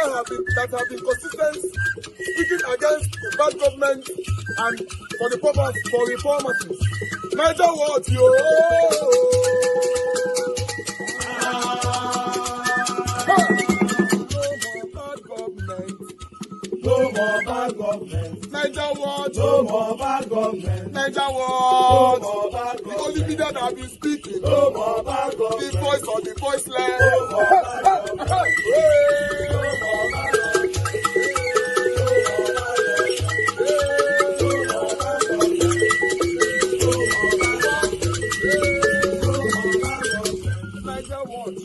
that have been consistent speaking against the bad government and for the purpose for reformers. Major what yo? No more bad government. Major what? No more bad government. Major what? No more bad government. The only media that have been speaking. No more bad government. The voice of the voiceless. No more bad government.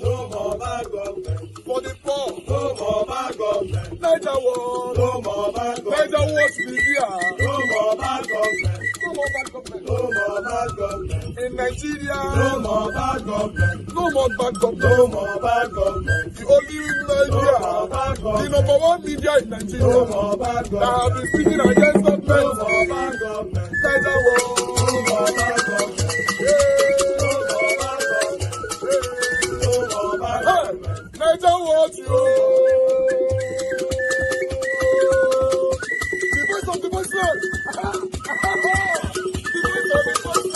No more bad government. For the poor, no more bad government. Major war, no more bad government. Major wars media, no more bad government. No more bad government. No more bad government. In Nigeria, no more bad government. No more bad government. No more bad government. The only media, no more bad government. The number one media in Nigeria, no more bad government. That have been speaking against government. No more bad government. Major war, no more bad government. Major what you? The voice of the voiceless. The voice of the voiceless.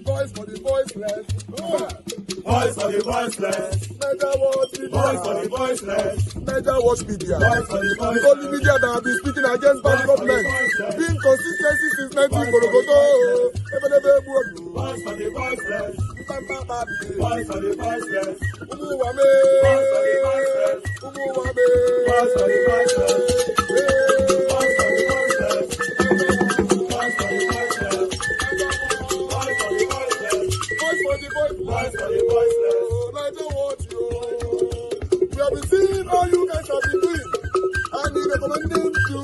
Voice for the voiceless. Voice for the voiceless. Major what? Voice for the voiceless. Major watch media. The only media that have been speaking against bad government. Being consistency since 1944. Voice for the voiceless. Voice for the voiceless. Umuwame. Voice for the voiceless. Umuwame. Voice for the voiceless. Voice for the voiceless. Voice for the voiceless. Voice for the voiceless. Voice for the voiceless. Voice for the voiceless. Major watch you. We have been seeing all you guys have been doing, and he recommending to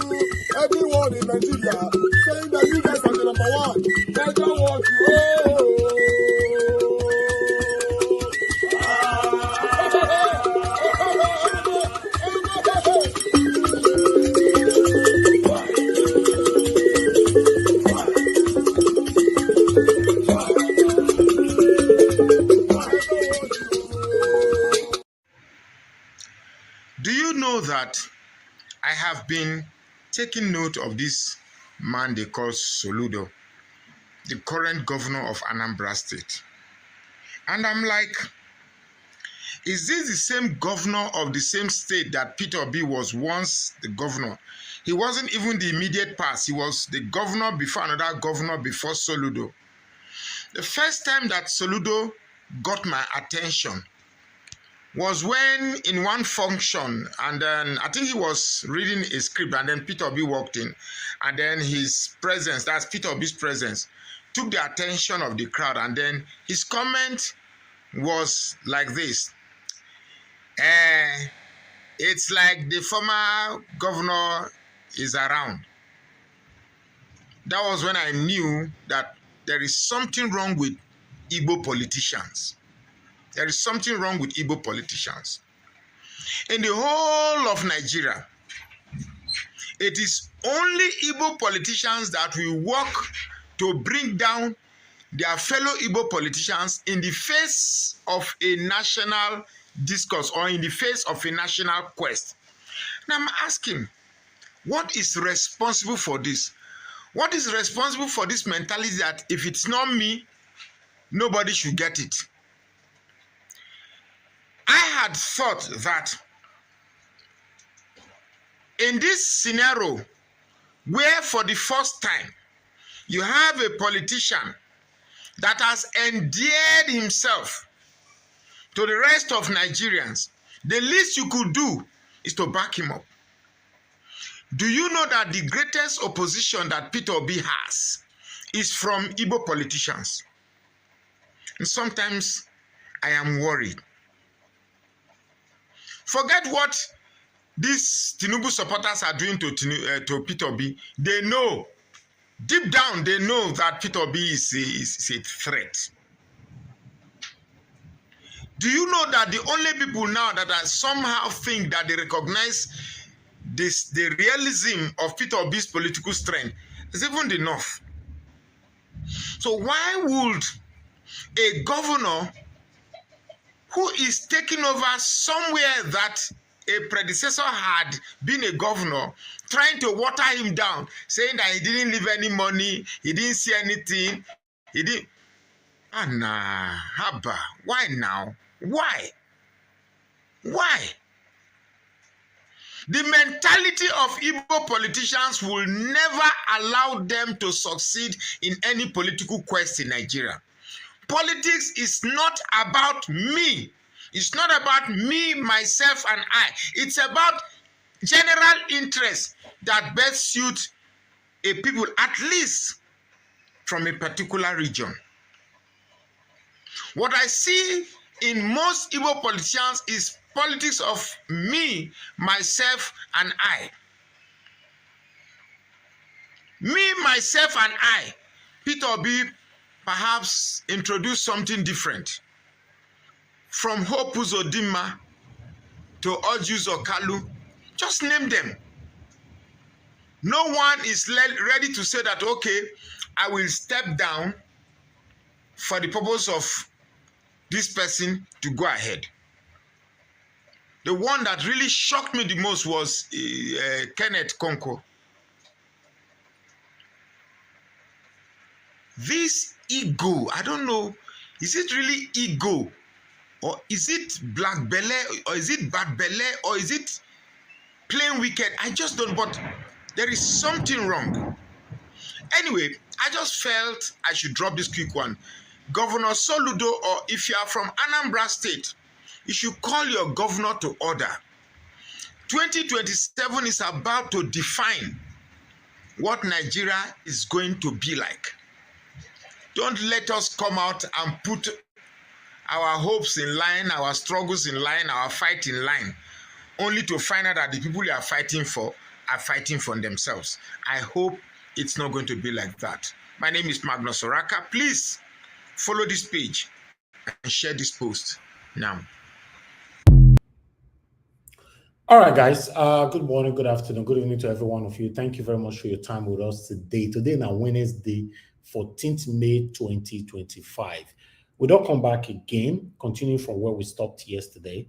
everyone in Nigeria, saying that you guys are the number one. Major what you Do you know that I have been taking note of this man they call Soludo, the current governor of Anambra State? And I'm like, is this the same governor of the same state that Peter Obi was once the governor? He wasn't even the immediate past. He was the governor before another governor before Soludo. The first time that Soludo got my attention was when in one function, and then I think he was reading a script, and then Peter Obi walked in, and then his presence, that's Peter Obi's presence, took the attention of the crowd, and then his comment was like this. It's like the former governor is around. That was when I knew that there is something wrong with Igbo politicians. There is something wrong with Igbo politicians. In the whole of Nigeria, it is only Igbo politicians that will work to bring down their fellow Igbo politicians in the face of a national discourse or in the face of a national quest. And I'm asking, what is responsible for this? What is responsible for this mentality that if it's not me, nobody should get it? I had thought that in this scenario, where for the first time you have a politician that has endeared himself to the rest of Nigerians, the least you could do is to back him up. Do you know that the greatest opposition that Peter Obi has is from Igbo politicians? And sometimes I am worried. Forget what these Tinubu supporters are doing to Peter Obi. They know, deep down, they know that Peter Obi is a threat. Do you know that the only people now that I somehow think that they recognize the realism of Peter Obi's political strength is even the North. So why would a governor who is taking over somewhere that a predecessor had been a governor, trying to water him down, saying that he didn't leave any money, he didn't see anything, he didn't. Nah, haba. Why now? Why? Why? The mentality of Igbo politicians will never allow them to succeed in any political quest in Nigeria. Politics is not about me. It's not about me, myself, and I. It's about general interest that best suits a people, at least from a particular region. What I see in most Igbo politicians is politics of me, myself, and I. Me, myself, and I. Peter Obi perhaps introduced something different. From Hope Uzodinma to Ojus Okalu, just name them. No one is ready to say that, okay, I will step down for the purpose of this person to go ahead. The one that really shocked me the most was Kenneth Konko. This ego, I don't know, is it really ego? Or is it black belly? Or is it bad belly? Or is it plain wicked? I just don't, but there is something wrong. Anyway, I just felt I should drop this quick one. Governor Soludo, or if you are from Anambra State, you should call your governor to order. 2027 is about to define what Nigeria is going to be like. Don't let us come out and put our hopes in line, our struggles in line, our fight in line, only to find out that the people you are fighting for themselves. I hope it's not going to be like that. My name is Magnus Oraka. Please follow this page and share this post now. All right, guys. Good morning, good afternoon, good evening to every one of you. Thank you very much for your time with us today. Today, now Wednesday, 14th May 2025. We don't come back again, continue from where we stopped yesterday.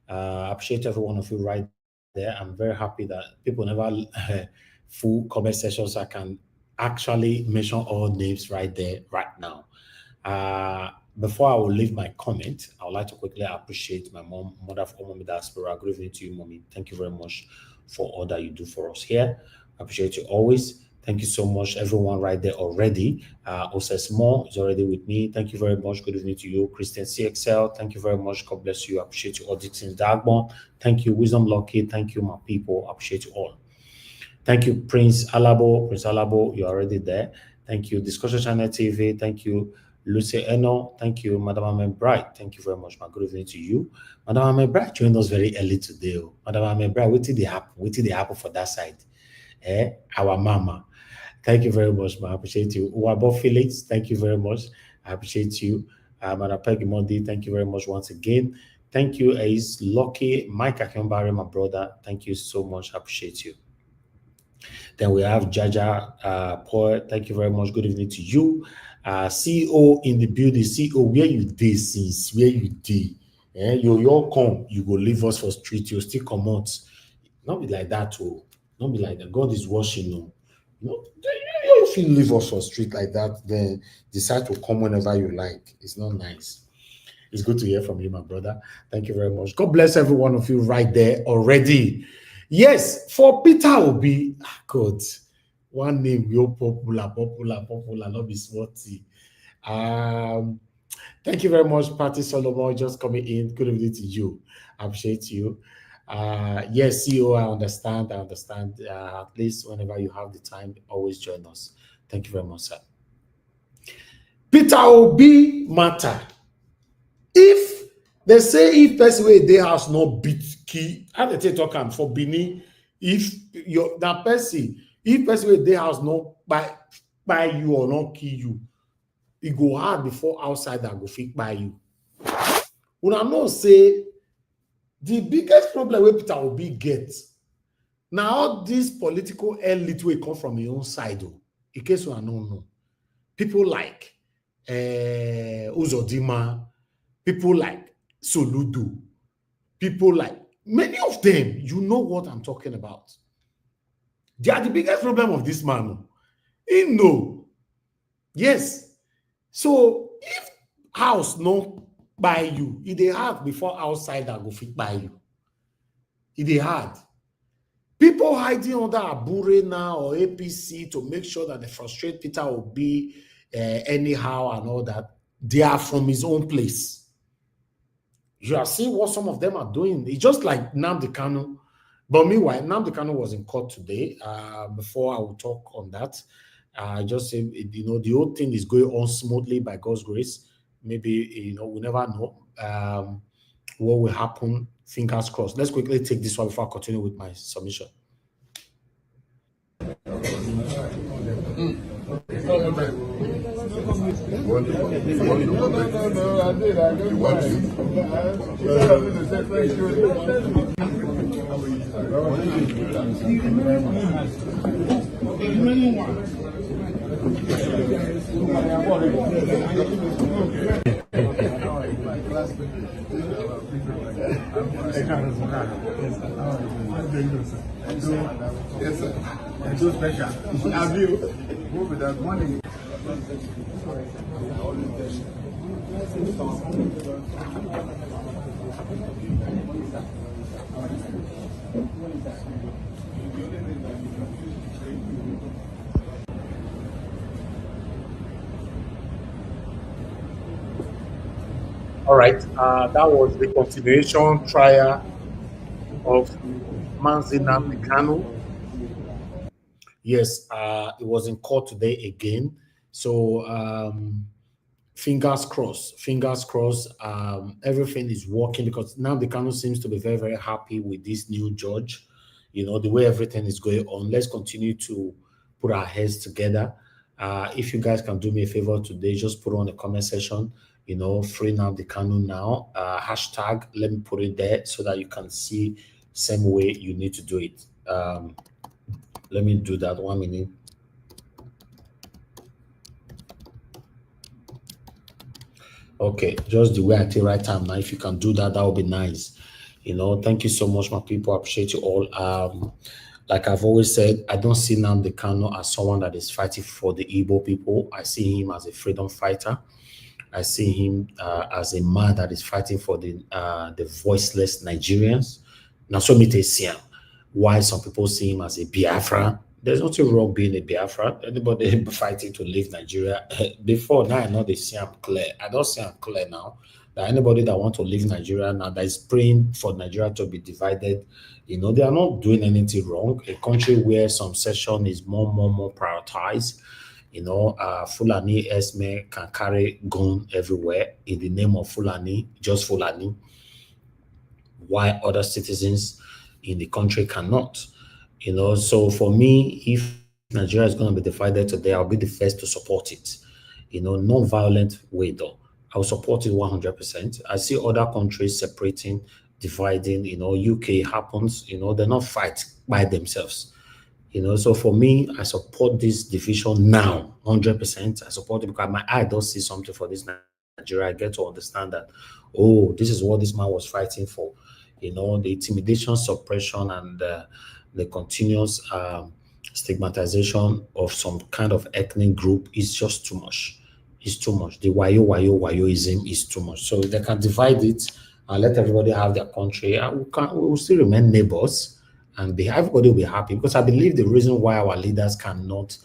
I appreciate every one of you right there. I'm very happy that people never full comment sessions. I can actually mention all names right there, right now. Before I will leave my comment, I would like to quickly appreciate my mother for Mommy Diaspora. Good evening to you, Mommy. Thank you very much for all that you do for us here. I appreciate you always. Thank you so much, everyone right there already. Oses Mo is already with me. Thank you very much. Good evening to you. Christian CXL, thank you very much. God bless you. I appreciate you. Auditing Dagbon, thank you. Wisdom Lucky, thank you, my people. I appreciate you all. Thank you, Prince Alabo. Prince Alabo, you're already there. Thank you. Discussion Channel TV, thank you. Lucy Eno, thank you. Madam Ahmed Bright, thank you very much. My good evening to you. Madam Ahmed Bright joined us very early today. Madam Ahmed Bright, what did they happen? What did they happen for that side? Our mama. Thank you very much, I appreciate you. Uwabo Felix, thank you very much. I appreciate you. Madam Peggy Mondi, thank you very much once again. Thank you, Ace Lucky, Mike Akembari, my brother. Thank you so much. I appreciate you. Then we have Jaja Poe. Thank you very much. Good evening to you. CEO in the building. CEO, where you did since? Where you did? You come, you go leave us for street. You still come out. Not be like that, too. Not be like that. God is watching you. If you leave us for street like that, then decide to come whenever you like. It's not nice. It's good to hear from you, my brother. Thank you very much. God bless every one of you right there already. Yes, for Peter Obi, God, one name, you're popular, not be smarty. Thank you very much, Patty Solomon, just coming in. Good evening to you. I appreciate you. Yes, CEO, I understand. At least whenever you have the time, always join us. Thank you very much, sir. Peter Obi matter. If they say if person wey dey house no beat key, how they take talk am for Benin? If that person, if person wey dey house no buy you or not kill you, it go hard before outsider go fit buy you. Una know say the biggest problem wey Peter Obi get Now, all these political elite will come from your own side, oh, in case you are not know. People like Uzodima, people like Soludo, people like many of them, you know what I'm talking about. They are the biggest problem of this man. Oh. He know. Yes. So if house no buy you, it dey hard before outsider go fit buy you. It dey hard. People hiding under Abure now or APC to make sure that they frustrate Peter Obi anyhow and all that, they are from his own place. You are seeing what some of them are doing. It's just like Nnamdi Kanu. But meanwhile, Nnamdi Kanu was in court today. Before I will talk on that, I just say, you know, the whole thing is going on smoothly by God's grace. Maybe, you know, we never know what will happen. Fingers crossed. Let's quickly take this one before I continue with my submission. Yes, sir. And so special. Abure. Move with that money. All right, that was the continuation trial of Nnamdi Kanu. Yes, it was in court today again. So fingers crossed, fingers crossed. Everything is working because Nnamdi Kanu seems to be very, very happy with this new judge. You know, the way everything is going on. Let's continue to put our heads together. If you guys can do me a favor today, just put on the comment section, you know, free Nnamdi Kanu now. Hashtag, let me put it there so that you can see same way you need to do it. Let me do that 1 minute. Okay, just the way I take right time now. If you can do that, that would be nice. You know, thank you so much, my people. I appreciate you all. Like I've always said, I don't see Nnamdi Kanu as someone that is fighting for the Igbo people. I see him as a freedom fighter. I see him as a man that is fighting for the voiceless Nigerians. Now, so me see him. Why some people see him as a Biafra. There's nothing wrong being a Biafra. Anybody fighting to leave Nigeria. Before now, I know they see him clear. I don't see him clear now. That anybody that want to leave Nigeria now, that is praying for Nigeria to be divided, you know, they are not doing anything wrong. A country where some session is more prioritized. You know, Fulani Esme can carry gun everywhere in the name of Fulani, just Fulani, why other citizens in the country cannot. You know, so for me, if Nigeria is going to be divided today, I'll be the first to support it. You know, non-violent way though. I'll support it 100%. I see other countries separating, dividing. You know, UK happens. You know, they're not fight by themselves. You know, so for me, I support this division now, 100%. I support it because my eye does see something for this Nigeria. I get to understand that, oh, this is what this man was fighting for. You know, the intimidation, suppression, and the continuous stigmatization of some kind of ethnic group is just too much. It's too much. The wayoism is too much. So they can divide it and let everybody have their country. And we will still remain neighbors, and everybody will be happy, because I believe the reason why our leaders cannot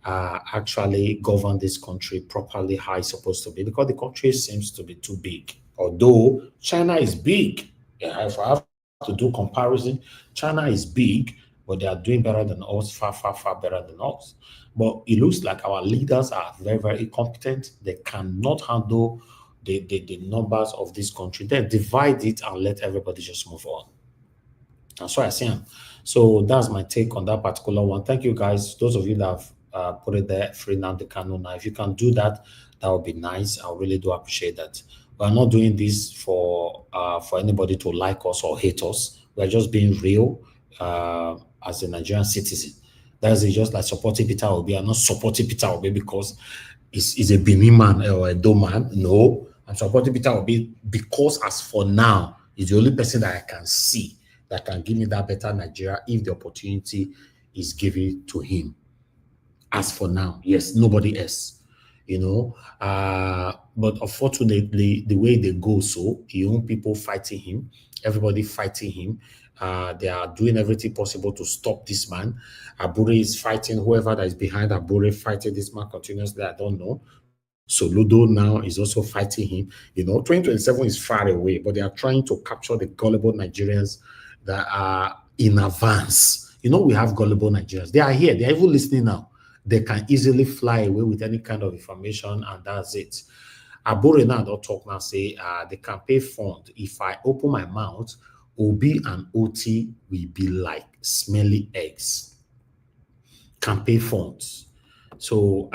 actually govern this country properly how it's supposed to be, because the country seems to be too big. Although China is big, if I have to do comparison, China is big, but they are doing better than us, far better than us. But it looks like our leaders are very incompetent. They cannot handle the numbers of this country. Then divide it and let everybody just move on. That's what I see. So that's my take on that particular one. Thank you, guys. Those of you that have put it there, free Nnamdi Kanu now. If you can do that, that would be nice. I really do appreciate that. We're not doing this for anybody to like us or hate us. We're just being real. as a Nigerian citizen. That's it, just like supporting Peter Obi. I'm not supporting Peter Obi because he's a Benin man or a Edo man. No, I'm supporting Peter Obi because, as for now, he's the only person that I can see that can give me that better Nigeria if the opportunity is given to him. As for now, yes, nobody else. But unfortunately, the way they go, so your own people fighting him, everybody fighting him. They are doing everything possible to stop this man. Abure is fighting whoever that is behind Abure, fighting this man continuously. I don't know. Soludo now is also fighting him. 2027 is far away, but they are trying to capture the gullible Nigerians that are in advance. We have gullible Nigerians. They are here. They are even listening now. They can easily fly away with any kind of information, and that's it. Abure now don't talk now, say the campaign fund. If I open my mouth, Obi and Otti will be like smelly eggs. Campaign funds. So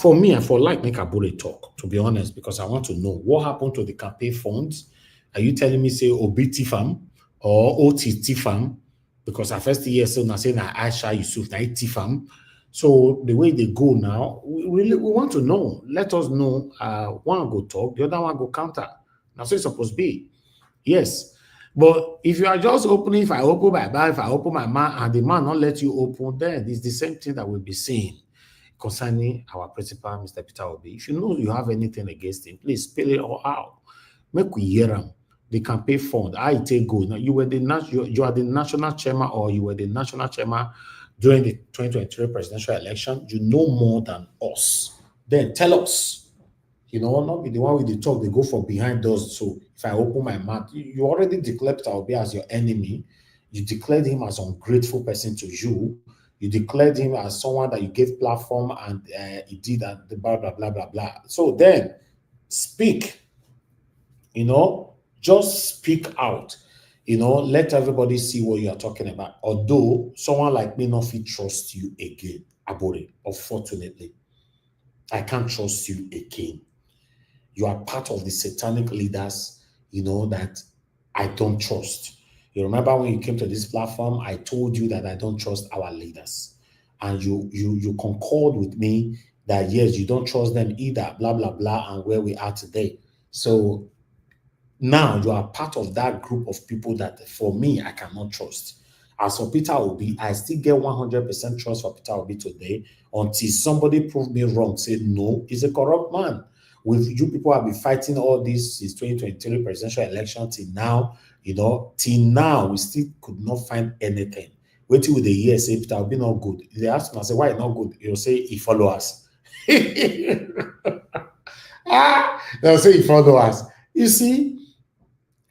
for me, I for like make Abure talk, to be honest, because I want to know what happened to the campaign funds. Are you telling me say Obi Tifam or Oti Tifam? Because I first year so now saying Aisha Yusuf na Tifam. So the way they go now, we want to know. Let us know. One go talk, the other one go counter. That's what it's supposed to be. Yes. But if you are just opening, if I open my mouth, if I open my mouth and the man not let you open, then it's the same thing that we'll be saying concerning our principal, Mr. Peter Obi. If you know you have anything against him, please spell it all out. Make we hear him. The campaign fund, I take go. Now you are the national chairman, or you were the national chairman during the 2023 presidential election. You know more than us. Then tell us. Not be the one with the talk, they go for behind doors. So if I open my mouth, you already declared Peter Obi as your enemy. You declared him as an ungrateful person to you. You declared him as someone that you gave platform and he did that, blah, blah, blah, blah, blah. So then speak, just speak out, let everybody see what you are talking about. Although someone like me not fit trust you again, Abure, unfortunately, I can't trust you again. You are part of the satanic leaders, that I don't trust. You remember when you came to this platform, I told you that I don't trust our leaders. And you concord with me that, yes, you don't trust them either, blah, blah, blah, and where we are today. So now you are part of that group of people that, for me, I cannot trust. As for Peter Obi, I still get 100% trust for Peter Obi today until somebody proved me wrong, say, no, he's a corrupt man. With you people have been fighting all this since 2023 presidential election till now, till now, we still could not find anything. Waiting with the year, say Peter Obi not good. They ask me, I say, why not good? He'll say he follow us. They'll say he follow us. You see,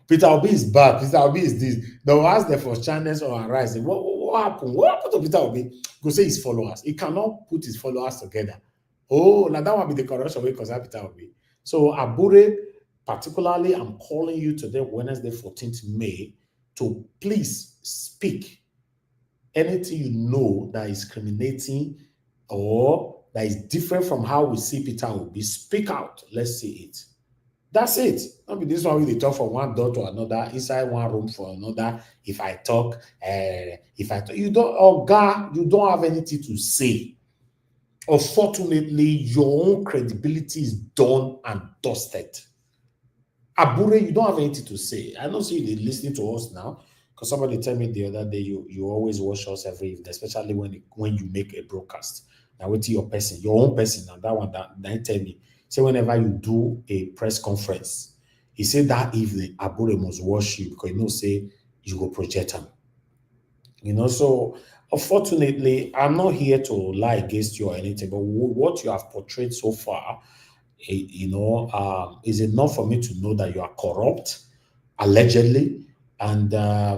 Peter Obi is bad. Peter Obi is this. They'll ask them for channels or rising. What happened? What happened to Peter Obi? Go say his followers. He cannot put his followers together. Oh, now that will be the corruption way because Peter Obi. So Abure, particularly, I'm calling you today, Wednesday, 14th May, to please speak. Anything you know that is discriminating or that is different from how we see Peter Obi, speak out. Let's see it. That's it. Not be this one we talk from one door to another, inside one room for another. If I talk, you don't have anything to say. Unfortunately, your own credibility is done and dusted. Abure, you don't have anything to say. I don't see you listening to us now, because somebody told me the other day you always watch us every evening, especially when you make a broadcast. Now, wait till your own person, and that one that tell me. Say whenever you do a press conference, he said that evening Abure must watch you because say you go project him. So unfortunately, I'm not here to lie against you or anything, but what you have portrayed so far, is enough for me to know that you are corrupt, allegedly, and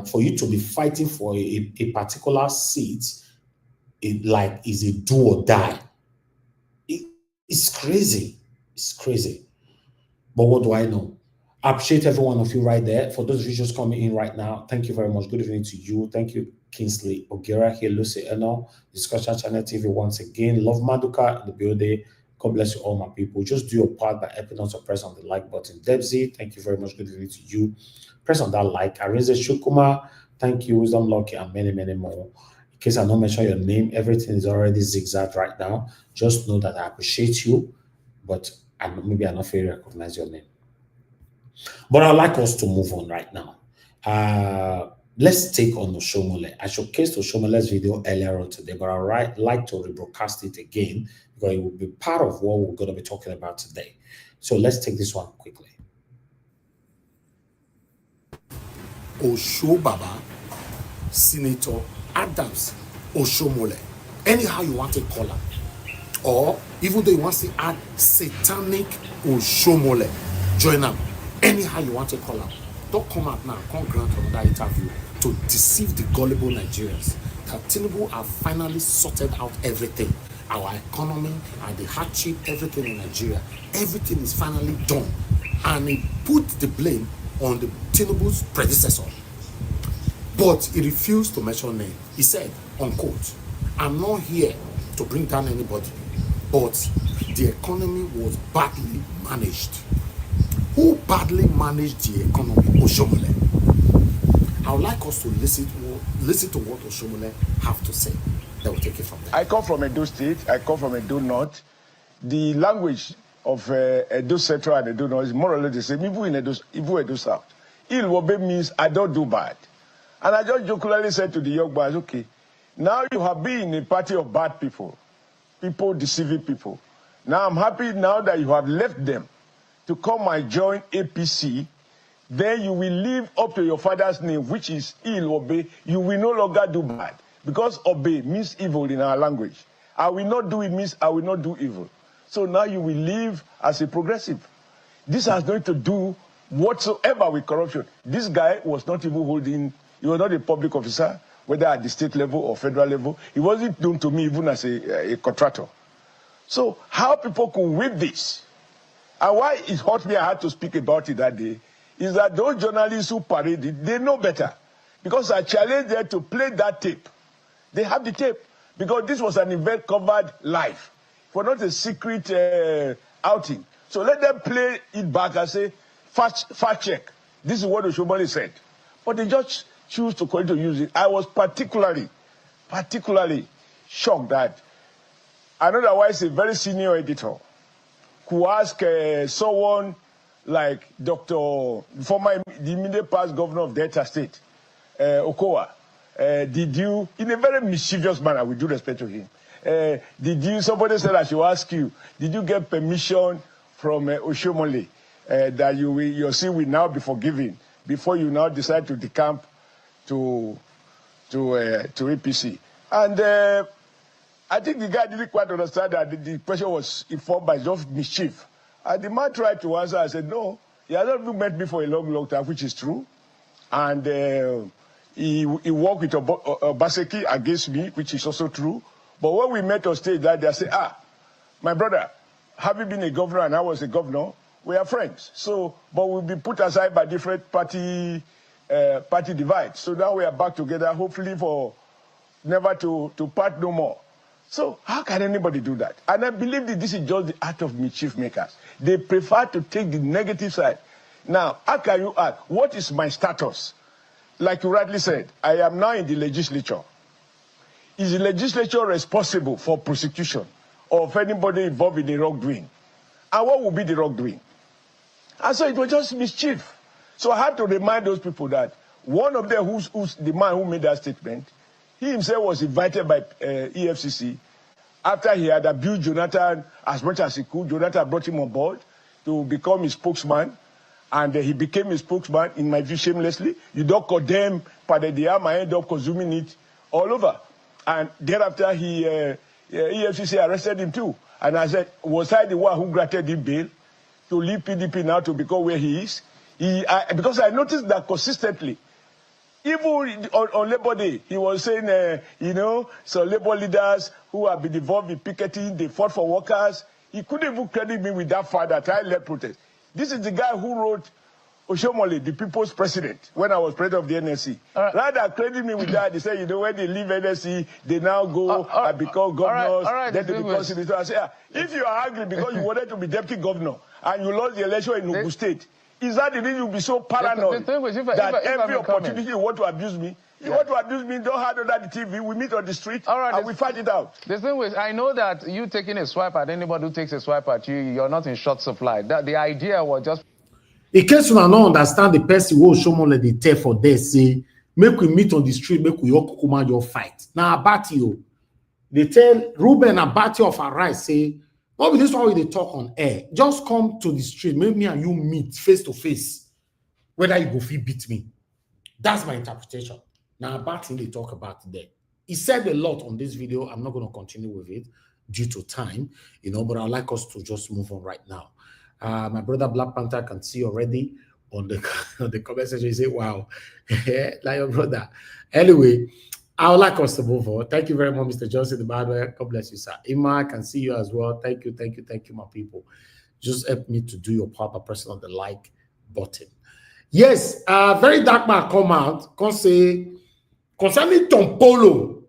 for you to be fighting for a particular seat, is a do or die. It's crazy. It's crazy. But what do I know? I appreciate every one of you right there. For those of you just coming in right now, thank you very much. Good evening to you. Thank you, Kingsley Ogera here, Lucy Eno, Discussion Channel TV once again. Love Maduka in the building. God bless you all, my people. Just do your part by helping us to press on the like button. Debsy, thank you very much. Good evening to you. Press on that like. Arinze Shukuma, thank you. Wisdom Lucky, and many, many more. case I don't mention your name, everything is already zigzag right now. Just know that I appreciate you, but maybe I not really recognize your name. But I'd like us to move on right now. Let's take on Oshomole. I showcased Oshomole's video earlier on today, but I'd like to rebroadcast it again because it will be part of what we're going to be talking about today. So let's take this one quickly. Osho Baba, Senator Adams Oshomole, anyhow you want to call her, or even though you want to add satanic Oshomole, join them. Anyhow you want to call her, don't come out now, come grant another interview to deceive the gullible Nigerians that Tinubu have finally sorted out everything, our economy and the hardship, everything in Nigeria, everything is finally done, and he put the blame on the Tinubu's predecessor. But he refused to mention name. He said, unquote, I'm not here to bring down anybody, but the economy was badly managed. Who badly managed the economy? Oshomole. I would like us to listen to what Oshomole have to say. They will take it from there. I come from Edo State. I come from Edo North. The language of Edo Central and Edo North is more or less the same, even in Edo South. Ilwobe means I don't do bad. And I just jokingly said to the young boys, okay, now you have been in a party of bad people, people deceiving people. Now I'm happy now that you have left them to come and join APC. Then you will live up to your father's name, which is Ilwobe. You will no longer do bad. Because obey means evil in our language. I will not do it means I will not do evil. So now you will live as a progressive. This has nothing to do whatsoever with corruption. This guy was not even holding, he was not a public officer, whether at the state level or federal level. He wasn't known to me even as a contractor. So how people could whip this, and why it hurt me, I had to speak about it that day, is that those journalists who paraded, they know better. Because I challenged them to play that tape. They have the tape. Because this was an event covered live. For not a secret outing. So let them play it back and say, fact check. This is what Oshomole said. But they just choose to continue to use it. I was particularly shocked that an otherwise a very senior editor could ask someone like the immediate past governor of Delta State, Okowa, did you, in a very mischievous manner, with due respect to him, somebody said I should ask you, did you get permission from Oshomole that your sin will now be forgiven before you now decide to decamp to APC? And I think the guy didn't quite understand that the question was informed by just mischief. And the man tried to answer. I said, no, he has not even met me for a long time, which is true. And he worked with Obaseki against me, which is also true. But when we met on stage that day, I said, my brother, having been a governor and I was a governor, we are friends. So, but we'll be put aside by different party divides. So now we are back together, hopefully for never to part no more. So how can anybody do that? And I believe that this is just the art of mischief makers. They prefer to take the negative side. Now, how can you ask, what is my status? Like you rightly said, I am now in the legislature. Is the legislature responsible for prosecution of anybody involved in the wrongdoing? And what will be the wrongdoing? And so it was just mischief. So I had to remind those people that one of them, who's the man who made that statement, he himself was invited by EFCC after he had abused Jonathan as much as he could. Jonathan brought him on board to become his spokesman, and he became a spokesman, in my view, shamelessly. You don't condemn Padediam, I end up consuming it all over. And thereafter, EFCC arrested him too. And I said, was I the one who granted him bail to leave PDP now to become where he is? Because I noticed that consistently, even on Labor Day, he was saying, some Labor leaders who have been involved in picketing, they fought for workers. He couldn't even credit me with that fact that I led protest. This is the guy who wrote Oshomole, the people's president, when I was president of the NSC. Right. Rather than credit me with that, they say, when they leave NSC, they now go and become governors, then they become senators. I say, if you are angry because you wanted to be deputy governor and you lost the election in Ogun State, is that the reason you'll be so paranoid that every opportunity you want to abuse me? You want to abuse me, don't hide under the TV. We meet on the street and we fight it out. The thing is, I know that you taking a swipe at anybody who takes a swipe at you, you're not in short supply. That the idea was just... In case you don't understand the person who show more like they tell for this, say, make we meet on the street, make we all command your fight. Now, Abati, they tell Ruben Abati of Arise, say, what this one they talk on air? Just come to the street, make me and you meet face to face, whether you go feel beat me. That's my interpretation. Now, Abati, they talk about that. He said a lot on this video. I'm not going to continue with it due to time, but I'd like us to just move on right now. My brother Black Panther can see already on the comment section. He say, wow, like your brother. Anyway, I would like us to move on. Thank you very much, Mr. Johnson, the bad way. God bless you, sir. Ima, I can see you as well. Thank you, my people. Just help me to do your part by pressing on the like button. Yes, very dark man come out, can say, concerning Tom Polo,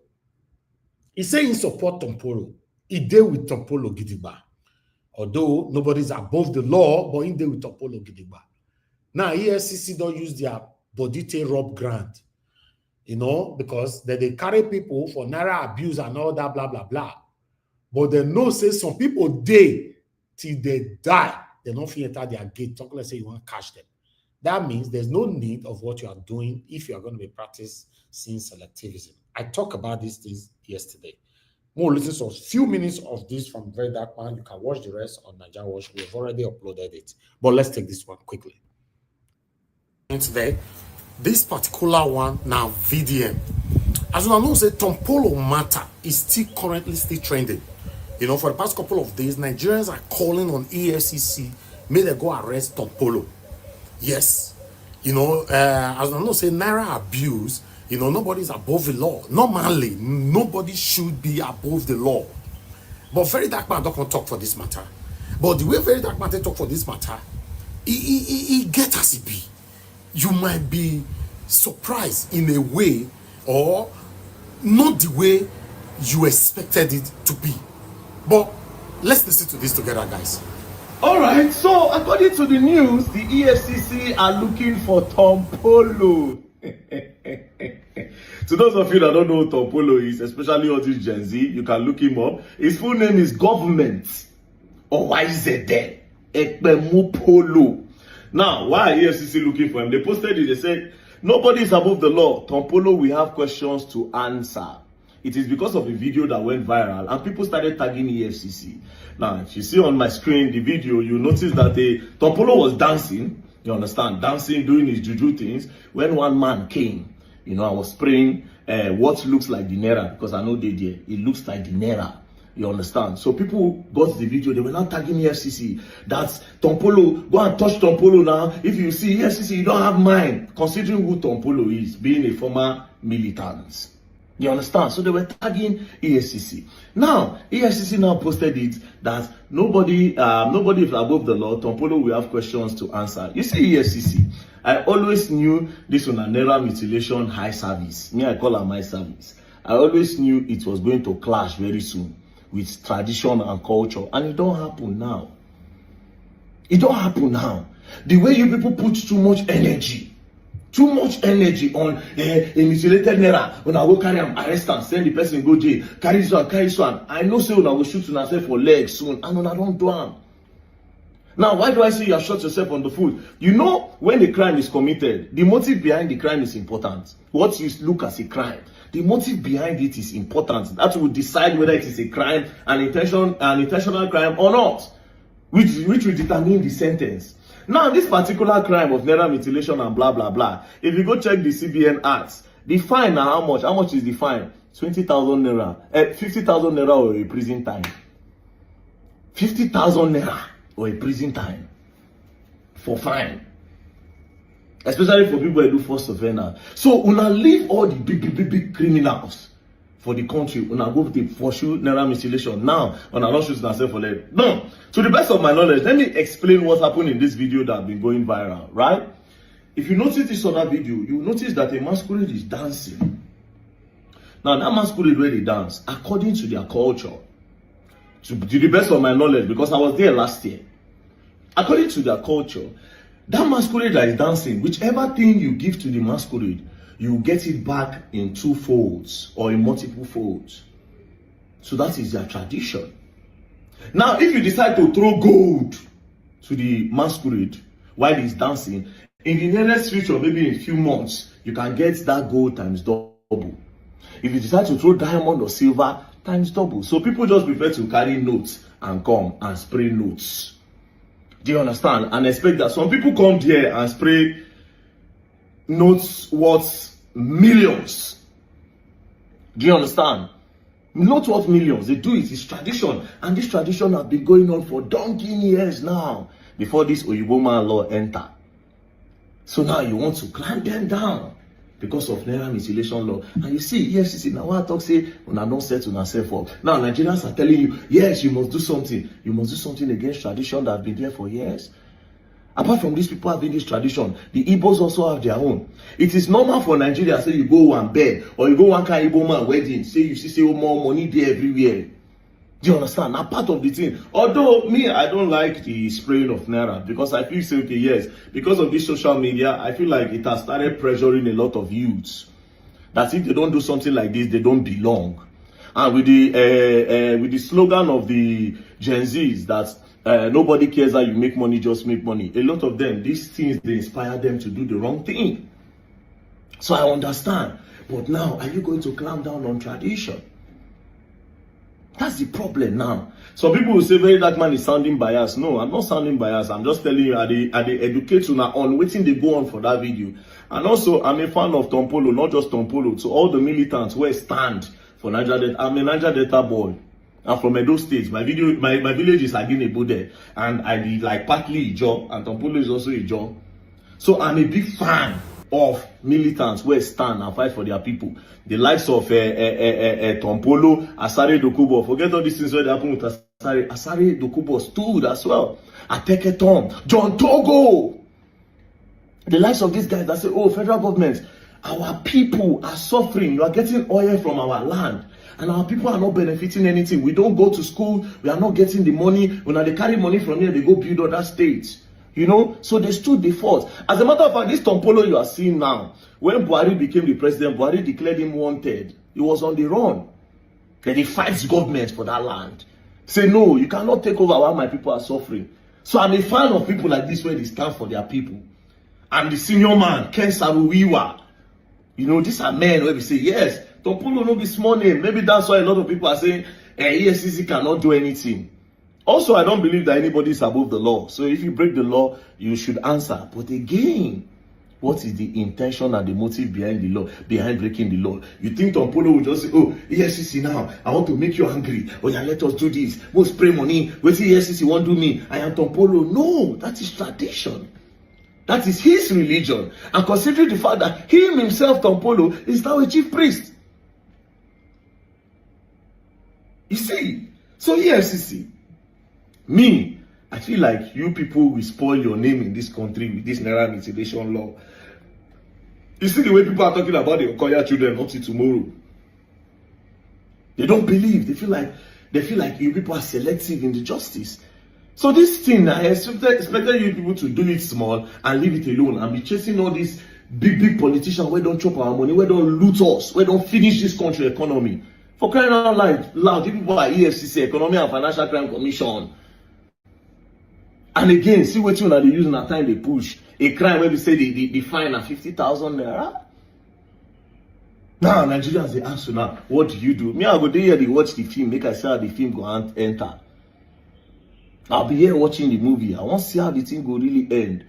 he say he support Tom Polo. He deal with Tom Polo Gidigba. Although nobody's above the law, but he deal with Tom Polo Gidigba. Now, EFCC don't use their body to rob grant, because they carry people for naira abuse and all that, blah, blah, blah. But they know, say, some people, till they die, they don't fit enter their gate. Talk like say you want to catch them. That means there's no need of what you are doing if you are going to be practicing selectivism. I talked about these things yesterday. More listen to a few minutes of this from Very Dark Man. You can watch the rest on Naija Watch. We have already uploaded it. But let's take this one quickly. Today, this particular one now VDM. As you know, say Tom Polo matter is still currently trending. For the past couple of days, Nigerians are calling on EFCC, may they go arrest Tom Polo. Yes, as you know, say naira abuse. Nobody's above the law. Normally, nobody should be above the law. But Very Dark Man don't talk for this matter. But the way Very Dark Man talk for this matter, he get as it be. You might be surprised in a way, or not the way you expected it to be. But let's listen to this together, guys. All right, so according to the news, the EFCC are looking for Tom Polo. To those of you that don't know who Tom Polo is, especially all this Gen Z, you can look him up. His full name is Government Owaizede Ekpemu Polo. Now, why are EFCC looking for him? They posted it, they said, nobody is above the law. Tom Polo, we have questions to answer. It is because of a video that went viral and people started tagging EFCC. Now, if you see on my screen the video, you notice that Tom Polo was dancing, you understand, dancing, doing his juju things, when one man came. I was spraying what looks like the Naira, because I know it looks like the Naira. You understand? So people got the video, they were not tagging EFCC. That's Tom Polo, go and touch Tom Polo now. If you see EFCC, you don't have mind, considering who Tom Polo is, being a former militant. You understand? So they were tagging EFCC. Now, EFCC now posted it that nobody is above the law. Tom Polo will have questions to answer. You see, EFCC, I always knew this was a Naira mutilation high service. Me, I call her my service. I always knew it was going to clash very soon with tradition and culture. And it don't happen now. It don't happen now. The way you people put too much energy on a mutilated Naira, when I go carry him, arrest and send the person go jail, carry this one. I know say when I will shoot yourself for legs soon, and when I don't do them. Now, why do I say you have shot yourself on the foot? When the crime is committed, the motive behind the crime is important. What you look as a crime, the motive behind it is important. That will decide whether it is a crime, an intentional crime or not, which will determine the sentence. Now, this particular crime of Naira mutilation and blah, blah, blah, if you go check the CBN Acts, the fine now, how much? How much is the fine? 20,000 Naira. 50,000 Naira or a prison time. 50,000 Naira or a prison time for fine. Especially for people who do first offender. So, una leave all the big criminals for the country. Una go to pursue Naira mutilation. Now, una not shoot yourself for them. No. To the best of my knowledge, let me explain what happened in this video that has been going viral, right? If you notice this other video, you notice that a masquerade is dancing. Now, that masquerade where they dance, according to their culture, to the best of my knowledge, because I was there last year, according to their culture, that masquerade that is dancing, whichever thing you give to the masquerade, you get it back in 2 folds or in multiple folds. So that is their tradition. Now, if you decide to throw gold to the masquerade while he's dancing, in the nearest future, maybe in a few months, you can get that gold times double. If you decide to throw diamond or silver, times double. So people just prefer to carry notes and come and spray notes. Do you understand? And expect that some people come here and spray notes worth millions. Do you understand? Not worth millions. They do it. It's tradition. And this tradition has been going on for donkey years now, before this Oyibo man law enter. So now you want to clamp them down because of Naira mutilation law. And you see, yes, now I talk say, when I don't set on yourself up. Now Nigerians are telling you, yes, you must do something. You must do something against tradition that has been there for years. Apart from these people having this tradition, the Igbos also have their own. It is normal for Nigeria, say you go one bed, or you go one kind Igbo man wedding, say you see more money there everywhere. Do you understand? Now part of the thing. Although me, I don't like the spraying of Naira, because I feel say, okay, yes, because of this social media, I feel like it has started pressuring a lot of youths that if they don't do something like this, they don't belong. And with the slogan of the Gen Zs that nobody cares how you make money, just make money. A lot of them, these things, they inspire them to do the wrong thing. So I understand. But now, are you going to clamp down on tradition? That's the problem now. Some people will say, very dark man is sounding biased. No, I'm not sounding biased. I'm just telling you, I educate you now on waiting they go on for that video. And also, I'm a fan of Tom Polo, not just Tom Polo, to all the militants who stand for Niger Delta. I'm a Niger Delta boy. I'm from Edo State. My village is Abure, and I be like partly Ijo, and Tom Polo is also Ijo. So I'm a big fan of militants who stand and fight for their people. The likes of Tom Polo, Asare Dokubo. Forget all these things where they happen with Asare. Asare Dokubo stood as well. Ateke Tom, John Togo. The likes of these guys that say, oh, federal government, our people are suffering. You are getting oil from our land, and our people are not benefiting anything. We don't go to school. We are not getting the money. When they carry money from here, they go build other states. You know, so they stood the fort. As a matter of fact, this Tom Polo you are seeing now, when Buhari became the president, Buhari declared him wanted. He was on the run. Then he fights government for that land. Say, no, you cannot take over while my people are suffering. So I'm a fan of people like this where they stand for their people. I'm the senior man, Ken Saruwiwa. You know, these are men where we say, yes, Tom Polo no be small name. Maybe that's why a lot of people are saying, EFCC cannot do anything. Also, I don't believe that anybody is above the law. So if you break the law, you should answer. But again, what is the intention and the motive behind the law, behind breaking the law? You think Tom Polo will just say, oh, EFCC now, I want to make you angry. Oh yeah, let us do this. We'll spray money. Wait till EFCC won't do me. I am Tom Polo. No, that is tradition. That is his religion. And considering the fact that him himself, Tom Polo, is now a chief priest. You see? So EFCC. Me, I feel like you people will spoil your name in this country with this Naira mutilation law. You see the way people are talking about the Okoya children up to tomorrow. They don't believe. They feel like you people are selective in the justice. So this thing, I expected you people to do it small and leave it alone and be chasing all these big politicians where don't chop our money, where don't loot us, where don't finish this country economy. For crying out loud, people are EFCC, Economic and Financial Crime Commission. And again, see what you know they use in that time they push. A crime where we say the fine at 50,000 naira. Now Nigerians they ask you now, what do you do? Me, I go there here, they watch the film, make I see how the film go and enter. I'll be here watching the movie. I want to see how the thing go really end.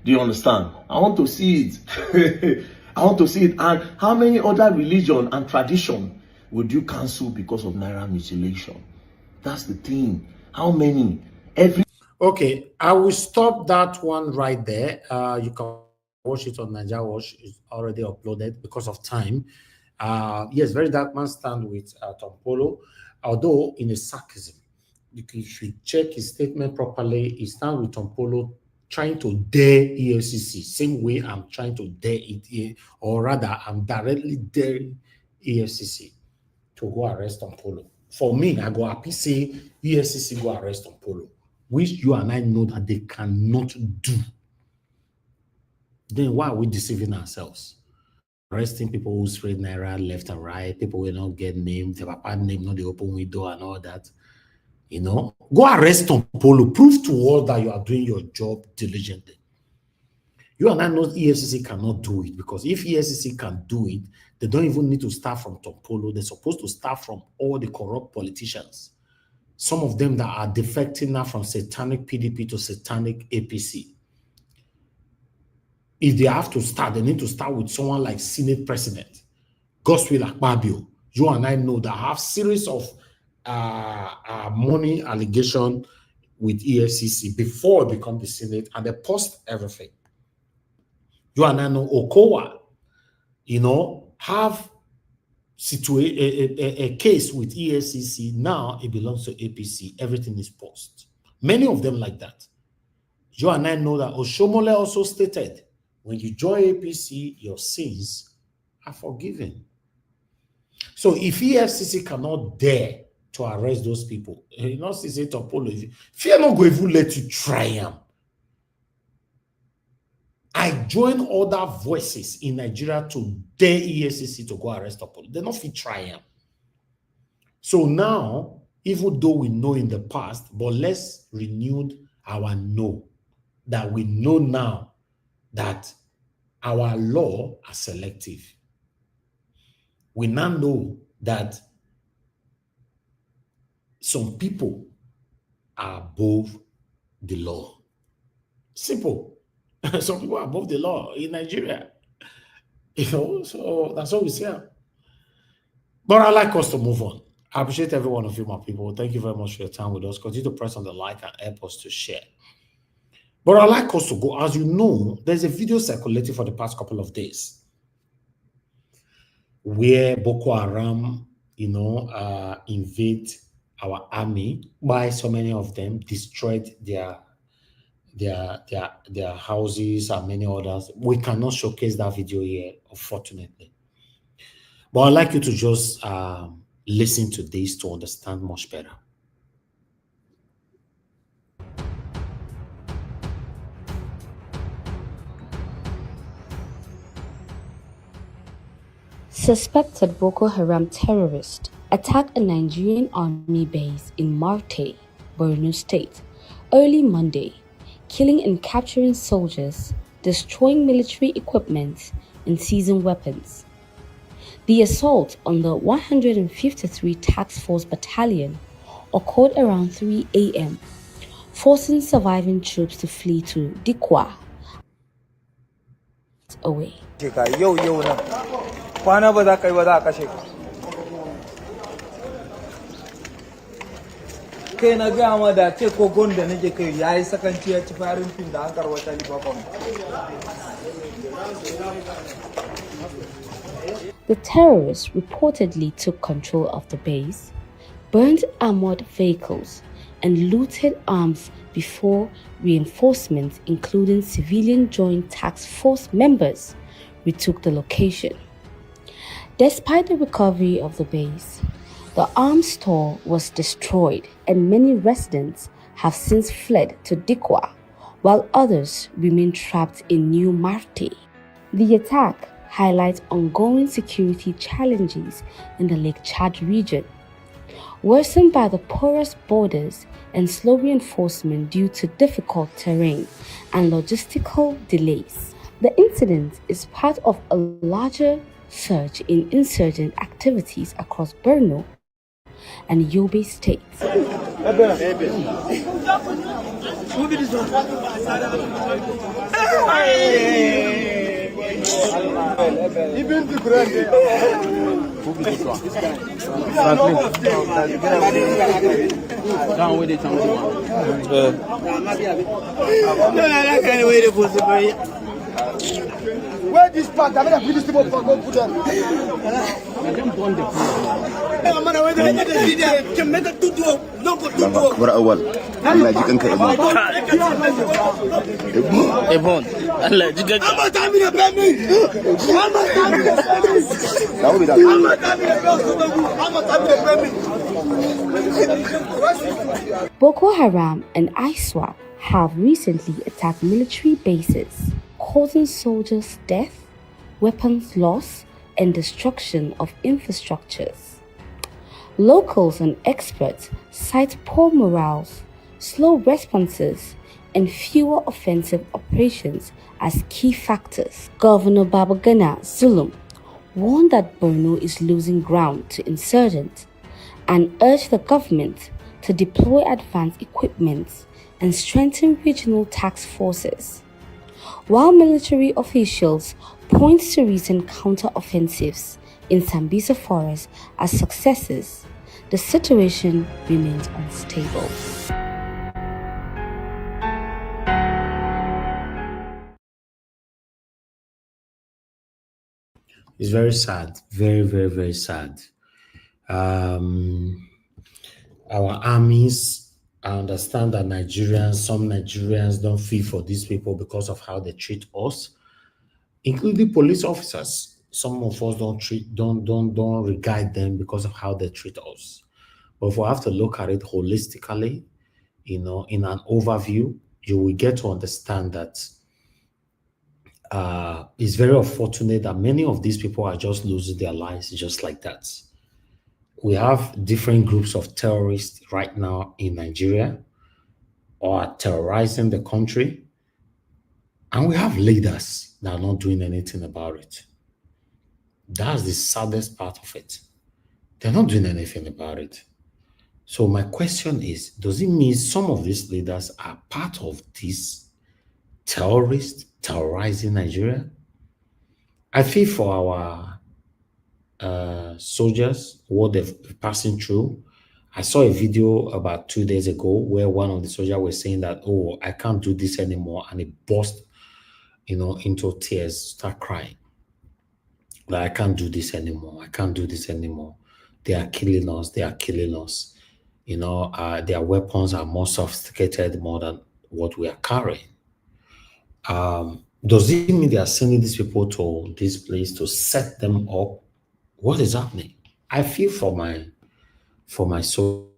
Do you understand? I want to see it. I want to see it. And how many other religion and tradition would you cancel because of Naira mutilation? That's the thing. How many? Okay, I will stop that one right there. You can watch it on Nigeria Watch. It's already uploaded because of time. Yes, Very Dark Man stand with Tom Polo, although in a sarcasm. You should check his statement properly. He stands with Tom Polo trying to dare EFCC, same way I'm trying to dare it, or rather, I'm directly daring EFCC to go arrest Tom Polo. For me, I go happy say EFCC go arrest Tom Polo, which you and I know that they cannot do. Then why are we deceiving ourselves? arresting people who spread naira left and right. People will not get named. The papa name, not the open window and all that. You know, go arrest Tom Polo. Prove to all that you are doing your job diligently. You and I know EFCC cannot do it, because if EFCC can do it, they don't even need to start from Tom Polo. They're supposed to start from all the corrupt politicians. Some of them that are defecting now from satanic PDP to satanic APC. If they have to start, they need to start with someone like Senate President Godswill Akpabio. You and I know that have series of money allegation with EFCC before it become the Senate, and they post everything. You and I know Okowa, you know, have a case with EFCC. Now it belongs to APC. Everything is post. Many of them like that. You and I know that Oshomole also stated, when you join APC, your sins are forgiven. So if EFCC cannot dare to arrest those people, you know, say to Apollo, fear not going to let you try them. I join other voices in Nigeria to dare EFCC to go arrest Apollo. They're not fit try them. So now, even though we know in the past, but let's renew our know, that we know now that our law are selective. We now know that some people are above the law. Simple. Some people are above the law in Nigeria. You know, so that's all we see. But I'd like us to move on. I appreciate every one of you, my people. Thank you very much for your time with us. Continue to press on the like and help us to share. But I'd like us to go. As you know, there's a video circulating for the past couple of days where Boko Haram, you know, invade our army, by so many of them, destroyed their houses and many others. We cannot showcase that video here, unfortunately. But I'd like you to just listen to this to understand much better. Suspected Boko Haram terrorist attacked a Nigerian army base in Marte, Borno State, early Monday, killing and capturing soldiers, destroying military equipment, and seizing weapons. The assault on the 153 Task Force Battalion occurred around 3 a.m., forcing surviving troops to flee to Dikwa away. kwana ba za ka yi ba za a kashe ka kai na gaya ma da ce kogon da nake kai ya yi sakanci ya ci farin fim da an karwata libafon. The terrorists reportedly took control of the base, burned armored vehicles, and looted arms before reinforcements, including civilian Joint Task Force members, retook the location. Despite the recovery of the base, the arms store was destroyed and many residents have since fled to Dikwa, while others remain trapped in New Marte. The attack highlights ongoing security challenges in the Lake Chad region, worsened by the porous borders and slow reinforcement due to difficult terrain and logistical delays. The incident is part of a larger surge in insurgent activities across Borno and Yobe states. Where this part? I'm gonna put this people for go put them. أكبر أول الله يجيك إبون الله يجيك Boko Haram and ISWAP have recently attacked military bases, causing soldiers' death, weapons loss, and destruction of infrastructures. Locals and experts cite poor morals, slow responses, and fewer offensive operations as key factors. Governor Babagana Zulum warned that Borno is losing ground to insurgents and urged the government to deploy advanced equipment and strengthen regional task forces. While military officials point to recent counter-offensives in Sambisa Forest as successes, the situation remains unstable. It's very sad, very, very, very sad. Our armies, I understand that some Nigerians don't feel for these people because of how they treat us, including police officers. Some of us don't regard them because of how they treat us. But if we have to look at it holistically, in an overview, you will get to understand that it's very unfortunate that many of these people are just losing their lives just like that. We have different groups of terrorists right now in Nigeria or are terrorizing the country, and we have leaders that are not doing anything about it. That's the saddest part of it. They're not doing anything about it. So my question is, does it mean some of these leaders are part of this terrorists terrorizing Nigeria? I feel for our soldiers, what they're passing through. I saw a video about 2 days ago where one of the soldiers was saying that, oh, I can't do this anymore. And it burst, into tears, start crying. That I can't do this anymore. I can't do this anymore. They are killing us. They are killing us. Their weapons are more sophisticated, more than what we are carrying. Does it mean they are sending these people to this place to set them up? What is happening? I feel for my soldiers.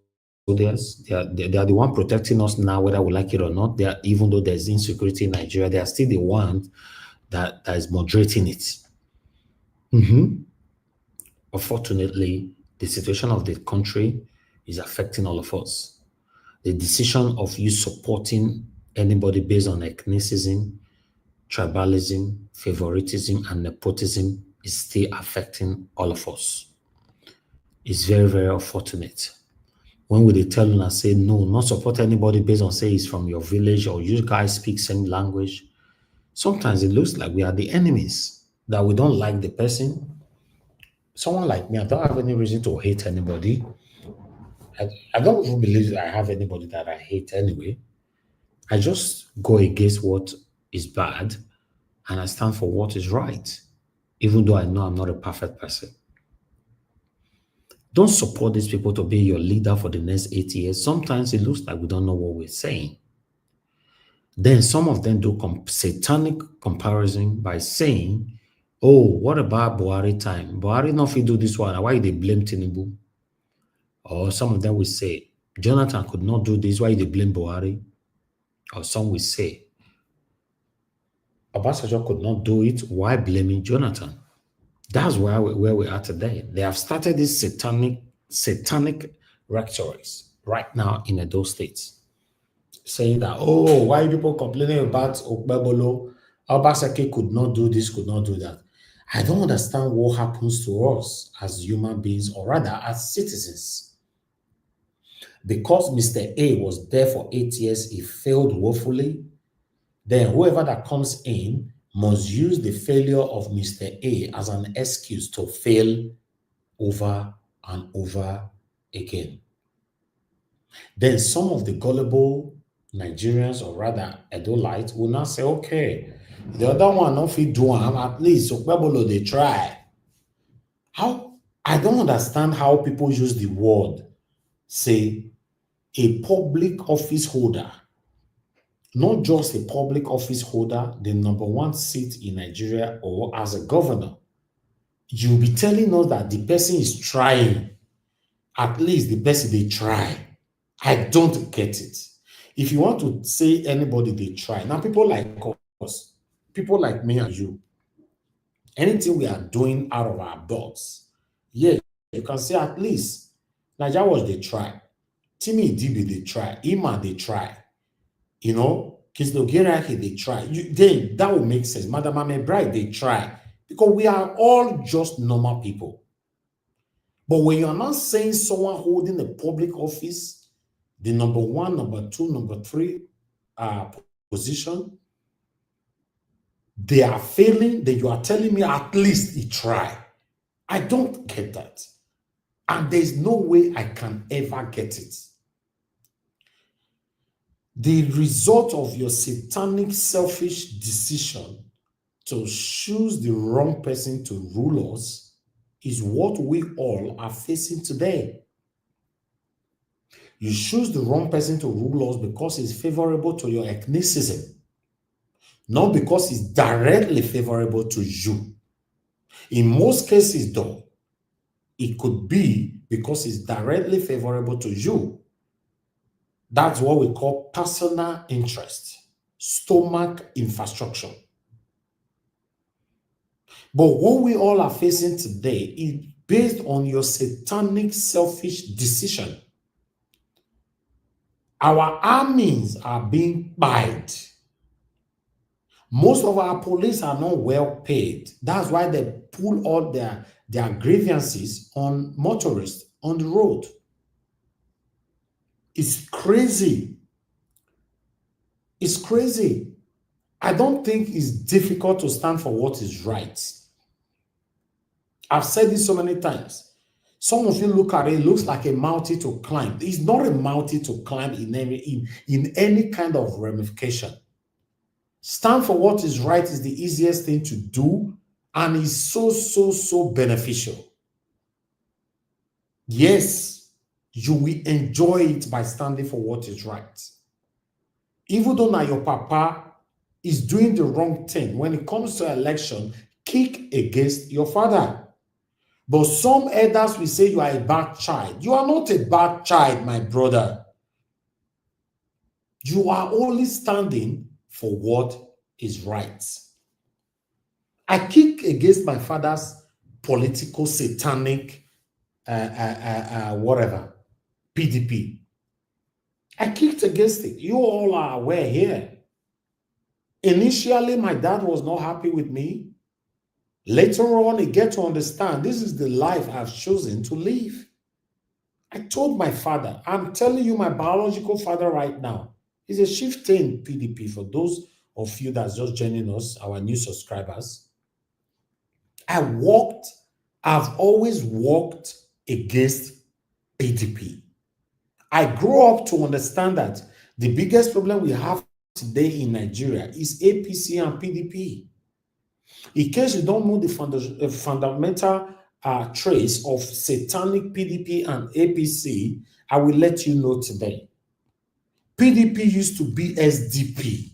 They are the one protecting us now, whether we like it or not. They are, even though there's insecurity in Nigeria, they are still the one that is moderating it. Unfortunately, the situation of the country is affecting all of us. The decision of you supporting anybody based on ethnicism, tribalism, favoritism, and nepotism is still affecting all of us. It's very, very unfortunate. When we tell you and say, no, not support anybody based on say he's from your village or you guys speak same language, sometimes it looks like we are the enemies, that we don't like the person. Someone like me, I don't have any reason to hate anybody. I don't even believe I have anybody that I hate anyway. I just go against what is bad and I stand for what is right, even though I know I'm not a perfect person. Don't support these people to be your leader for the next 8 years. Sometimes it looks like we don't know what we're saying. Then some of them do satanic comparison by saying, oh, what about Buhari time? Buhari not fit do this one. Why they blame Tinubu? Or some of them will say, Jonathan could not do this. Why they blame Buhari? Or some will say, Obasanjo could not do it. Why blaming Jonathan? That's where we are today. They have started this satanic rhetorics right now in those states, saying that, oh, why people complaining about Okpebolo? Obaseki could not do this, could not do that. I don't understand what happens to us as human beings, or rather as citizens. Because Mr. A was there for 8 years, he failed woefully. Then whoever that comes in must use the failure of Mr. A as an excuse to fail over and over again. Then some of the gullible Nigerians, or rather Edolites, will now say, okay, the other one not fit do am, at least Okpebolo they try. How? I don't understand how people use the word, say, a public office holder, not just a public office holder, the number one seat in Nigeria or as a governor. You'll be telling us that the person is trying. At least the person they try. I don't get it. If you want to say anybody they try, now people like us, people like me and you, Anything we are doing out of our box, yeah, you can say at least Nigeria was they try. Timmy DB they try. Ima they try. You know, Kisnogera they try. Then that would make sense. Madam Ame Bride they try. Because we are all just normal people. But when you are not saying someone holding a public office, the number 1, number 2, number 3 position, they are failing, then you are telling me at least he try. I don't get that. And there's no way I can ever get it. The result of your satanic, selfish decision to choose the wrong person to rule us is what we all are facing today. You choose the wrong person to rule us because it's favorable to your ethnicism, not because it's directly favorable to you. In most cases, though, it could be because it's directly favorable to you. That's what we call personal interest, stomach infrastructure. But what we all are facing today is based on your satanic, selfish decision. Our armies are being paid. Most of our police are not well paid. That's why they pull all their grievances on motorists on the road. It's crazy. It's crazy. I don't think it's difficult to stand for what is right. I've said this so many times. Some of you look at it, it looks like a mountain to climb. It's not a mountain to climb in any kind of ramification. Stand for what is right is the easiest thing to do and is so beneficial. Yes, you will enjoy it by standing for what is right. Even though now your papa is doing the wrong thing, when it comes to election, kick against your father. But some elders will say you are a bad child. You are not a bad child, my brother. You are only standing for what is right. I kick against my father's political, satanic, whatever, PDP. I kicked against it. You all are aware here. Initially, my dad was not happy with me. Later on, he get to understand this is the life I've chosen to live. I told my father, I'm telling you, my biological father right now, he's a chieftain PDP. For those of you that's just joining us, our new subscribers, I've always walked against PDP. I grew up to understand that the biggest problem we have today in Nigeria is APC and PDP. In case you don't know the fundamental trace of satanic PDP and APC, I will let you know today. PDP used to be SDP,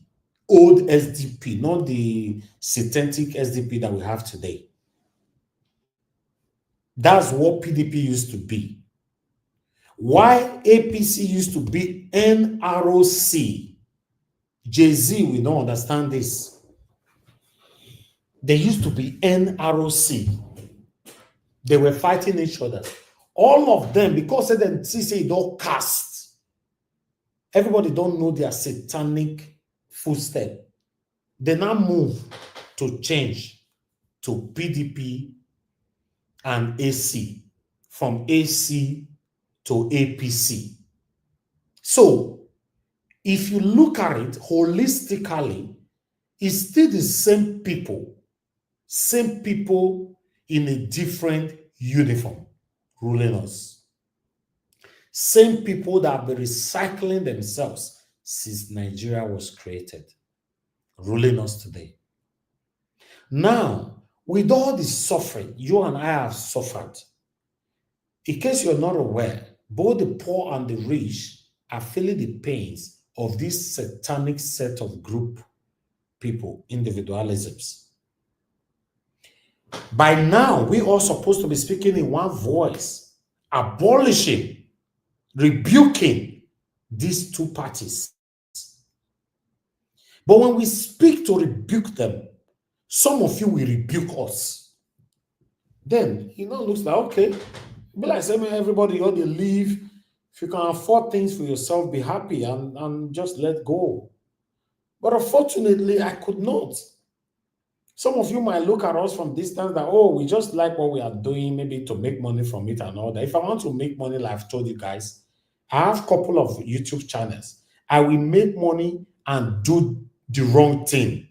old SDP, not the satanic SDP that we have today. That's what PDP used to be. Why APC used to be NROC? Jay-Z, we don't understand this. They used to be NROC. They were fighting each other. All of them, because they didn't see don't cast. Everybody don't know their satanic footstep. They now move to change to PDP and AC, from AC to APC. So, if you look at it holistically, it's still the same people in a different uniform ruling us. Same people that have been recycling themselves since Nigeria was created, ruling us today. Now, with all the suffering you and I have suffered, in case you're not aware, both the poor and the rich are feeling the pains of this satanic set of group people, individualisms. By now, we are supposed to be speaking in one voice, abolishing, rebuking these two parties. But when we speak to rebuke them, Some of you will rebuke us. Then he now looks like, okay, be like saying everybody ought to leave. If you can afford things for yourself, be happy and just let go. But unfortunately, I could not. Some of you might look at us from distance that, oh, we just like what we are doing, maybe to make money from it and all that. If I want to make money, like I've told you guys, I have a couple of YouTube channels. I will make money and do the wrong thing.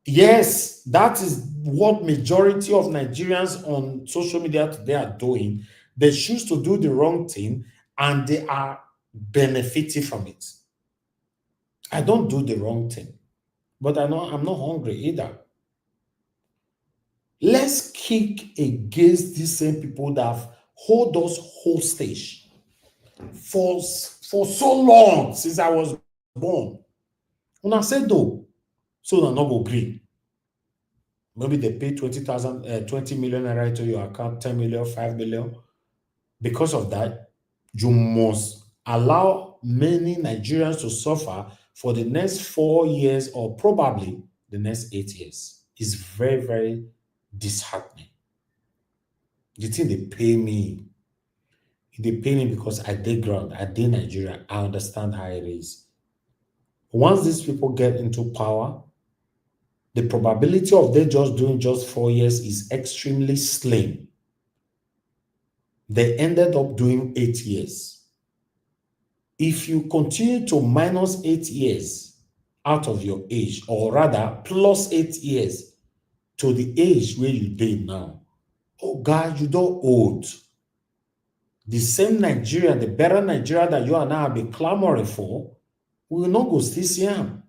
Yes, that is what majority of Nigerians on social media today are doing. They choose to do the wrong thing and they are benefiting from it. I don't do the wrong thing, but I'm not hungry either. Let's kick against these same people that have hold us hostage for so long since I was born. When I said no, so they're not go agree. Maybe they pay 20 million naira to your account, 10 million, 5 million. Because of that, you must allow many Nigerians to suffer for the next 4 years or probably the next 8 years. It's very, very disheartening. The thing they pay me because I did ground, I did Nigeria, I understand how it is. Once these people get into power, the probability of them just doing 4 years is extremely slim. They ended up doing 8 years. If you continue to minus 8 years out of your age, or rather plus 8 years to the age where you did now, oh God, you don't old. The same Nigeria, the better Nigeria that you and I have been clamoring for, we will not go still see him.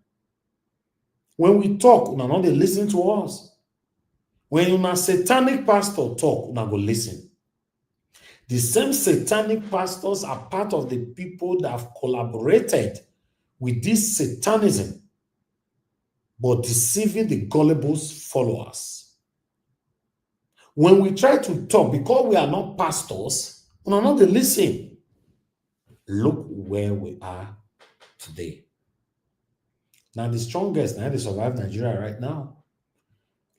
When we talk, una not they listen to us. When una satanic pastor talk, una go listen. The same satanic pastors are part of the people that have collaborated with this satanism, but deceiving the gullible followers. When we try to talk, because we are not pastors, we are not listen. Look where we are today. Now, the strongest, now they survive Nigeria right now.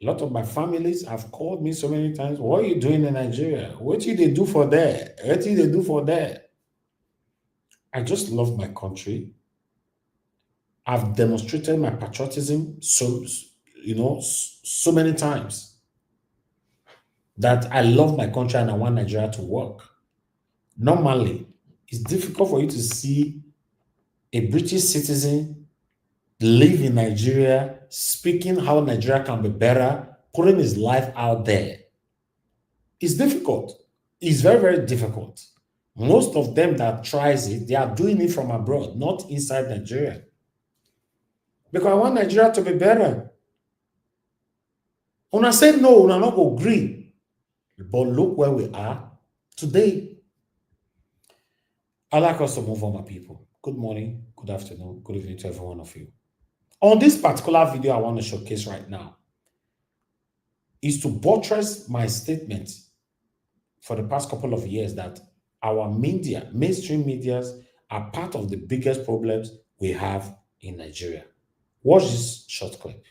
A lot of my families have called me so many times, what are you doing in Nigeria? What do they do for there? What do they do for there? I just love my country. I've demonstrated my patriotism so many times that I love my country and I want Nigeria to work. Normally, it's difficult for you to see a British citizen live in Nigeria, speaking how Nigeria can be better, putting his life out there. It's difficult. It's very, very difficult. Most of them that tries it, they are doing it from abroad, not inside Nigeria. Because I want Nigeria to be better. When I say no, I not agree. But look where we are today. I'd like us to move on, my people. Good morning, good afternoon, good evening to every one of you. On this particular video I want to showcase right now is to buttress my statement for the past couple of years that our media, mainstream medias, are part of the biggest problems we have in Nigeria. Watch this short clip.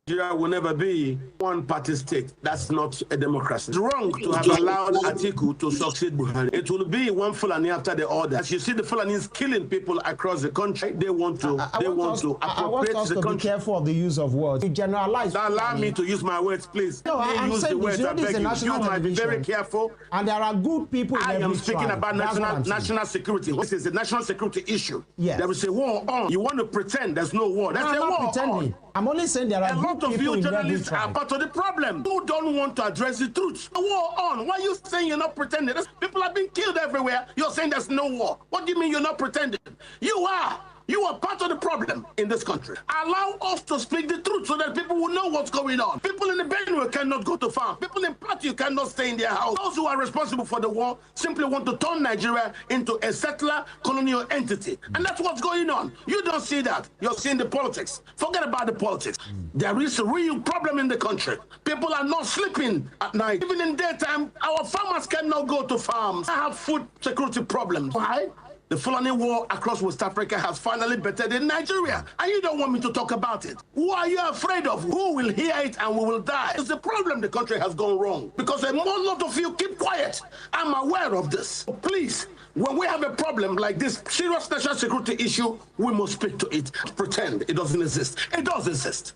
Nigeria will never be one-party state. That's not a democracy. It's wrong to have allowed Atiku to succeed Buhari. It will be one Fulani after the other. As you see, the Fulanis killing people across the country. They want to appropriate the country. Be careful of the use of words. You generalize. Allow me to use my words, please. No, I'm use saying the words. this. You know, You might be very careful. And there are good people in I every am speaking tribe. about national security. This is a national security issue. Yes. There is a war on. You want to pretend there's no war. That's I'm a not war pretending. I'm only saying there are a lot of you journalists are part of the problem. You don't want to address the truth. The war on. Why are you saying you're not pretending? People are being killed everywhere. You're saying there's no war. What do you mean you're not pretending? You are. You are part of the problem in this country. Allow us to speak the truth so that people will know what's going on. People in the Benue cannot go to farm. People in Plateau cannot stay in their house. Those who are responsible for the war simply want to turn Nigeria into a settler colonial entity. And that's what's going on. You don't see that. You're seeing the politics. Forget about the politics. There is a real problem in the country. People are not sleeping at night. Even in daytime, our farmers cannot go to farms. I have food security problems. Why? The Fulani war across West Africa has finally bettered in Nigeria, and you don't want me to talk about it. Who are you afraid of? Who will hear it and we will die? It's the problem the country has gone wrong because a lot of you keep quiet. I'm aware of this. Please, when we have a problem like this serious national security issue, we must speak to it. Pretend it doesn't exist. It does exist.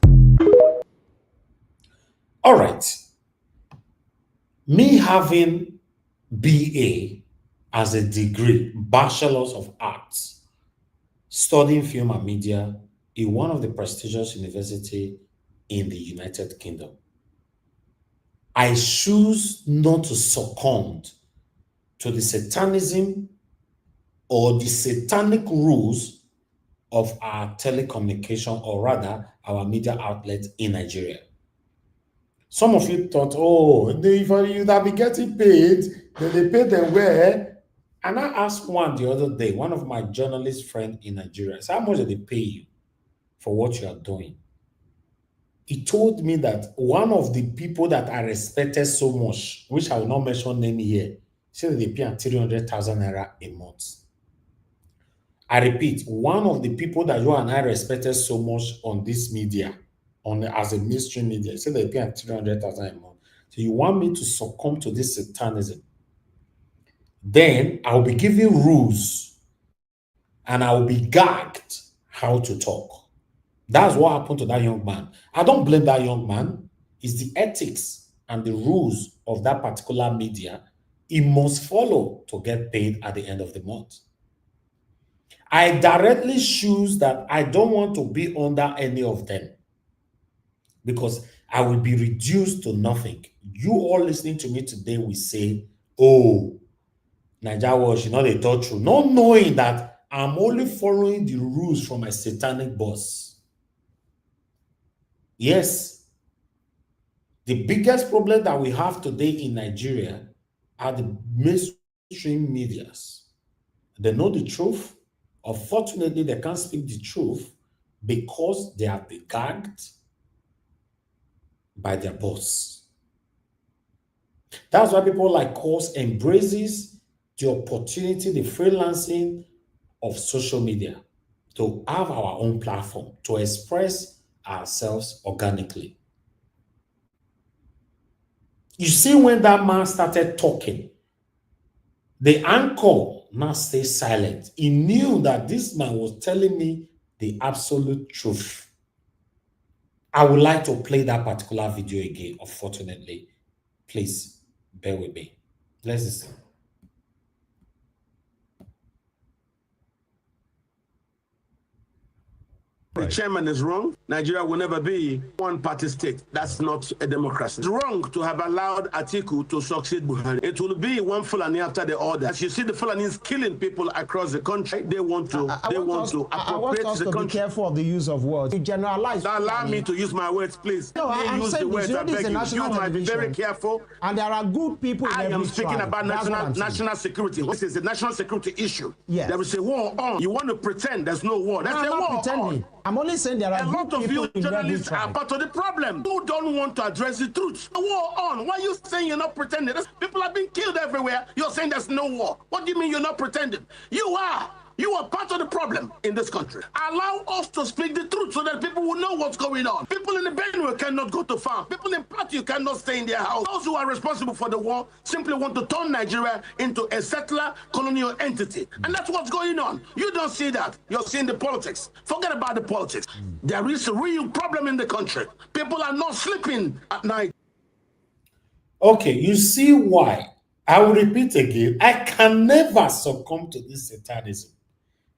All right. Me having BA as a degree, Bachelor's of Arts, studying film and media in one of the prestigious universities in the United Kingdom, I choose not to succumb to the satanism or the satanic rules of our telecommunication, or rather our media outlet in Nigeria. Some of you thought, oh, if you that be getting paid, then they pay them where? And I asked one the other day, one of my journalist friends in Nigeria, so how much do they pay you for what you are doing? He told me that one of the people that I respected so much, which I will not mention name here, said they pay 300,000 naira a month. I repeat, one of the people that you and I respected so much on this media, as a mainstream media, said they pay 300,000 a month. So you want me to succumb to this satanism? Then I'll be giving rules and I'll be gagged how to talk. That's what happened to that young man. I don't blame that young man. It's the ethics and the rules of that particular media he must follow to get paid at the end of the month. I directly choose that I don't want to be under any of them because I will be reduced to nothing. You all listening to me today will say, oh, Naija Watch, they taught you, not knowing that I'm only following the rules from my satanic boss. Yes, the biggest problem that we have today in Nigeria are the mainstream medias. They know the truth. Unfortunately, they can't speak the truth because they have been gagged by their boss. That's why people like us embraces the opportunity, the freelancing of social media to have our own platform, to express ourselves organically. You see, when that man started talking, the anchor now stayed silent. He knew that this man was telling me the absolute truth. I would like to play that particular video again, unfortunately. Please bear with me. Let's listen. The chairman is wrong. Nigeria will never be one-party state. That's not a democracy. It's wrong to have allowed Atiku to succeed Buhari. It will be one Fulani after the other. As you see, the Fulanis killing people across the country. They want to appropriate the country. Be careful of the use of words. You generalize. Allow me to use my words, please. No, I'm use saying the words. I beg you. You might be very careful. And there are good people. I am speaking about national security. This is a national security issue. Yes. There is a war on. You want to pretend there's no war. That's a war pretending. I'm only saying there are a lot of you journalists are part of the problem. You don't want to address the truth. The war on. Why are you saying you're not pretending? People are being killed everywhere. You're saying there's no war. What do you mean you're not pretending? You are. You are part of the problem in this country. Allow us to speak the truth so that people will know what's going on. People in the Benue cannot go to farm. People in Plateau cannot stay in their house. Those who are responsible for the war simply want to turn Nigeria into a settler colonial entity. And that's what's going on. You don't see that. You're seeing the politics. Forget about the politics. There is a real problem in the country. People are not sleeping at night. Okay, you see why. I will repeat again. I can never succumb to this satanism.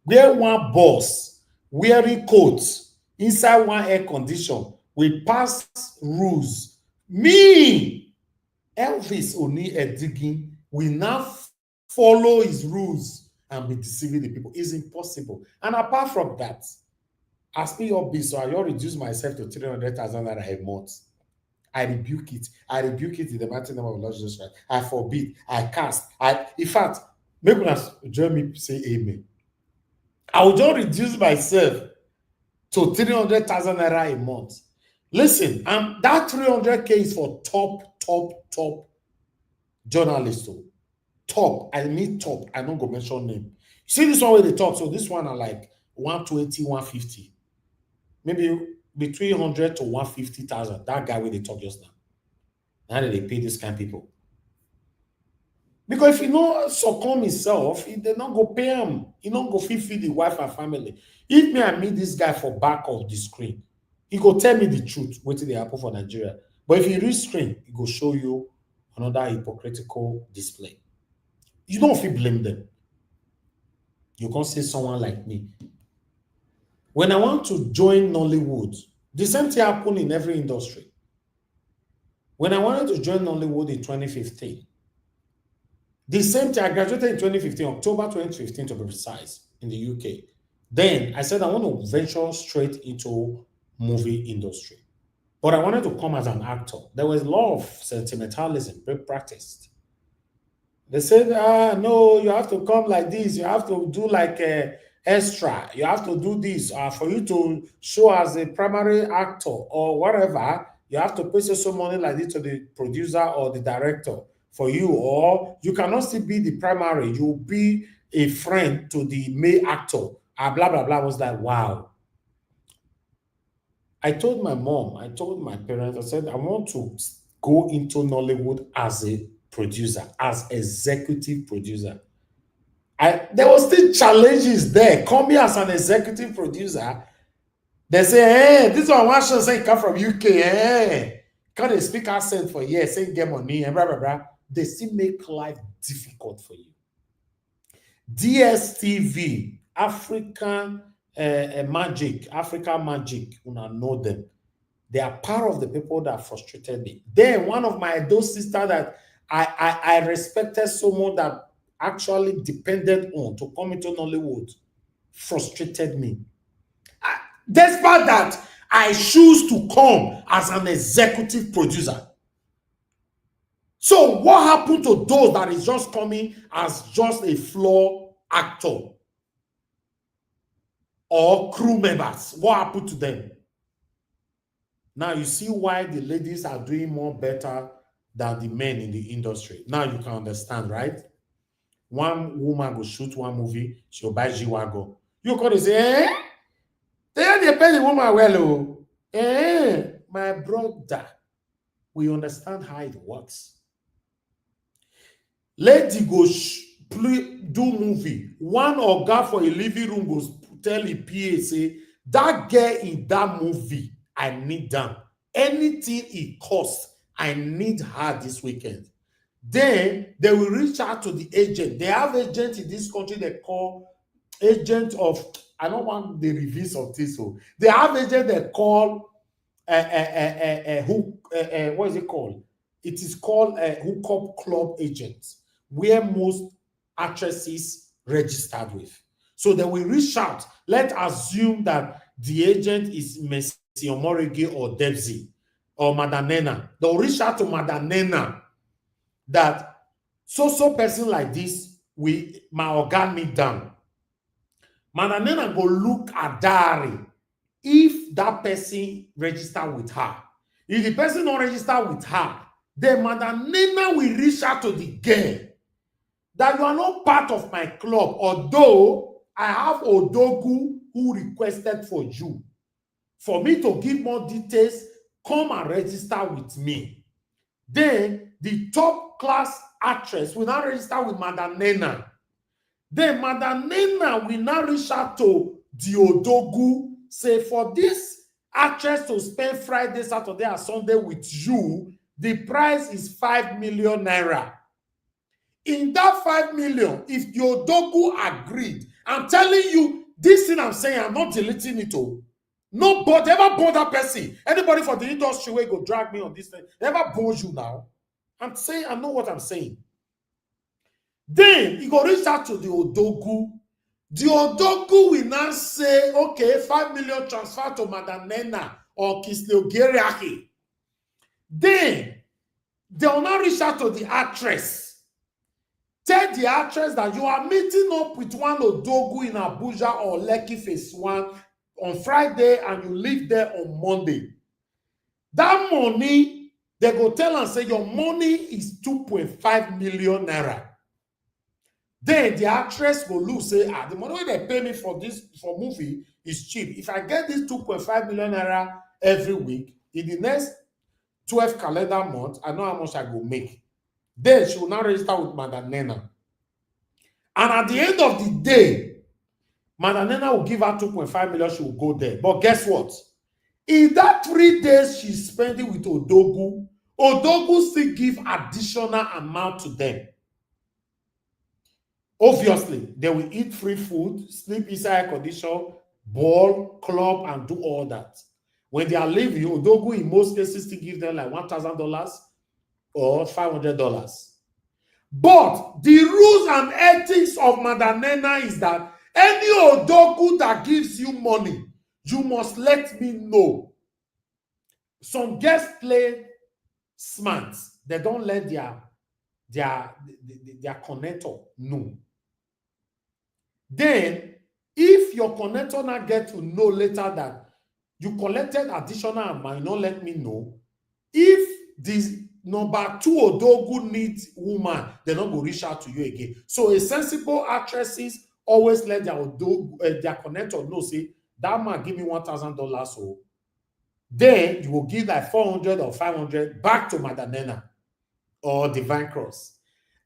Where one boss wearing coats inside one air condition will pass rules. Me, Elvis Oni Edigin, will not follow his rules and be deceiving the people. It's impossible. And apart from that, as me up so I will reduce myself to 300,000 naira a month. I rebuke it. I rebuke it in the mighty name of Lord Jesus Christ. I forbid. I cast. In fact, maybe join me say amen. I will just reduce myself to 300,000 naira a month. Listen, that 300K is for top journalists. Top, I mean top. I don't go mention name. See this one where they talk. So this one are like 120, 150. Maybe between 100 to 150,000. That guy where they talk just now. Now that they pay this kind of people. Because if he not succumb himself, they not go pay him. He not go feed the wife and family. If me I meet this guy for back of the screen, he go tell me the truth, what they happen for Nigeria. But if he reach screen, he go show you another hypocritical display. You don't feel blame them. You can't say someone like me. When I want to join Nollywood, the same thing happened in every industry. When I wanted to join Nollywood in 2015, the same thing, I graduated in 2015, October 2015 to be precise, in the UK. Then I said I want to venture straight into movie industry. But I wanted to come as an actor. There was a lot of sentimentalism being practiced. They said, no, you have to come like this. You have to do like extra. You have to do this. For you to show as a primary actor or whatever, you have to pay so money like this to the producer or the director for you. Or you cannot still be the primary. You'll be a friend to the main actor. Blah, blah, blah. I was like, wow. I told my mom, I told my parents, I said, I want to go into Nollywood as a producer, as executive producer. There was still challenges there. Coming as an executive producer, they say, hey, this one one show say come from UK, hey. Can't they speak accent for years, say get money, and blah, blah, blah. They still make life difficult for you. DSTV, African Magic, una know them. They are part of the people that frustrated me. Then one of my those sisters that I respected so much that actually depended on to come into Nollywood frustrated me. Despite that, I choose to come as an executive producer. So what happened to those that is just coming as just a floor actor or crew members? What happened to them? Now you see why the ladies are doing more better than the men in the industry. Now you can understand, right? One woman will shoot one movie, she'll buy G-Wagon. You can say, eh? They pay the woman well, oh. Eh? My brother, we understand how it works. Lady go do movie. One oga for a living room goes tell the PA, say, that girl in that movie, I need them. Anything it costs, I need her this weekend. Then they will reach out to the agent. They have agents in this country they call agent of, I don't want the reviews of this. So they have agent they call what is it called? It is called hookup club agents, where most actresses registered with. So they will reach out. Let's assume that the agent is Messi Omorege or Debsy or Madanena. They'll reach out to Madanena that so person like this, my organ me down. Madanena go look at diary if that person register with her. If the person not register with her, then Madanena will reach out to the girl that you are not part of my club, although I have Odogu who requested for you. For me to give more details, come and register with me. Then the top class actress will now register with Madam Nena. Then Madam Nena will now reach out to the Odogu, say for this actress to spend Friday, Saturday, and Sunday with you, the price is 5 million naira. In that 5 million, if the Odogu agreed, I'm telling you, this thing I'm saying, I'm not deleting it all. Nobody ever bore that person. Anybody for the industry will go drag me on this thing. Never bore you now. I'm saying, I know what I'm saying. Then he go reach out to the Odogu. The Odogu will now say, okay, 5 million transfer to Madam Nena or Kisle Ogeriaki. Then they will now reach out to the actress. Tell the actress that you are meeting up with one Odogu in Abuja or Lekki Phase 1 on Friday and you leave there on Monday. That money, they go tell and say your money is 2.5 million naira. Then the actress will lose, say, the money they pay me for this for movie is cheap. If I get this 2.5 million naira every week, in the next 12 calendar months, I know how much I go make. Then she will now register with Madam Nena. And at the end of the day, Madam Nena will give her 2.5 million, she will go there. But guess what? In that 3 days she's spending with Odogu, Odogu still give additional amount to them. Obviously, they will eat free food, sleep inside air condition, ball, club, and do all that. When they are leaving, Odogu in most cases still give them like $1,000 or $500. But the rules and ethics of Madam Nena is that any Odogu that gives you money, you must let me know. Some guests play smart. They don't let their connector know. Then, if your connector now get to know later that you collected additional amount, you don't let me know. If this number 2 Odogu needs woman, they're not going to reach out to you again. So a sensible actresses always let their connector know, say, that man give me $1,000, so then you will give like 400 or 500 back to Madam Nena or Divine Cross.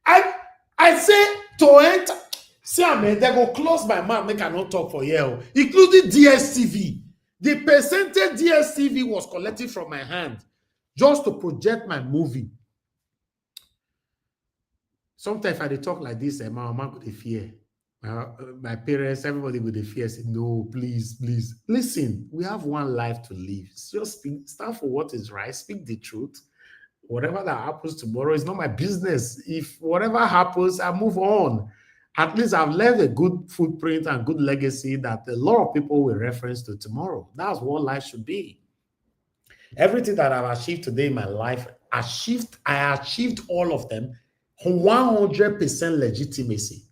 I say to enter. See, they go close my mouth, make I not talk for you, including DSTV. The percentage DSTV was collected from my hand just to project my movie. Sometimes if I talk like this, my mama would fear. My parents, everybody would fear. Say, no, please, please. Listen, we have one life to live. Just stand for what is right. Speak the truth. Whatever that happens tomorrow is not my business. If whatever happens, I move on. At least I've left a good footprint and good legacy that a lot of people will reference to tomorrow. That's what life should be. Everything that I've achieved today in my life, I achieved all of them 100% legitimacy.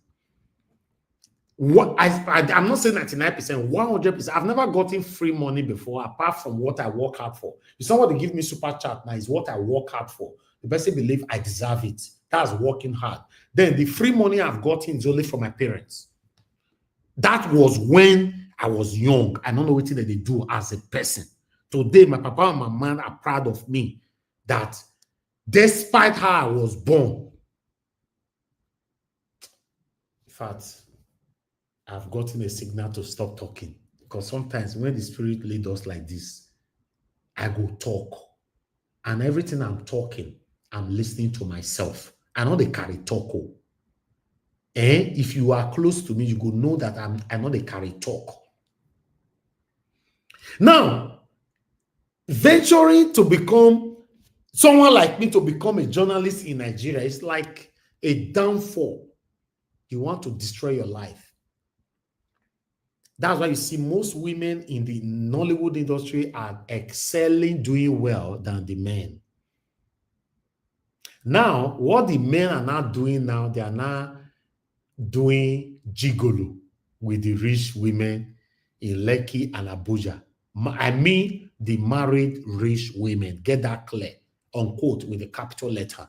I'm not saying 99%, 100%. I've never gotten free money before, apart from what I work hard for. If somebody give me super chat now, it's what I work hard for. The person believe I deserve it. That's working hard. Then the free money I've gotten is only from my parents. That was when I was young. I don't know what they do as a person. Today, my papa and my mom are proud of me that despite how I was born, in fact, I've gotten a signal to stop talking. Because sometimes when the spirit leads us like this, I go talk. And everything I'm talking, I'm listening to myself. I know they carry talk. And if you are close to me, you go know that I know they carry talk. Now, venturing to become someone like me to become a journalist in Nigeria is like a downfall. You want to destroy your life. That's why you see most women in the Nollywood industry are excelling, doing well than the men. Now, what the men are not doing now, they are now doing gigolo with the rich women in Lekki and Abuja. I mean the married rich women. Get that clear. Unquote with a capital letter.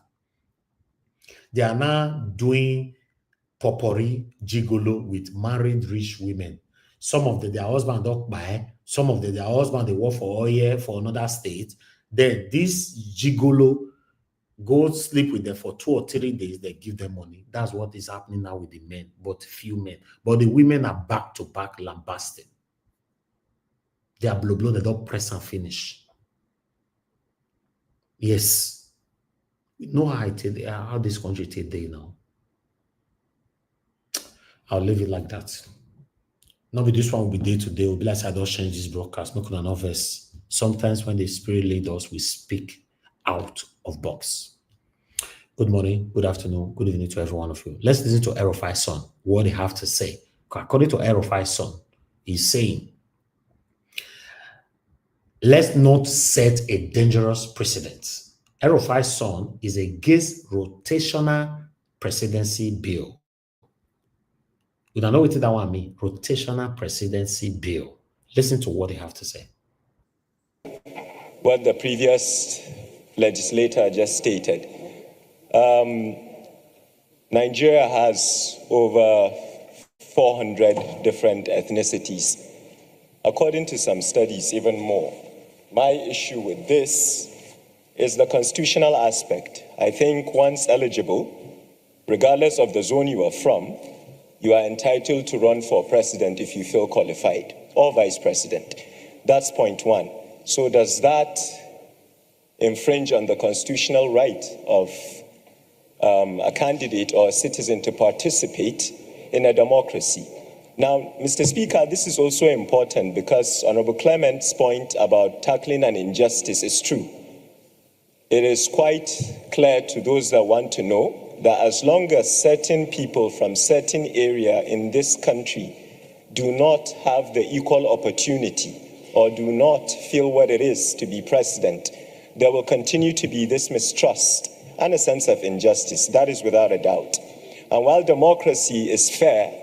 They are now doing potpourri gigolo with married rich women. Some of their husband don't buy. Some of their husband they work for oil for another state. Then this gigolo go sleep with them for 2 or 3 days. They give them money. That's what is happening now with the men, but few men. But the women are back to back lambasting. They are blow. They don't press and finish. Yes, you know how this country today now. I'll leave it like that. Not be this one will be day to day. Will be like I don't change this broadcast. No can verse. Sometimes when the spirit leads us, we speak out of box. Good morning, good afternoon, good evening to every one of you. Let's listen to Erofai's son, what they have to say. According to Erofai's son, he's saying, let's not set a dangerous precedent. Erofai's son is against rotational presidency bill. You don't know what that one means. Rotational presidency bill. Listen to what they have to say. What the previous legislator just stated. Nigeria has over 400 different ethnicities. According to some studies, even more. My issue with this is the constitutional aspect. I think once eligible, regardless of the zone you are from, you are entitled to run for president if you feel qualified, or vice president. That's point one. So does that infringe on the constitutional right of a candidate or a citizen to participate in a democracy? Now, Mr. Speaker, this is also important because Honorable Clement's point about tackling an injustice is true. It is quite clear to those that want to know that as long as certain people from certain area in this country do not have the equal opportunity or do not feel what it is to be president, there will continue to be this mistrust and a sense of injustice. That is without a doubt. And while democracy is fair,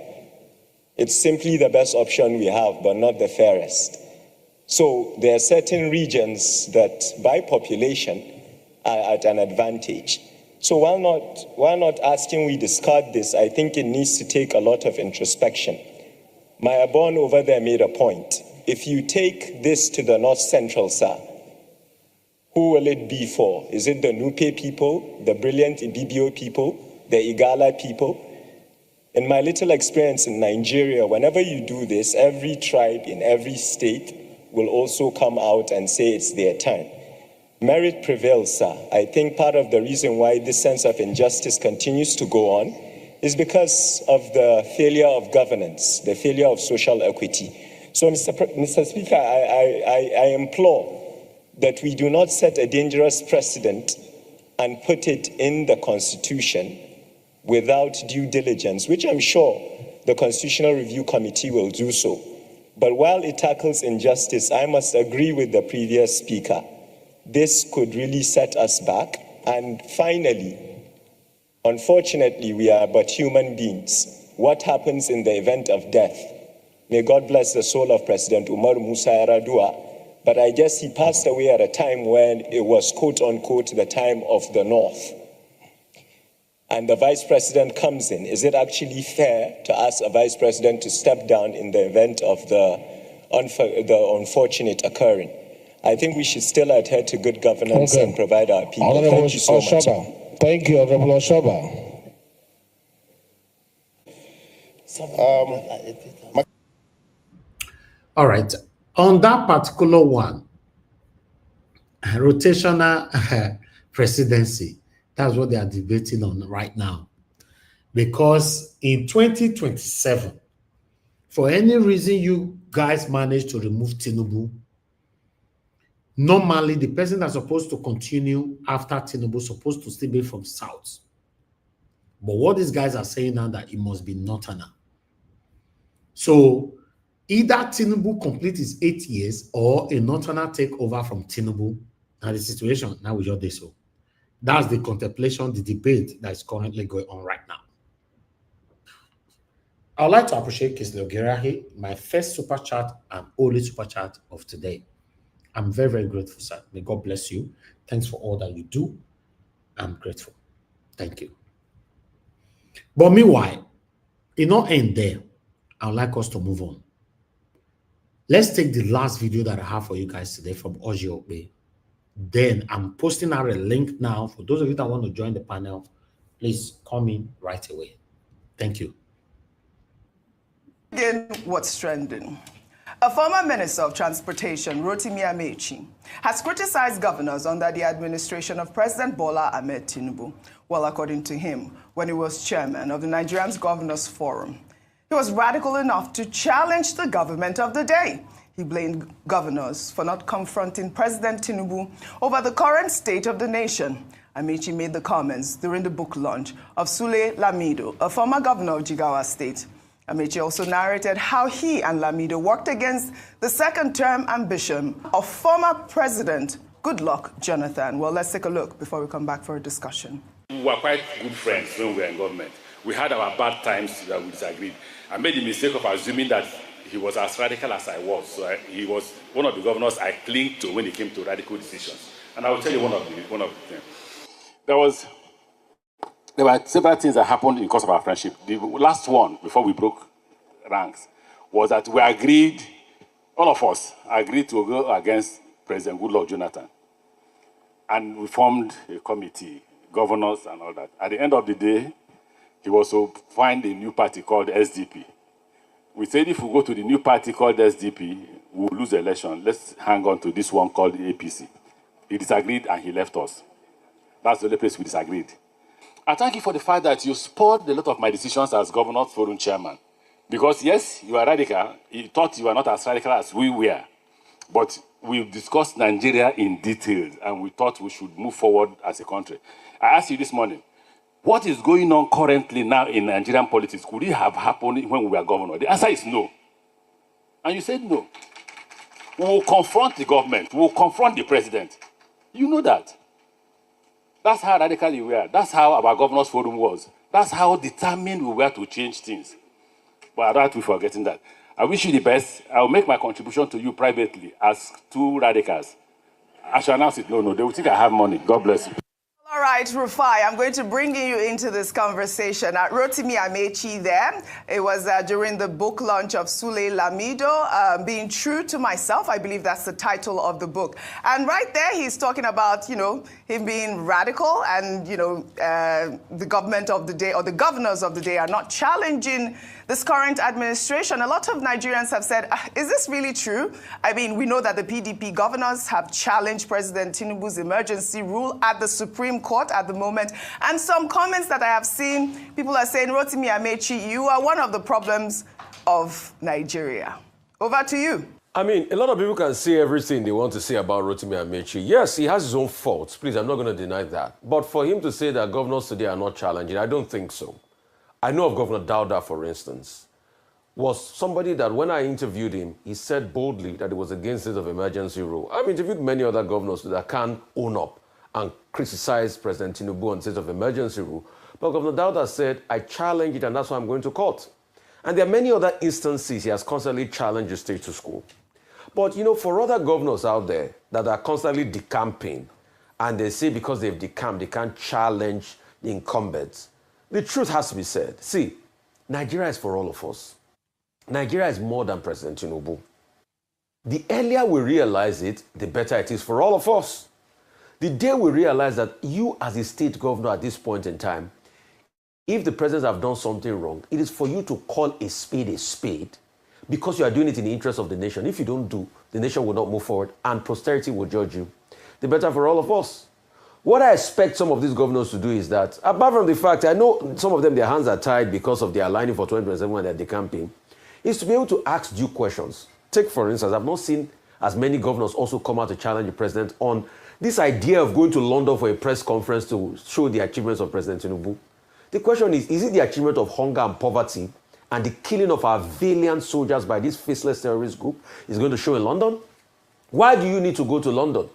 it's simply the best option we have, but not the fairest. So there are certain regions that by population are at an advantage. So while not asking we discard this, I think it needs to take a lot of introspection. My Abure over there made a point. If you take this to the North Central, sir, who will it be for? Is it the Nupe people, the brilliant Ibibio people, the Igala people? In my little experience in Nigeria, whenever you do this, every tribe in every state will also come out and say it's their turn. Merit prevails, sir. I think part of the reason why this sense of injustice continues to go on is because of the failure of governance, the failure of social equity. So, Mr. Speaker, I implore that we do not set a dangerous precedent and put it in the Constitution without due diligence, which I'm sure the Constitutional Review Committee will do so. But while it tackles injustice, I must agree with the previous speaker. This could really set us back. And finally, unfortunately, we are but human beings. What happens in the event of death? May God bless the soul of President Umar Musa Yar'Adua. But I guess he passed away at a time when it was, quote unquote, the time of the North. And the vice president comes in. Is it actually fair to ask a vice president to step down in the event of the unfortunate occurring? I think we should still adhere to good governance and provide our people. Honorable Thank you so much. Thank you, Honorable Oshoba. All right. On that particular one, rotational presidency, that's what they are debating on right now. Because in 2027, for any reason you guys manage to remove Tinubu, normally the person that's supposed to continue after Tinubu is supposed to still be from South. But what these guys are saying now that it must be Northerner. So either Tinubu complete his 8 years or a Northerner take over from Tinubu. Now the situation, now we just do so. That's the contemplation, the debate that is currently going on right now. I would like to appreciate Kisle Ogerahi, my first super chat and only super chat of today. I'm very, very grateful, sir. May God bless you. Thanks for all that you do. I'm grateful. Thank you. But meanwhile, it not end there. I would like us to move on. Let's take the last video that I have for you guys today from Obi. Then I'm posting out a link now. For those of you that want to join the panel, please come in right away. Thank you. Again, what's trending? A former Minister of Transportation, Rotimi Amechi, has criticized governors under the administration of President Bola Ahmed Tinubu. Well, according to him, when he was chairman of the Nigerian Governors Forum, he was radical enough to challenge the government of the day. He blamed governors for not confronting President Tinubu over the current state of the nation. Amechi made the comments during the book launch of Sule Lamido, a former governor of Jigawa State. Amechi also narrated how he and Lamido worked against the second-term ambition of former President Goodluck Jonathan. Well, let's take a look before we come back for a discussion. We were quite good friends when we were in government. We had our bad times that we disagreed. I made the mistake of assuming that he was as radical as I was. So he was one of the governors I clinged to when it came to radical decisions. And I will tell you one of them. There was there were several things that happened because of our friendship. The last one, before we broke ranks, was that we agreed, all of us agreed to go against President Goodluck Jonathan. And we formed a committee, governors and all that. At the end of the day, he was to find a new party called SDP. We said if we go to the new party called SDP, we'll lose the election. Let's hang on to this one called APC. He disagreed and he left us. That's the only place we disagreed. I thank you for the fact that you spoiled a lot of my decisions as Governors Forum Chairman. Because yes, you are radical. You thought you were not as radical as we were. But we discussed Nigeria in detail and we thought we should move forward as a country. I asked you this morning, what is going on currently now in Nigerian politics? Could it have happened when we were governor? The answer is no. And you said no. We will confront the government. We will confront the president. You know that. That's how radical we were. That's how our Governors Forum was. That's how determined we were to change things. But I don't have to be forgetting that. I wish you the best. I will make my contribution to you privately as two radicals. I shall announce it. No, they will think I have money. God bless you. All right, Rufai, I'm going to bring you into this conversation. Rotimi Amechi there. It was during the book launch of Sule Lamido, Being True to Myself. I believe that's the title of the book. And right there, he's talking about, him being radical and, the government of the day or the governors of the day are not challenging this current administration. A lot of Nigerians have said, is this really true? I mean, we know that the PDP governors have challenged President Tinubu's emergency rule at the Supreme Court at the moment. And some comments that I have seen, people are saying, Rotimi Amechi, you are one of the problems of Nigeria. Over to you. I mean, a lot of people can say everything they want to say about Rotimi Amechi. Yes, he has his own faults. Please, I'm not going to deny that. But for him to say that governors today are not challenging, I don't think so. I know of Governor Dauda, for instance, was somebody that when I interviewed him, he said boldly that it was against state of emergency rule. I've interviewed many other governors that can't own up and criticize President Tinubu on state of emergency rule. But Governor Dauda said, I challenge it and that's why I'm going to court. And there are many other instances he has constantly challenged the status quo. But, for other governors out there that are constantly decamping and they say because they've decamped, they can't challenge the incumbents, the truth has to be said. See, Nigeria is for all of us. Nigeria is more than President Tinubu. The earlier we realize it, the better it is for all of us. The day we realize that you as a state governor at this point in time, if the presidents have done something wrong, it is for you to call a spade because you are doing it in the interest of the nation. If you don't do, the nation will not move forward and posterity will judge you. The better for all of us. What I expect some of these governors to do is that, apart from the fact, I know some of them, their hands are tied because of their aligning for 2027 when they're decamping, is to be able to ask due questions. Take, for instance, I've not seen as many governors also come out to challenge the president on this idea of going to London for a press conference to show the achievements of President Tinubu. The question is it the achievement of hunger and poverty and the killing of our valiant soldiers by this faceless terrorist group is going to show in London? Why do you need to go to London?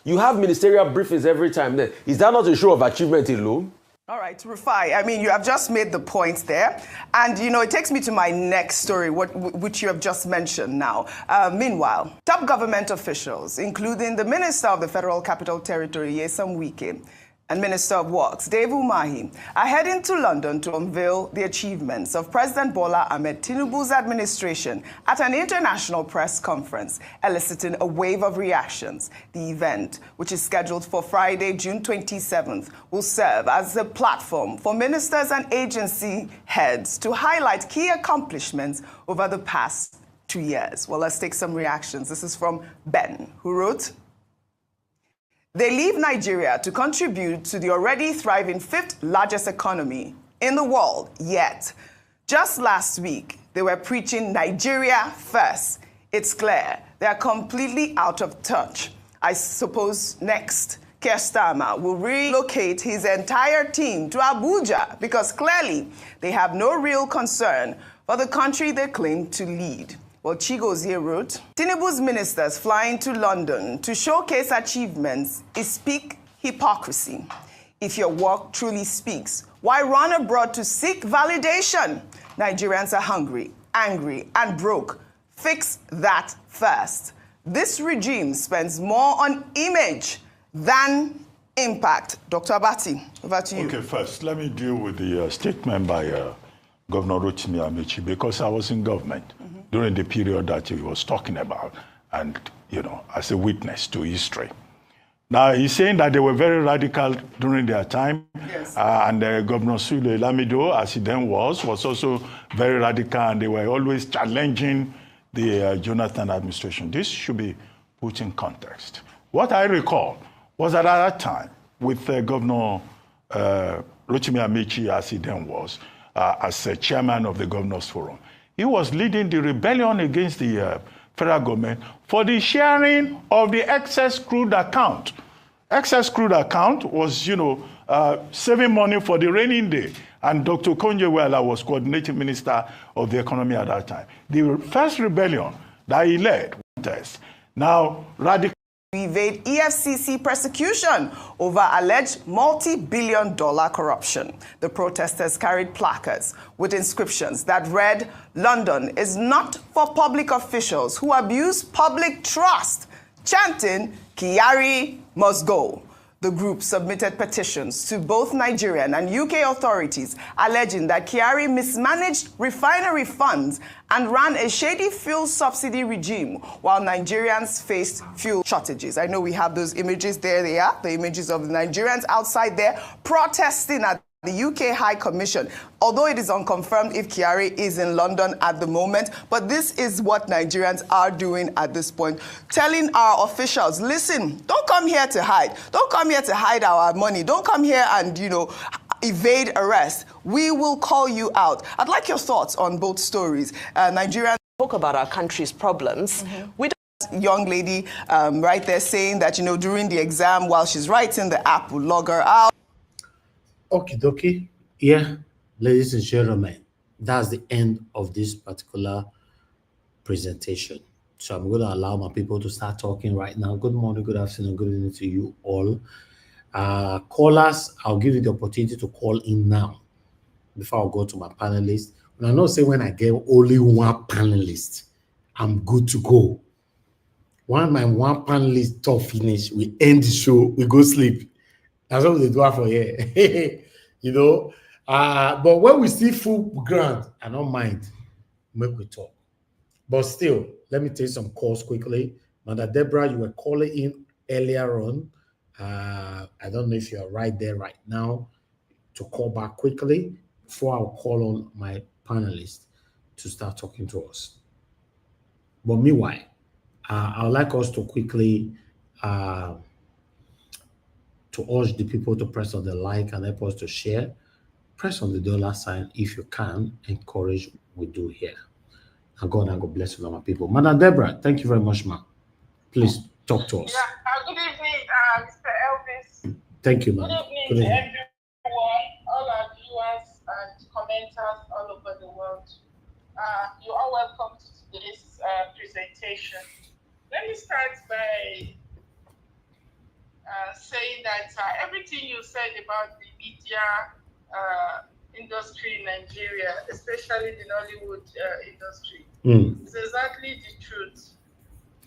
You have ministerial briefings every time then. Is that not a show of achievement alone? All right, Rufai, I mean, you have just made the points there. And, it takes me to my next story, which you have just mentioned now. Meanwhile, top government officials, including the Minister of the Federal Capital Territory, Nyesom Wike, and Minister of Works, Dave Umahi, are heading to London to unveil the achievements of President Bola Ahmed Tinubu's administration at an international press conference, eliciting a wave of reactions. The event, which is scheduled for Friday, June 27th, will serve as a platform for ministers and agency heads to highlight key accomplishments over the past 2 years. Well, let's take some reactions. This is from Ben, who wrote, they leave Nigeria to contribute to the already thriving 5th largest economy in the world, yet just last week they were preaching Nigeria first. It's clear they are completely out of touch. I suppose next, Keir Starmer will relocate his entire team to Abuja because clearly they have no real concern for the country they claim to lead. Well, Chigo's here wrote, Tinubu's ministers flying to London to showcase achievements is peak hypocrisy. If your work truly speaks, why run abroad to seek validation? Nigerians are hungry, angry, and broke. Fix that first. This regime spends more on image than impact. Dr. Abati, over to you. Okay, first, let me deal with the statement by Governor Rotimi Amechi, because I was in government during the period that he was talking about, and, you know, as a witness to history. Now, he's saying that they were very radical during their time, yes. And Governor Sule Lamido, as he then was also very radical, and they were always challenging the Jonathan administration. This should be put in context. What I recall was that at that time, with Governor Rotimi Amechi, as he then was, as chairman of the Governors Forum, he was leading the rebellion against the federal government for the sharing of the excess crude account. Excess crude account was, you know, saving money for the rainy day. And Dr. Konje-Iweala was coordinating minister of the economy at that time. The first rebellion that he led was now radical. Evade EFCC persecution over alleged multi-billion-dollar corruption. The protesters carried placards with inscriptions that read, "London is not for public officials who abuse public trust," chanting, "Kyari must go." The group submitted petitions to both Nigerian and UK authorities alleging that Kyari mismanaged refinery funds and ran a shady fuel subsidy regime while Nigerians faced fuel shortages. I know we have those images. There they are, the images of the Nigerians outside there protesting at the UK High Commission, although it is unconfirmed if Kyari is in London at the moment, but this is what Nigerians are doing at this point, telling our officials, listen, don't come here to hide. Don't come here to hide our money. Don't come here and, you know, evade arrest. We will call you out. I'd like your thoughts on both stories. Nigerians talk about our country's problems. We don't young lady right there saying that, you know, during the exam while she's writing, the app will log her out. Okie dokie. Yeah, ladies and gentlemen, that's the end of this particular presentation. So I'm going to allow my people to start talking right now. Good morning, good afternoon, good evening to you all. Callers, I'll give you the opportunity to call in now before I go to my panelists. And I know say when I get only one panelist, I'm good to go. When my one panelist talk finish, we end the show, we go sleep. That's what they do for here. You know, but when we see full ground, I don't mind, make we talk. But still, let me take some calls quickly. Mother Deborah, you were calling in earlier on. I don't know if you're right there right now to call back quickly before I'll call on my panelists to start talking to us. But meanwhile, I would like us to quickly to urge the people to press on the like and help us to share. Press on the dollar sign if you can. Encourage we do here. And God bless you, my people. Madam Deborah, thank you very much, ma'am. Please talk to us. Yeah, good evening, Mr. Elvis. Thank you, ma'am. Good evening to everyone, all our viewers and commenters all over the world. You're all welcome to today's presentation. Let me start by saying that everything you said about the media industry in Nigeria, especially the Nollywood industry, is exactly the truth.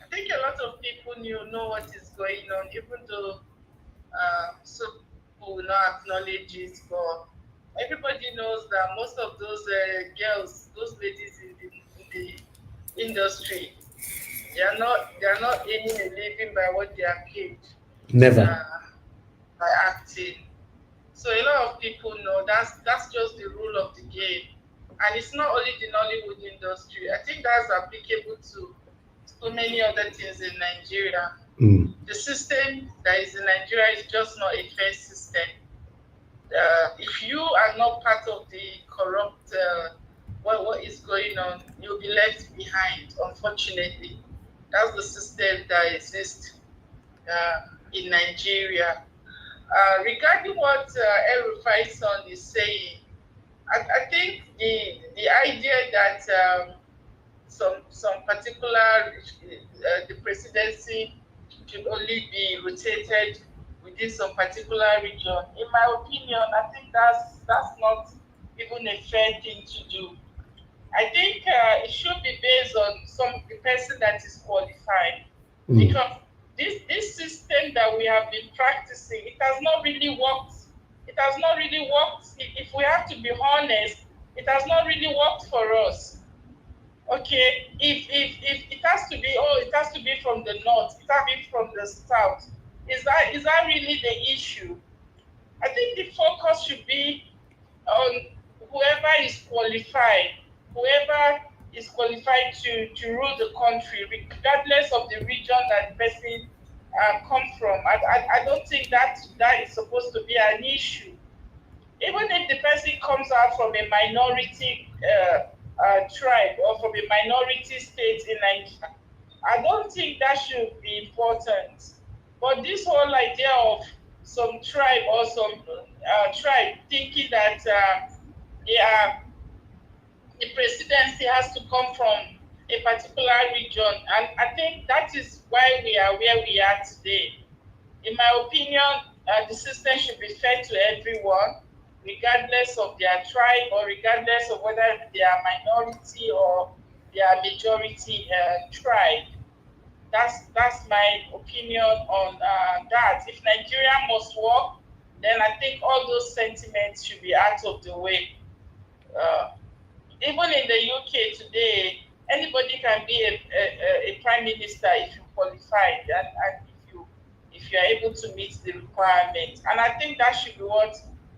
I think a lot of people know what is going on, even though some people will not acknowledge it, but everybody knows that most of those girls, those ladies in the industry, they are not earning a living by what they are paid. Never. By acting. So a lot of people know that's just the rule of the game. And it's not only the Nollywood industry. I think that's applicable to so many other things in Nigeria. The system that is in Nigeria is just not a fair system. If you are not part of the corrupt, what is going on, you'll be left behind, unfortunately. That's the system that exists in Nigeria. Regarding what El-Rufai's son is saying, I think the idea that some particular the presidency should only be rotated within some particular region, in my opinion, I think that's not even a fair thing to do. I think it should be based on the person that is qualified, because this system that we have been practicing, it has not really worked. It has not really worked. If we have to be honest, it has not really worked for us. Okay, if it has to be, it has to be from the north, it has to be from the south. Is that really the issue? I think the focus should be on whoever is qualified to rule the country, regardless of the region that the person come from. I don't think that is supposed to be an issue. Even if the person comes out from a minority tribe or from a minority state in Nigeria, I don't think that should be important. But this whole idea of some tribe or some tribe thinking that the presidency has to come from a particular region, and I think that is why we are where we are today. In my opinion, the system should be fair to everyone, regardless of their tribe or regardless of whether they are minority or they are majority tribe. That's my opinion on that. If Nigeria must work, then I think all those sentiments should be out of the way. Even in the UK today, anybody can be a prime minister if you qualify and if you are able to meet the requirements. And I think that should be what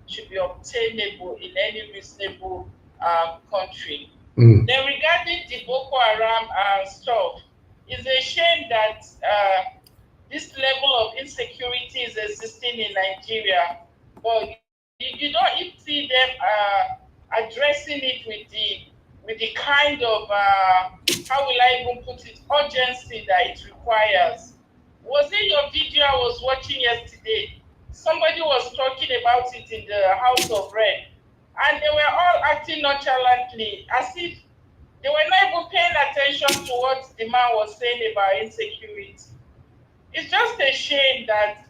should be obtainable in any reasonable country. Then regarding the Boko Haram stuff, it's a shame that this level of insecurity is existing in Nigeria, but you don't even see them addressing it with the kind of how will I even put it, urgency that it requires. Was it your video I was watching yesterday? Somebody was talking about it in the House of Red, and they were all acting nonchalantly, as if they were not even paying attention to what the man was saying about insecurity. It's just a shame that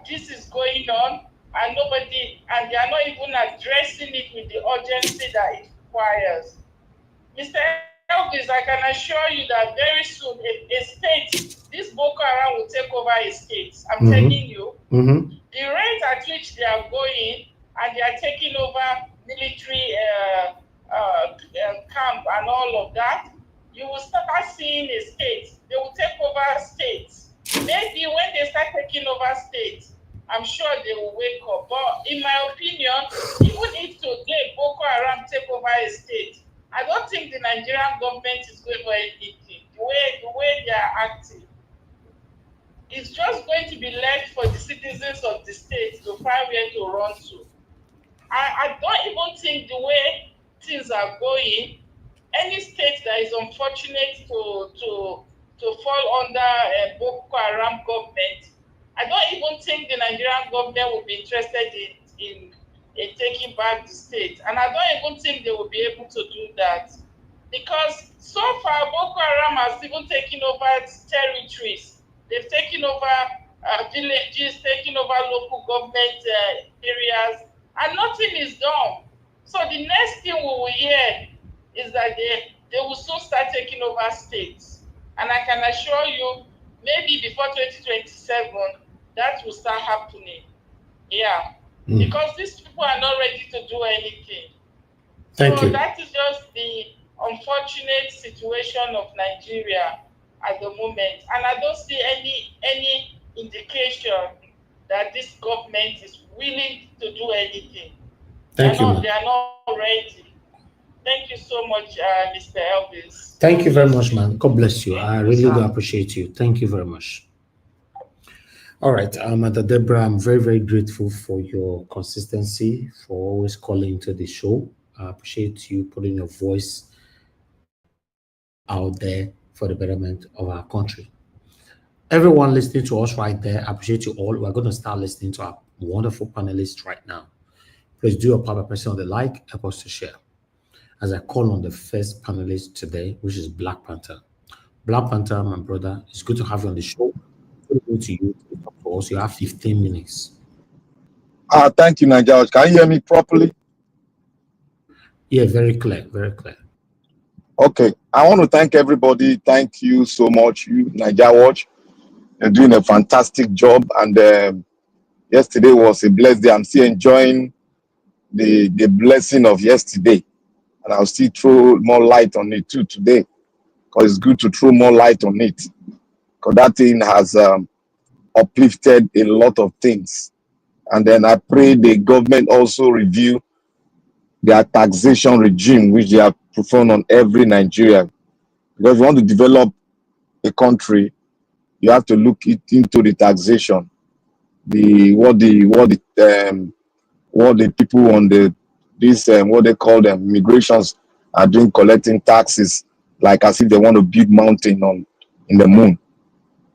this is going on and they are not even addressing it with the urgency that it requires. Mr. Elvis, I can assure you that very soon a state, this Boko Haram will take over a state. I'm telling you. The rate at which they are going and they are taking over military camp and all of that, you will start seeing a state. They will take over states. Maybe when they start taking over states, I'm sure they will wake up. But in my opinion, even if today Boko Haram take over a state, I don't think the Nigerian government is going for anything. The way they are acting, it's just going to be left for the citizens of the state to find where to run to. I don't even think the way things are going, any state that is unfortunate to fall under Boko Haram government, I don't even think the Nigerian government will be interested in taking back the state. And I don't even think they will be able to do that. Because so far, Boko Haram has even taken over territories. They've taken over villages, taken over local government areas, and nothing is done. So the next thing we will hear is that they will soon start taking over states. And I can assure you, maybe before 2027, that will start happening. Yeah. Because these people are not ready to do anything. Thank you. That is just the unfortunate situation of Nigeria at the moment. And I don't see any indication that this government is willing to do anything. Thank you. They are not ready. Thank you so much, Mr. Elvis. Thank you very much, man. God bless you. I really do appreciate you. Thank you very much. All right, Mother Deborah, I'm very, very grateful for your consistency, for always calling to the show. I appreciate you putting your voice out there for the betterment of our country. Everyone listening to us right there, I appreciate you all. We're going to start listening to our wonderful panelists right now. Please do a proper person on the like, help us to share. As I call on the first panelist today, which is Black Panther. Black Panther, my brother, it's good to have you on the show. Good to you. Also, you have 15 minutes. Thank you, Nigeria. Can you hear me properly? Yeah, very clear, very clear. Okay, I want to thank everybody. Thank you so much, you Nigeria Watch, They're doing a fantastic job, and yesterday was a blessed day. I'm still enjoying the blessing of yesterday, and I'll still throw more light on it too today, because it's good to throw more light on it, because that thing has uplifted a lot of things. And then I pray the government also review their taxation regime, which they have performed on every Nigerian. Because if you want to develop a country, you have to look into the taxation, what the people on what they call them migrations are doing, collecting taxes like as if they want to build mountain in the moon.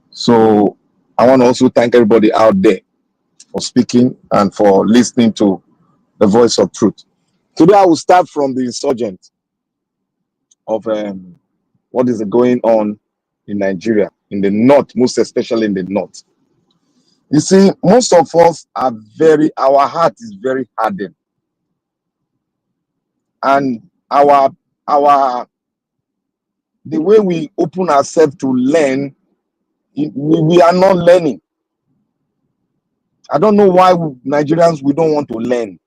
So I want to also thank everybody out there for speaking and for listening to the voice of truth. Today I will start from the insurgent of what is going on in Nigeria, in the north, most especially in the north. You see, most of us are our heart is very hardened. And the way we open ourselves to learn, we are not learning. I don't know why Nigerians, we don't want to learn.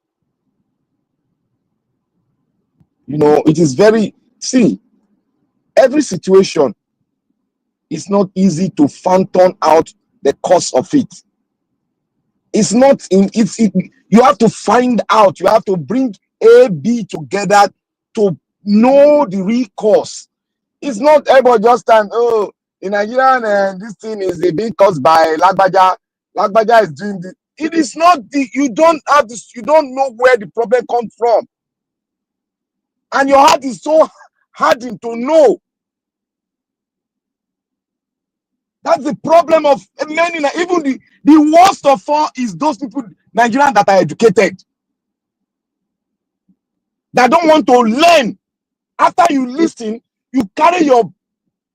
You know, it is every situation is not easy to fathom out the cause of it. It's not you have to find out, you have to bring A, B together to know the real cause. It's not everybody just stand, oh, in Nigeria, and this thing is being caused by Lagbaja. Lagbaja is doing this. It is not you don't have this, you don't know where the problem comes from. And your heart is so hardened to know. That's the problem of many. Even the worst of all is those people, Nigerians, that are educated, that don't want to learn. After you listen, you carry your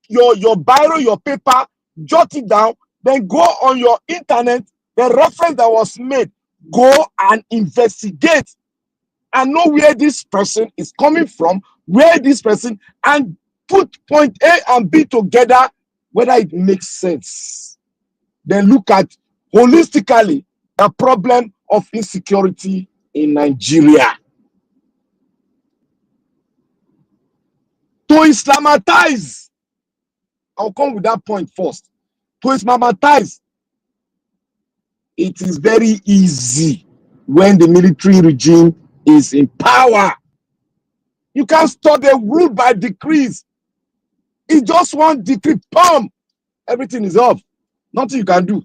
biro, your paper, jot it down, then go on your internet, the reference that was made, go and investigate and know where this person is coming from, and put point A and B together, whether it makes sense. Then look at holistically the problem of insecurity in Nigeria. To Islamatize, I'll come with that point first. To Islamatize, it is very easy when the military regime is in power. You can't stop the rule by decrees. It's just one decree, boom, everything is off. Nothing you can do.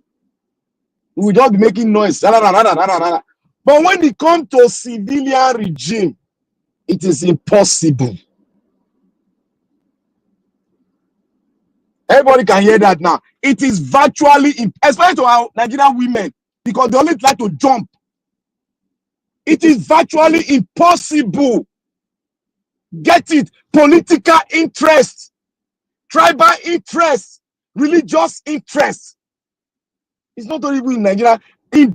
We will just be making noise. But when it comes to civilian regime, it is impossible. Everybody can hear that now. It is virtually, especially to our Nigerian women, because they only like to jump. It is virtually impossible. Get it? Political interest, tribal interest, religious interest. It's not only in Nigeria. In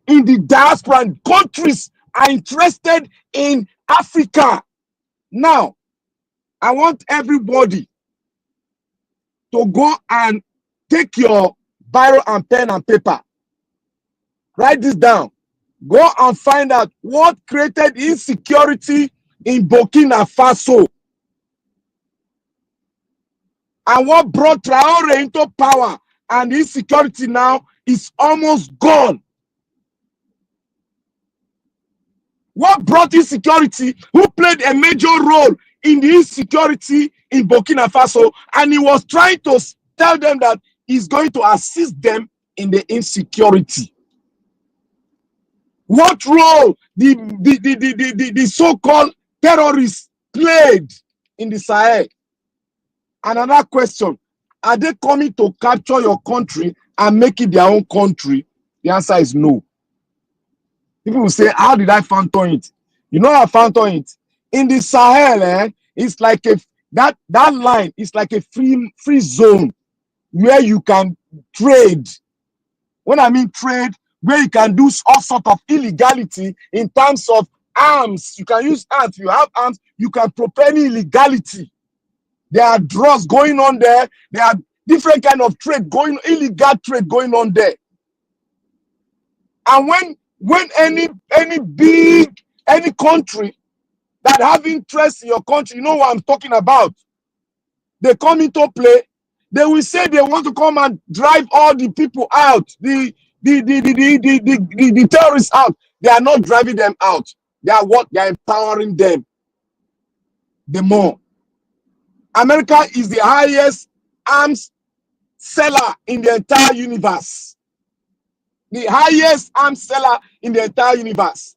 the diaspora, and countries are interested in Africa. Now, I want everybody to go and take your biro and pen and paper. Write this down. Go and find out what created insecurity in Burkina Faso and what brought Traore into power. And insecurity now is almost gone. What brought insecurity? Who played a major role in the insecurity in Burkina Faso? And he was trying to tell them that he's going to assist them in the insecurity. What role the so-called terrorists played in the Sahel? Another question, are they coming to capture your country and make it their own country? The answer is no. People will say, how did I phantom it? You know how I phantom it? In the Sahel, it's like that line is like a free zone where you can trade. When I mean trade, where you can do all sorts of illegality in terms of arms. You can use arms. If you have arms, you can propel illegality. There are drugs going on there. different kind of trade going, illegal trade going on there. And when any country that have interest in your country, you know what I'm talking about, they come into play, they will say they want to come and drive all the people out, the terrorists out. They are not driving them out. They are what? They are empowering them. The more. America is the highest arms seller in the entire universe. The highest arms seller in the entire universe.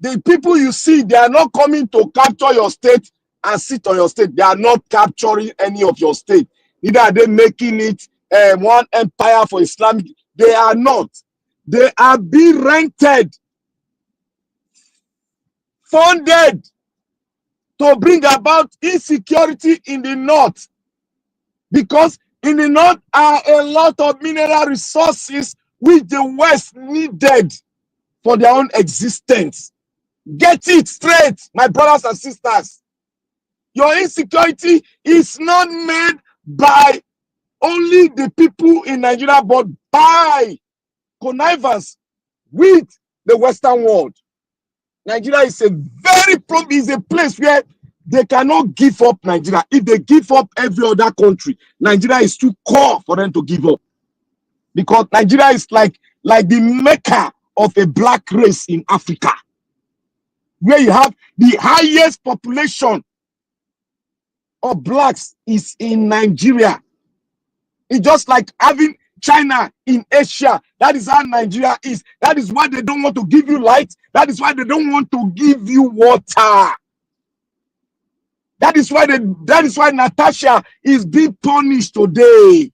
The people you see, they are not coming to capture your state and sit on your state. They are not capturing any of your state. Neither are they making it one empire for Islamic. They are not. They are being rented, funded to bring about insecurity in the north. Because in the north are a lot of mineral resources which the West needed for their own existence. Get it straight, my brothers and sisters. Your insecurity is not made by only the people in Nigeria, but by connivance with the Western world. Nigeria is a place where they cannot give up Nigeria. If they give up every other country, Nigeria is too core for them to give up. Because Nigeria is like the mecca of a black race in Africa, where you have the highest population of blacks is in Nigeria. It's just like having China in Asia. That is how Nigeria is. That is why they don't want to give you light. That is why they don't want to give you water. That is why Natasha is being punished today.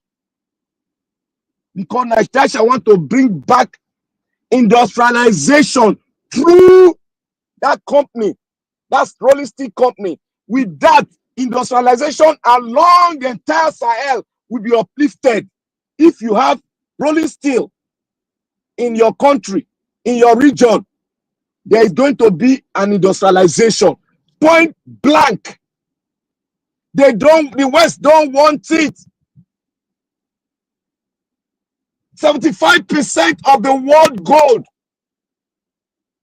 Because Natasha wants to bring back industrialization through that company, that rolling steel company. With that, industrialization along the entire Sahel will be uplifted. If you have rolling steel in your country, in your region, there is going to be an industrialization. Point blank. The West don't want it. 75% of the world gold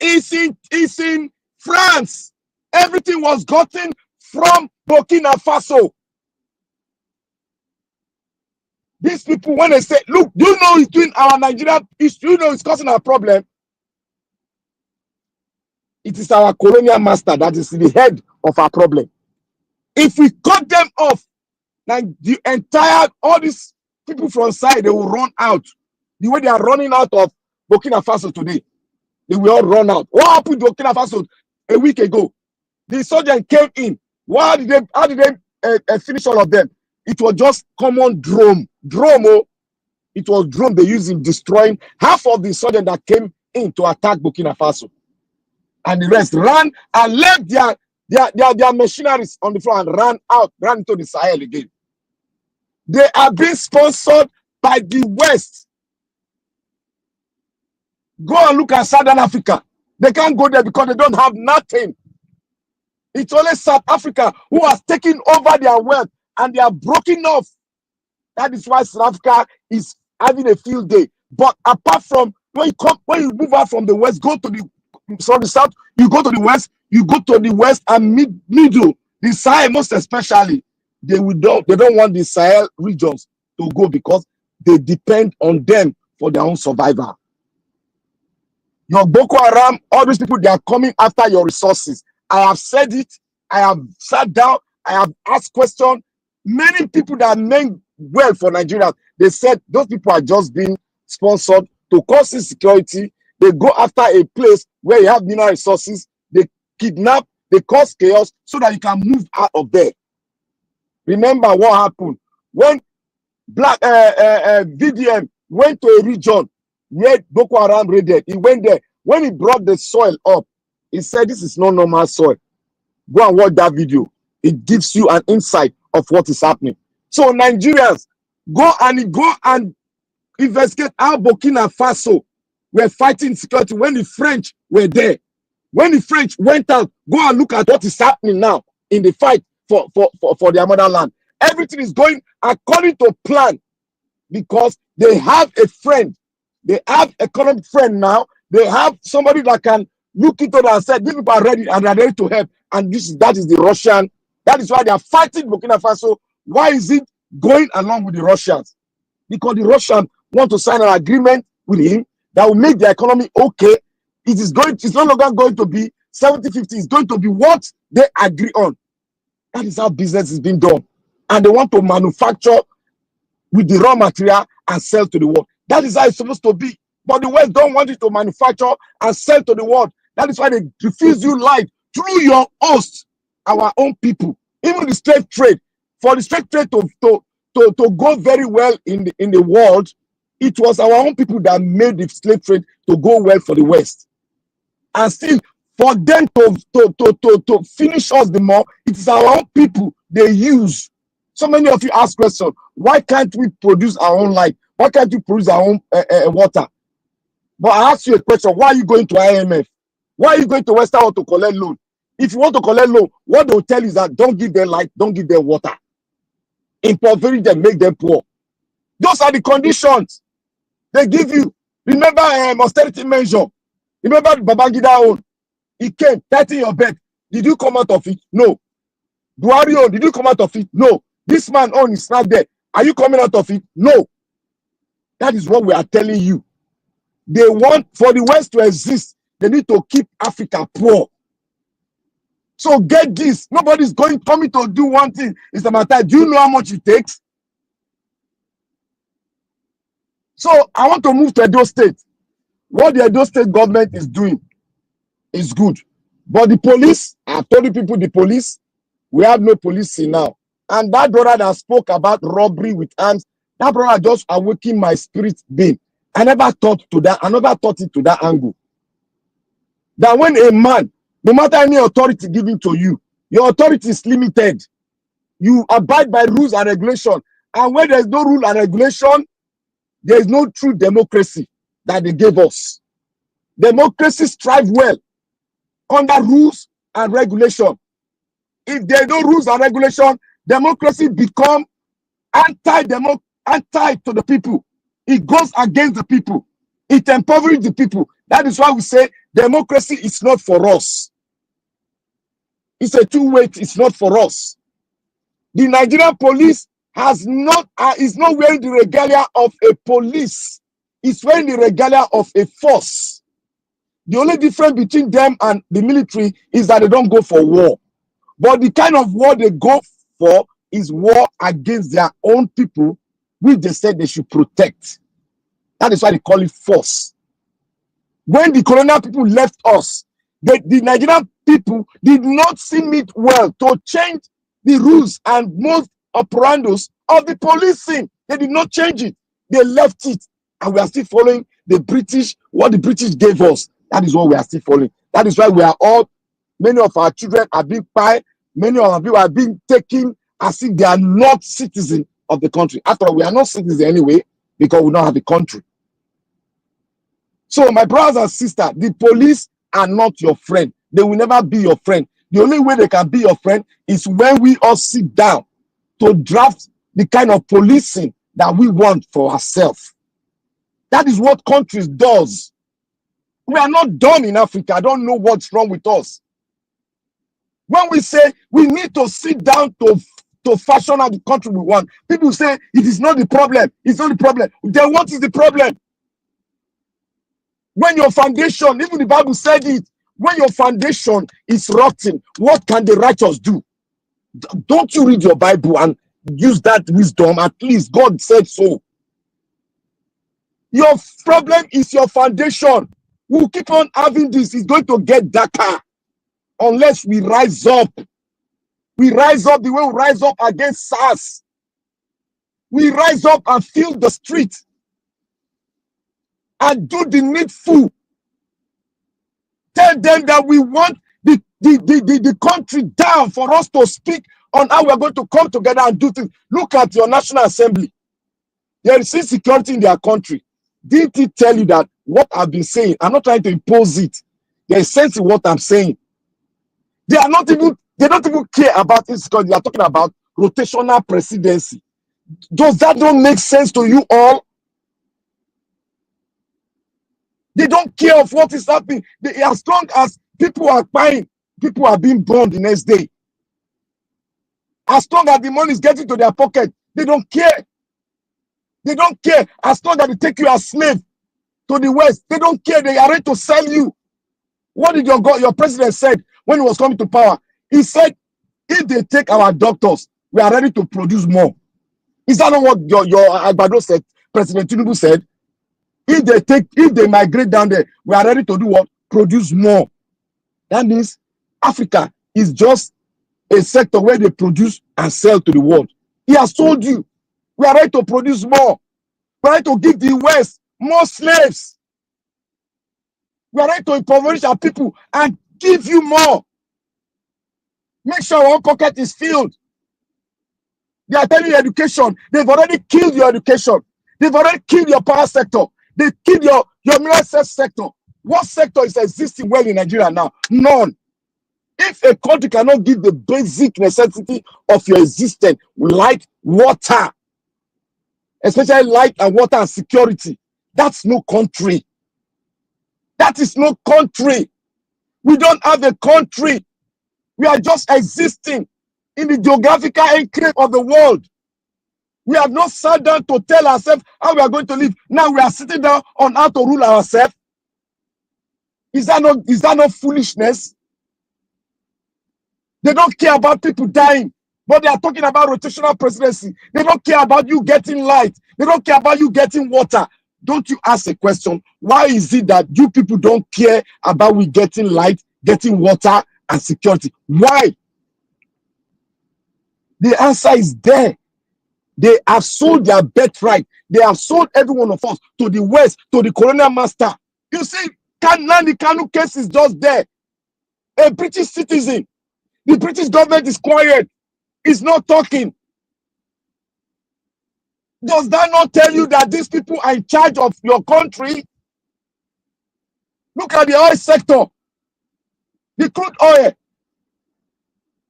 is in France. Everything was gotten from Burkina Faso. These people, when they say, look, do you know it's doing our Nigeria, it's causing our problem? It is our colonial master that is the head of our problem. If we cut them off, like all these people from side, they will run out. The way they are running out of Burkina Faso today, they will all run out. What happened to Burkina Faso a week ago? The insurgents came in. How did they finish all of them? It was just common drone. It was drone they used in destroying half of the insurgents that came in to attack Burkina Faso. And the rest ran and left their machineries on the floor and ran into the Sahel again. They are being sponsored by the West. Go and look at Southern Africa. They can't go there because they don't have nothing. It's only South Africa who has taken over their wealth and they are broken off. That is why South Africa is having a field day. But apart from when you move out from the West, go to the South, you go to the West, and middle, the Sahel most especially, they don't want the Sahel regions to go because they depend on them for their own survival. Your Boko Haram, all these people, they are coming after your resources. I have said it. I have sat down. I have asked questions. Many people that meant well for Nigeria, they said those people are just being sponsored to cause insecurity. They go after a place where you have mineral resources. They kidnap, they cause chaos so that you can move out of there. Remember what happened when Black VDM went to a region where Boko Haram raided. He went there. When he brought the soil up, he said, this is not normal soil. Go and watch that video. It gives you an insight of what is happening. So Nigerians, go and investigate how Burkina Faso were fighting security when the French were there. When the French went out, go and look at what is happening now in the fight for their motherland. Everything is going according to plan because they have a friend. They have economic friend now. They have somebody that can look into it and say, these people are ready and they are ready to help. And that is the Russian. That is why they are fighting Burkina Faso. Why is it going along with the Russians? Because the Russians want to sign an agreement with him that will make the economy okay. It's no longer going to be 70-50. It's going to be what they agree on. That is how business is being done. And they want to manufacture with the raw material and sell to the world. That is how it's supposed to be. But the West don't want you to manufacture and sell to the world. That is why they refuse you light through your host, our own people. Even the slave trade. For the slave trade to go very well in the world, it was our own people that made the slave trade to go well for the West. And still, for them to finish us the more, it is our own people they use. So many of you ask questions, why can't we produce our own light? Why can't we produce our own water? But I ask you a question, why are you going to IMF? Why are you going to Western World to collect loan? If you want to collect loan, what they'll tell you is that don't give them light, don't give them water. Impoverish them, make them poor. Those are the conditions they give you. Remember austerity measure. Remember Babangida own. He came, tighten your belt. Did you come out of it? No. Buhari own, did you come out of it? No. This man own is not there. Are you coming out of it? No. That is what we are telling you. They want for the West to exist. They need to keep Africa poor. So get this. Nobody's coming to do one thing. It's a matter. Do you know how much it takes? So I want to move to Edo State. What the Edo State government is doing is good. But the police, I've told you people, the police, we have no policing now. And that brother that spoke about robbery with arms, that brother just awakened my spirit being. I never thought to that. I never thought it to that angle. That when a man, no matter any authority given to you, your authority is limited. You abide by rules and regulation. And when there's no rule and regulation, there is no true democracy that they gave us. Democracy strive well under rules and regulation. If there are no rules and regulation, democracy become anti to the people. It goes against the people. It impoverishes the people. That is why we say democracy is not for us. It's a two-way. It's not for us. The Nigerian police is not wearing the regalia of a police. It's wearing the regalia of a force. The only difference between them and the military is that they don't go for war. But the kind of war they go for is war against their own people, which they said they should protect. That is why they call it force. When the colonial people left us, the Nigerian people did not see it well to change the rules and most operandos of the policing. They did not change it. They left it. And we are still following the British, what the British gave us. That is what we are still following. That is why we are all, many of our children are being pied. Many of our people are being taken as if they are not citizens of the country. After all, we are not citizens anyway because we don't have a country. So my brothers and sisters, the police are not your friend. They will never be your friend. The only way they can be your friend is when we all sit down to draft the kind of policing that we want for ourselves. That is what countries does. We are not done in Africa. I don't know what's wrong with us. When we say we need to sit down to fashion out the country we want, people say it is not the problem. It's not the problem. Then what is the problem? When your foundation, even the Bible said it, when your foundation is rotten, what can the righteous do? Don't you read your Bible and use that wisdom? At least God said so. Your problem is your foundation. We'll keep on having this. It's going to get darker unless we rise up. We rise up the way we rise up against SARS. We rise up and fill the street and do the needful. Tell them that we want the country down for us to speak on how we're going to come together and do things. Look at your National Assembly. There is insecurity in their country. Didn't it tell you that what I've been saying, I'm not trying to impose it. There is sense in what I'm saying. They don't even care about insecurity. They are talking about rotational presidency. Does that not make sense to you all? They don't care of what is happening. As long as people are buying, people are being burned the next day. As long as the money is getting to their pocket, they don't care. They don't care. As long as they take you as slave to the West, they don't care. They are ready to sell you. What did your president said when he was coming to power? He said, if they take our doctors, we are ready to produce more. Is that not what your Agbado said? President Tinubu said, if they migrate down there, we are ready to do what? Produce more. That means Africa is just a sector where they produce and sell to the world. He has told you, we are ready to produce more. We are ready to give the West more slaves. We are ready to impoverish our people and give you more. Make sure our own pocket is filled. They are telling you education. They've already killed your education. They've already killed your power sector. They killed your mineral sector. What sector is existing well in Nigeria now? None. If a country cannot give the basic necessity of your existence, light, water, especially light and water and security, that's no country. That is no country. We don't have a country. We are just existing in the geographical enclave of the world. We have not sat down to tell ourselves how we are going to live. Now we are sitting down on how to rule ourselves. Is that not foolishness? They don't care about people dying, but they are talking about rotational presidency. They don't care about you getting light. They don't care about you getting water. Don't you ask a question? Why is it that you people don't care about we getting light, getting water, and security? Why? The answer is there. They have sold their birthright. They have sold every one of us to the West, to the colonial master. You see, the Kanu case is just there. A British citizen. The British government is quiet. It's not talking. Does that not tell you that these people are in charge of your country? Look at the oil sector. The crude oil.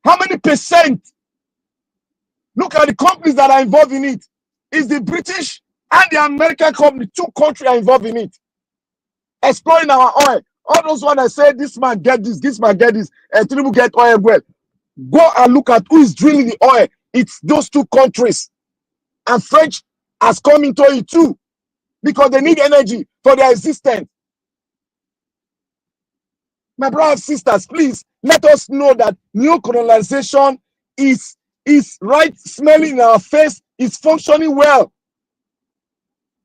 How many percent? Look at the companies that are involved in it. It's the British and the American company. Two countries are involved in it. Exploring our oil. All those ones that say this man get this man get this, and Tinubu get oil well. Go and look at who is drilling the oil. It's those two countries. And French has come into it too. Because they need energy for their existence. My brothers and sisters, please let us know that new colonization is right smelling in our face, is functioning well.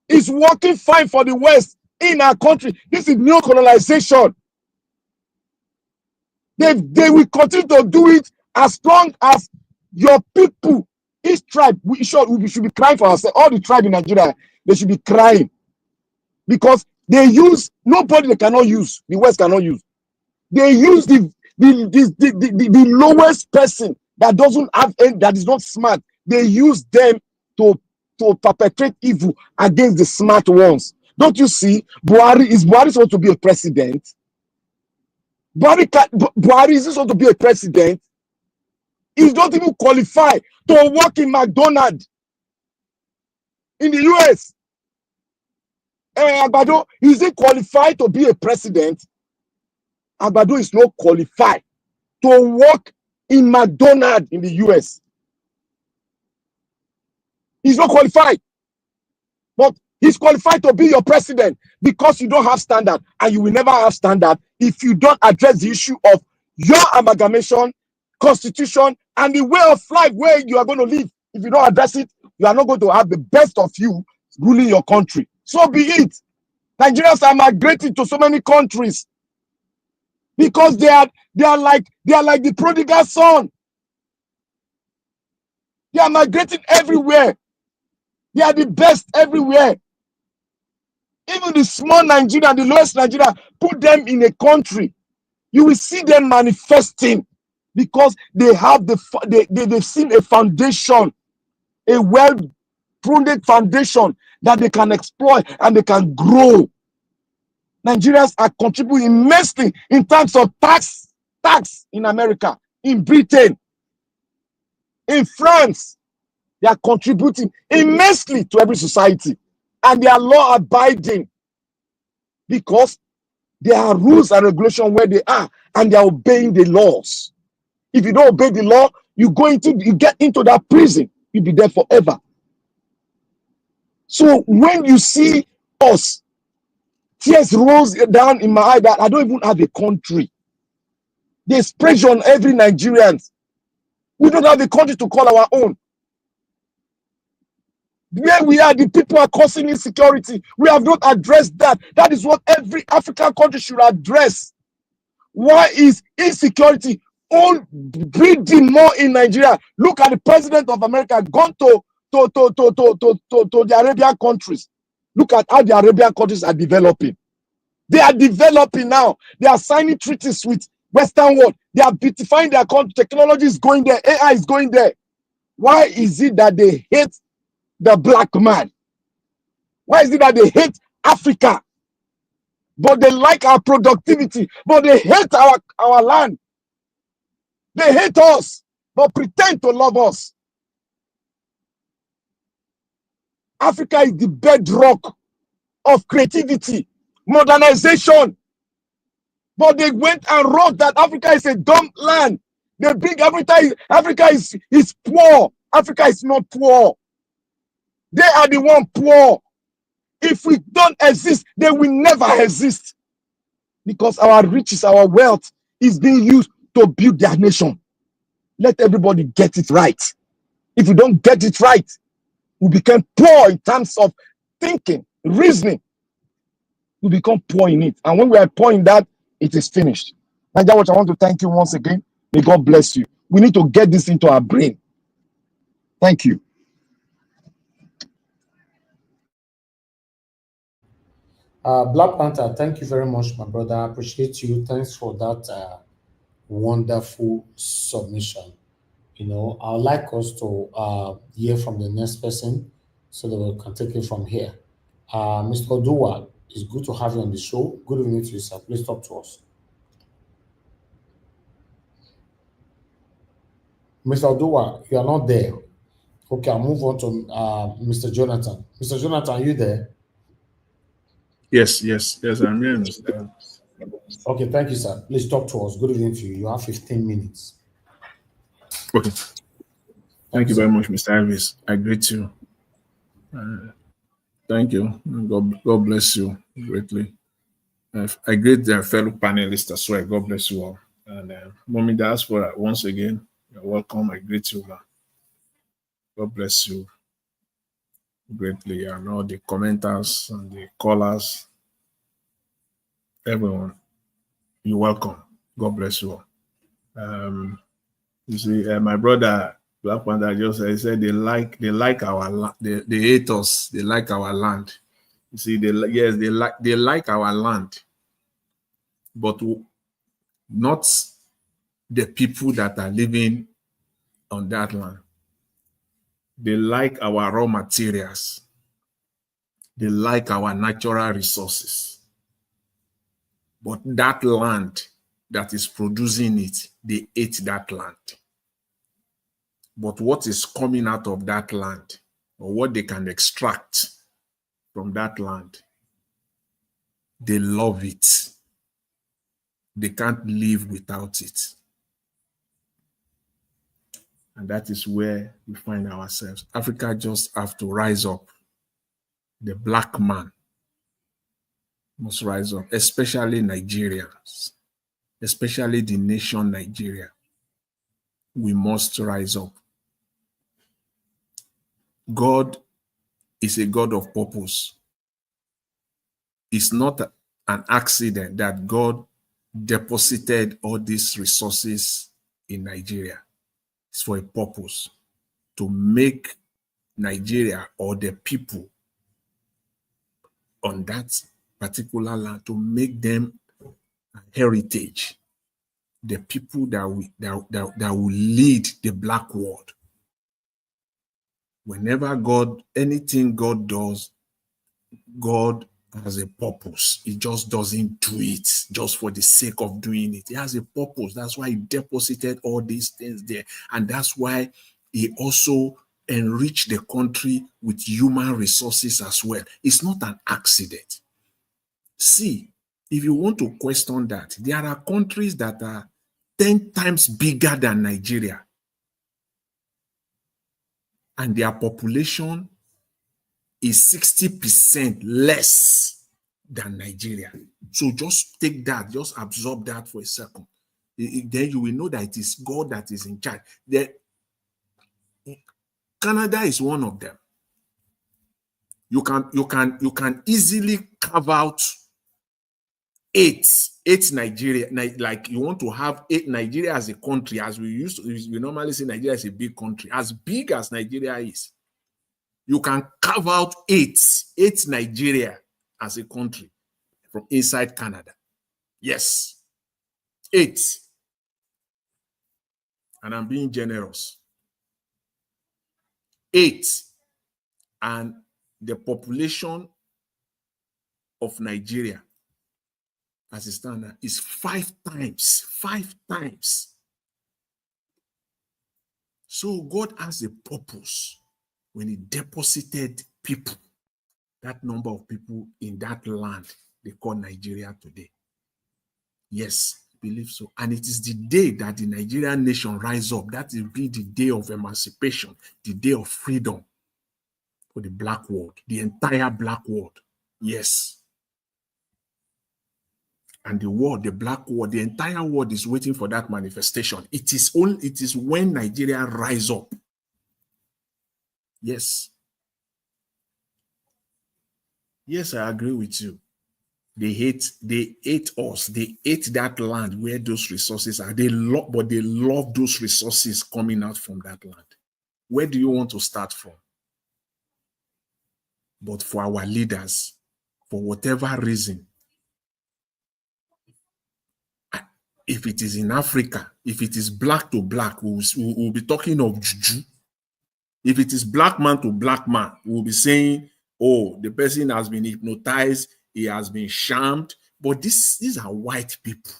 It's working fine for the West in our country. This is new colonization. They will continue to do it as long as your people, each tribe, we should be crying for ourselves. All the tribe in Nigeria, they should be crying. Because they use, nobody they cannot use, the West cannot use. They use the lowest person that doesn't have any, that is not smart. They use them to perpetrate evil against the smart ones. Don't you see? Is Buhari supposed to be a president? Buhari is supposed to be a president. He's not even qualified to work in McDonald's in the US. Agbado, is he qualified to be a president? Agbado is not qualified to work in McDonald's in the US. He's not qualified. But he's qualified to be your president because you don't have standard, and you will never have standard if you don't address the issue of your amalgamation, constitution, and the way of life where you are going to live. If you don't address it, you are not going to have the best of you ruling your country. So be it. Nigerians are migrating to so many countries because they are like the prodigal son. They are migrating everywhere. They are the best everywhere. Even the small Nigeria, the lowest Nigeria, put them in a country, you will see them manifesting because they have they've seen a foundation, a well-founded foundation that they can exploit and they can grow. Nigerians are contributing immensely in terms of tax in America, in Britain. In France, they are contributing immensely to every society. And they are law abiding because there are rules and regulations where they are, and they are obeying the laws. If you don't obey the law, you get into that prison. You'll be there forever. So when you see us, tears rolls down in my eye that I don't even have a country. There's pressure on every Nigerian. We don't have a country to call our own. Where we are, the people are causing insecurity. We have not addressed that. That is what every African country should address. Why is insecurity all breeding more in Nigeria? Look at the president of America gone to the Arabian countries. Look at how the Arabian countries are developing. They are developing now. They are signing treaties with Western world. They are beautifying their country. Technology is going there. AI is going there. Why is it that they hate the black man? Why is it that they hate Africa? But they like our productivity. But they hate our land. They hate us, but pretend to love us. Africa is the bedrock of creativity, modernization. But they went and wrote that Africa is a dumb land. They bring Africa is poor. Africa is not poor. They are the one poor. If we don't exist, they will never exist. Because our riches, our wealth is being used to build their nation. Let everybody get it right. If we don't get it right, we become poor in terms of thinking, reasoning. We become poor in it. And when we are poor in that, it is finished. Naija Watch, I want to thank you once again. May God bless you. We need to get this into our brain. Thank you. Black Panther, thank you very much, my brother. I appreciate you. Thanks for that wonderful submission. You know, I'd like us to hear from the next person so that we can take it from here. Mr. Oduwa, it's good to have you on the show. Good evening to you, sir. Please talk to us. Mr. Oduwa, you are not there. Okay, I'll move on to Mr. Jonathan. Mr. Jonathan, are you there? Yes, I'm here, Mr. Okay, thank you, sir. Please talk to us. Good evening to you. You have 15 minutes. Okay. Thank you very much, Mr. Elvis. I greet you. Thank you. God bless you greatly. I greet the fellow panelists as well. God bless you all. And Mommy Diaspora, once again, you're welcome. I greet you, man. God bless you greatly. And all the commenters and the callers, everyone, you're welcome. God bless you all. You see, my brother Black Panther just said they like our land. They hate us. They like our land. You see, they like our land, but not the people that are living on that land. They like our raw materials. They like our natural resources. But that land that is producing it, they hate that land. But what is coming out of that land, or what they can extract from that land, they love it. They can't live without it. And that is where we find ourselves. Africa just have to rise up. The black man must rise up, especially Nigerians, especially the nation Nigeria. We must rise up. God is a God of purpose. It's not an accident that God deposited all these resources in Nigeria. It's for a purpose, to make Nigeria or the people on that particular land, to make them heritage, the people that will lead the black world. Whenever anything God does, God has a purpose. He just doesn't do it just for the sake of doing it. He has a purpose. That's why he deposited all these things there. And that's why he also enriched the country with human resources as well. It's not an accident. See, if you want to question that, there are countries that are 10 times bigger than Nigeria, and their population is 60% less than Nigeria. So just take that, just absorb that for a second. Then you will know that it is God that is in charge. Canada is one of them. You can easily carve out eight Nigeria. Like you want to have 8 Nigeria as a country, as we normally say Nigeria is a big country, as big as Nigeria is. You can carve out eight Nigeria as a country from inside Canada. Yes, 8. And I'm being generous. 8. And the population of Nigeria as a standard is 5 times. 5 times. So God has a purpose when he deposited people, that number of people in that land they call Nigeria today. Yes, I believe so. And it is the day that the Nigerian nation rise up. That will be the day of emancipation, the day of freedom for the black world, the entire black world. Yes. And the world, the black world, the entire world is waiting for that manifestation. It is when Nigeria rise up. Yes. Yes, I agree with you. They ate us. They ate that land where those resources are. But they love those resources coming out from that land. Where do you want to start from? But for our leaders, for whatever reason, if it is in Africa, if it is black to black, we'll be talking of juju. If it is black man to black man, we'll be saying, oh, the person has been hypnotized, he has been shamed. But these are white people.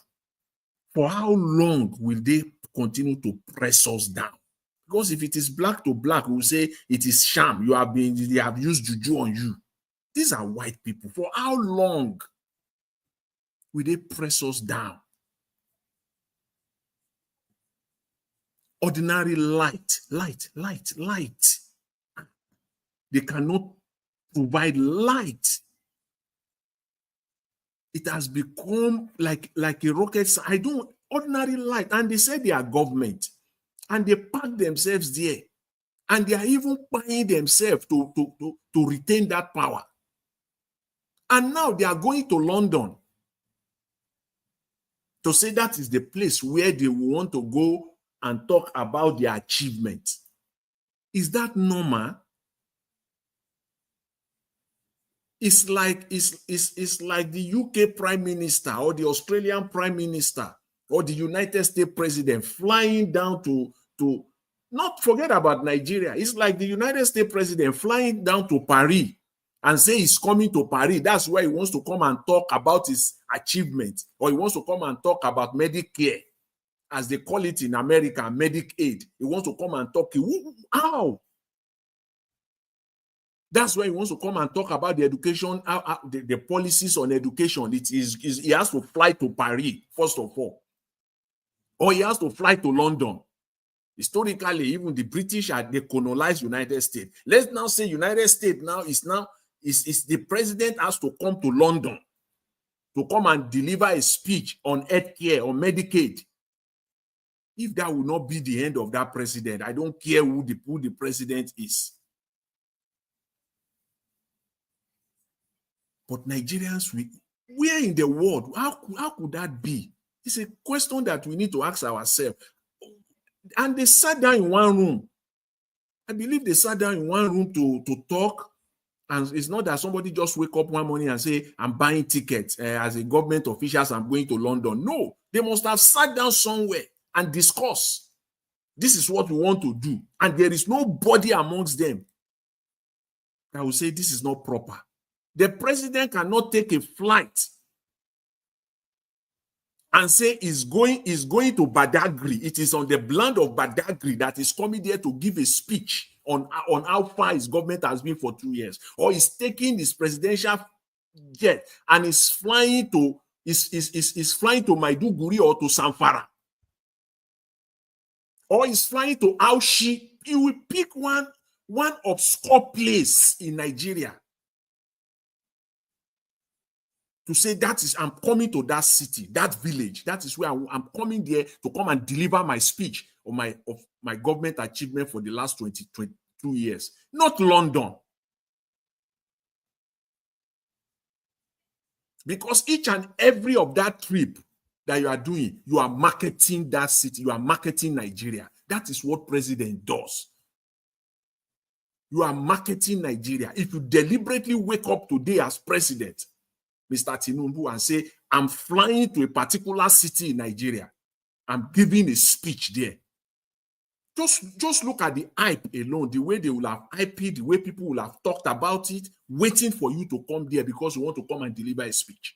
For how long will they continue to press us down? Because if it is black to black, we'll say it is sham. They have used juju on you. These are white people. For how long will they press us down? Ordinary light. They cannot provide light. It has become like a rocket. Ordinary light. And they say they are government. And they pack themselves there. And they are even paying themselves to retain that power. And now they are going to London to say that is the place where they want to go and talk about their achievements. Is that normal? It's like the UK Prime Minister or the Australian Prime Minister or the United States President flying down to not forget about Nigeria. It's like the United States President flying down to Paris and say he's coming to Paris. That's where he wants to come and talk about his achievements, or he wants to come and talk about Medicare, as they call it in America, Medicaid. He wants to come and talk. How? That's why he wants to come and talk about the education, the policies on education. He has to fly to Paris, first of all. Or he has to fly to London. Historically, even the British they colonized United States. Let's now say United States is the president has to come to London to come and deliver a speech on healthcare or Medicaid. If that will not be the end of that president, I don't care who the president is. But Nigerians, where in the world, how could that be? It's a question that we need to ask ourselves. And they sat down in one room. I believe they sat down in one room to talk. And it's not that somebody just wake up one morning and say, I'm buying tickets as a government officials, I'm going to London. No, they must have sat down somewhere and discuss. This is what we want to do. And there is nobody amongst them that will say this is not proper. The president cannot take a flight and say is going to Badagry. It is on the land of Badagry that is coming there to give a speech on how far his government has been for 2 years, or is taking his presidential jet and is flying to Maiduguri or to Samfara, or is flying to Aushi. You will pick one obscure place in Nigeria to say that is, I'm coming to that city, that village. That is where I'm coming there to come and deliver my speech of my government achievement for the last 22 years. Not London. Because each and every of that trip that you are doing, you are marketing that city, you are marketing Nigeria. That is what president does. You are marketing Nigeria. If you deliberately wake up today as president, Mr. Tinubu, and say, I'm flying to a particular city in Nigeria, I'm giving a speech there. Just look at the hype alone, the way they will have hyped it, the way people will have talked about it, waiting for you to come there because you want to come and deliver a speech.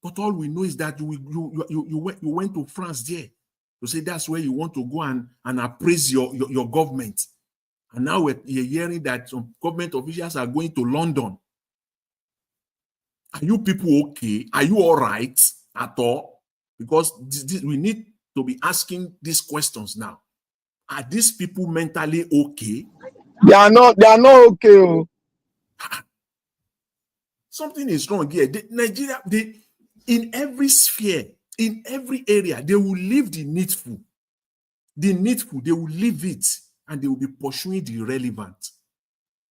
But all we know is that you went to France there to say that's where you want to go and appraise your government. And now you're hearing that some government officials are going to London. Are you people okay? Are you all right at all? Because we need to be asking these questions now. Are these people mentally okay? They are not okay. Something is wrong here. Nigeria, in every sphere, in every area, they will leave the needful. The needful, they will leave it and they will be pursuing the irrelevant.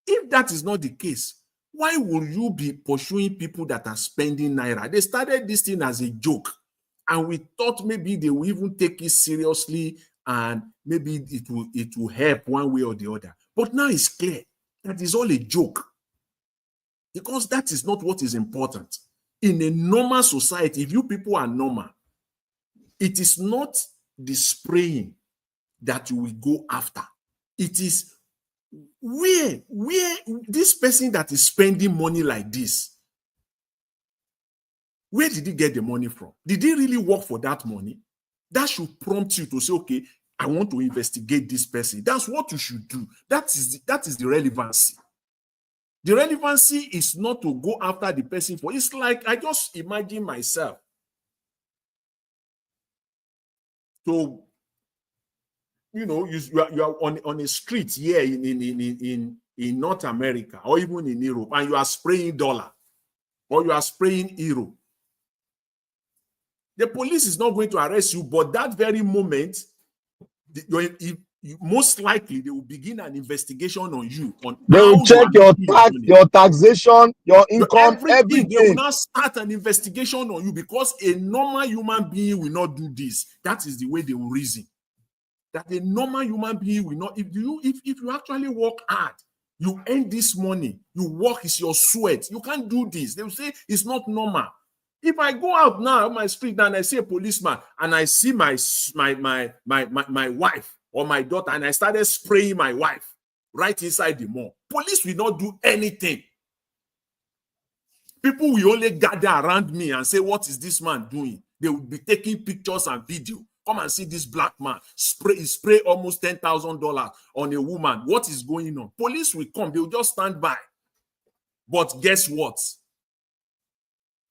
If that is not the case, why will you be pursuing people that are spending naira? They started this thing as a joke, and we thought maybe they will even take it seriously and maybe it will help one way or the other. But now it's clear that is all a joke, because that is not what is important. In a normal society, if you people are normal, it is not the spraying that you will go after. It is where this person that is spending money like this, where did he get the money from? Did he really work for that money? That should prompt you to say, okay, I want to investigate this person. That's what you should do. That is the relevancy. The relevancy is not to go after the person for. It's like, I just imagine myself. So, you know, you are on a street here in North America or even in Europe, and you are spraying dollar or you are spraying euro. The police is not going to arrest you, but that very moment, most likely they will begin an investigation on you. They will check your tax, your taxation, your income, everything. They will not start an investigation on you because a normal human being will not do this. That is the way they will reason. That a normal human being will not. If you actually work hard, you earn this money, you work, is your sweat. You can't do this. They will say it's not normal. If I go out now on my street and I see a policeman and I see my wife or my daughter and I started spraying my wife right inside the mall, police will not do anything. People will only gather around me and say, what is this man doing? They will be taking pictures and video. Come and see this black man spray almost $10,000 on a woman. What is going on? Police will come. They will just stand by. But guess what?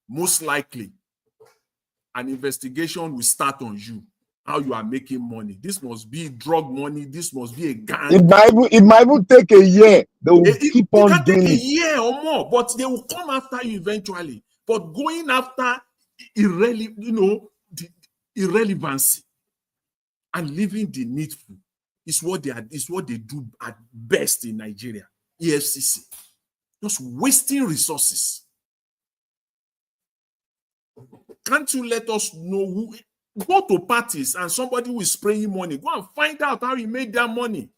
Most likely, an investigation will start on you. How you are making money. This must be drug money. This must be a gang. It might even take a year. They will keep on doing it. It can take a year or more, but they will come after you eventually. But going after irrelevancy and leaving the needful is what they do at best in Nigeria. EFCC. Just wasting resources. Can't you let us know who? Go to parties and somebody who is spraying money. Go and find out how he made that money.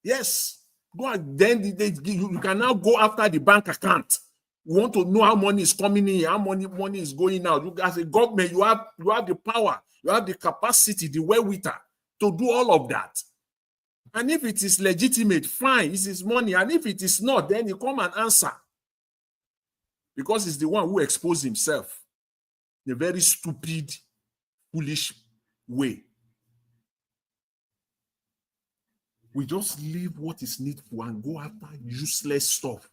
Yes. Go and then you can now go after the bank account. You want to know how money is coming in, how money is going out. You, as a government, you have the power, you have the capacity, the wherewithal to do all of that. And if it is legitimate, fine, it is money. And if it is not, then you come and answer. because he's the one who exposed himself in a very stupid, foolish way. We just leave what is needful and go after useless stuff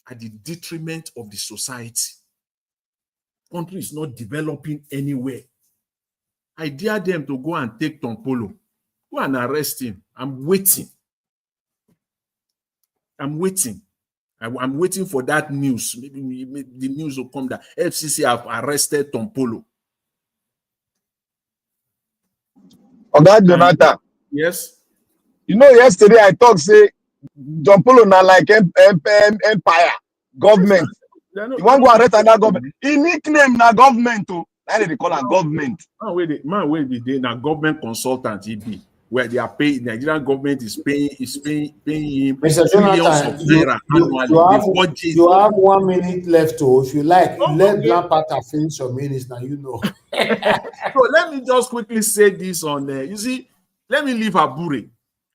at the detriment of the society. Country is not developing anywhere. I dare them to go and take Tompolo. Go and arrest him. I'm waiting. I'm waiting. I'm waiting for that news. Maybe the news will come that FCC have arrested Tompolo. Oga Jonathan. Yes. You know, yesterday I talked, say, Tompolo na like empire, government. You want to go arrest another government? He nickname na government. Oh, that's they call a government. Man, where be they na government consultant he be, where they are paying. Nigerian government is paying him Mr. millions Jonathan, of naira annually. You have 1 minute left. Oh, if you like, let Blampata finish your minutes now. You know. So let me just quickly say this on there. You see, let me leave Abure.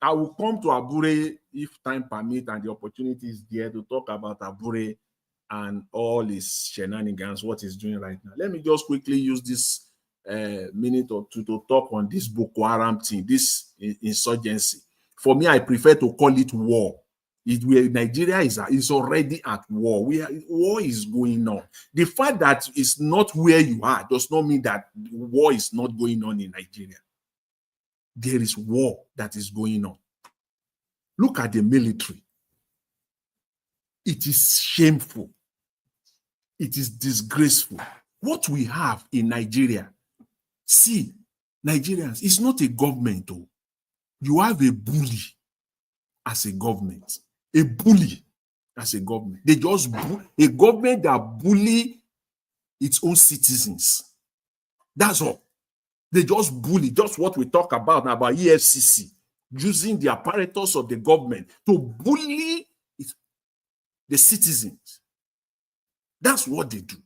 I will come to Abure if time permit and the opportunity is there to talk about Abure and all his shenanigans, what he's doing right now. Let me just quickly use this minute or two to talk on this Boko Haram thing, this insurgency. For me, I prefer to call it war. Nigeria is already at war. War is going on. The fact that it's not where you are does not mean that war is not going on in Nigeria. There is war that is going on. Look at the military. It is shameful. It is disgraceful. What we have in Nigeria, see, Nigerians, it's not a government. Oh. You have a bully as a government. A bully as a government. They just a government that bully its own citizens. That's all. They just bully, just what we talk about now about EFCC, using the apparatus of the government to bully the citizens. That's what they do.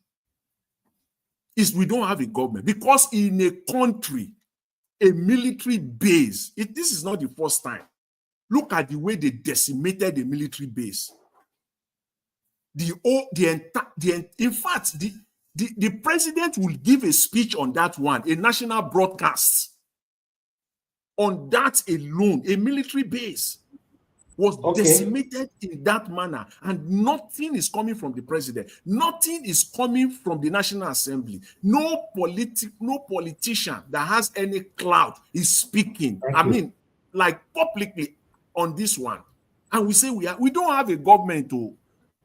We don't have a government because in a country, a military base, this is not the first time. Look at the way they decimated the military base. In fact, the president will give a speech on that one, a national broadcast. On that alone, a military base was decimated in that manner, and nothing is coming from the president. Nothing is coming from the National Assembly. No politician that has any clout is speaking. Like publicly on this one. And we say we don't have a government.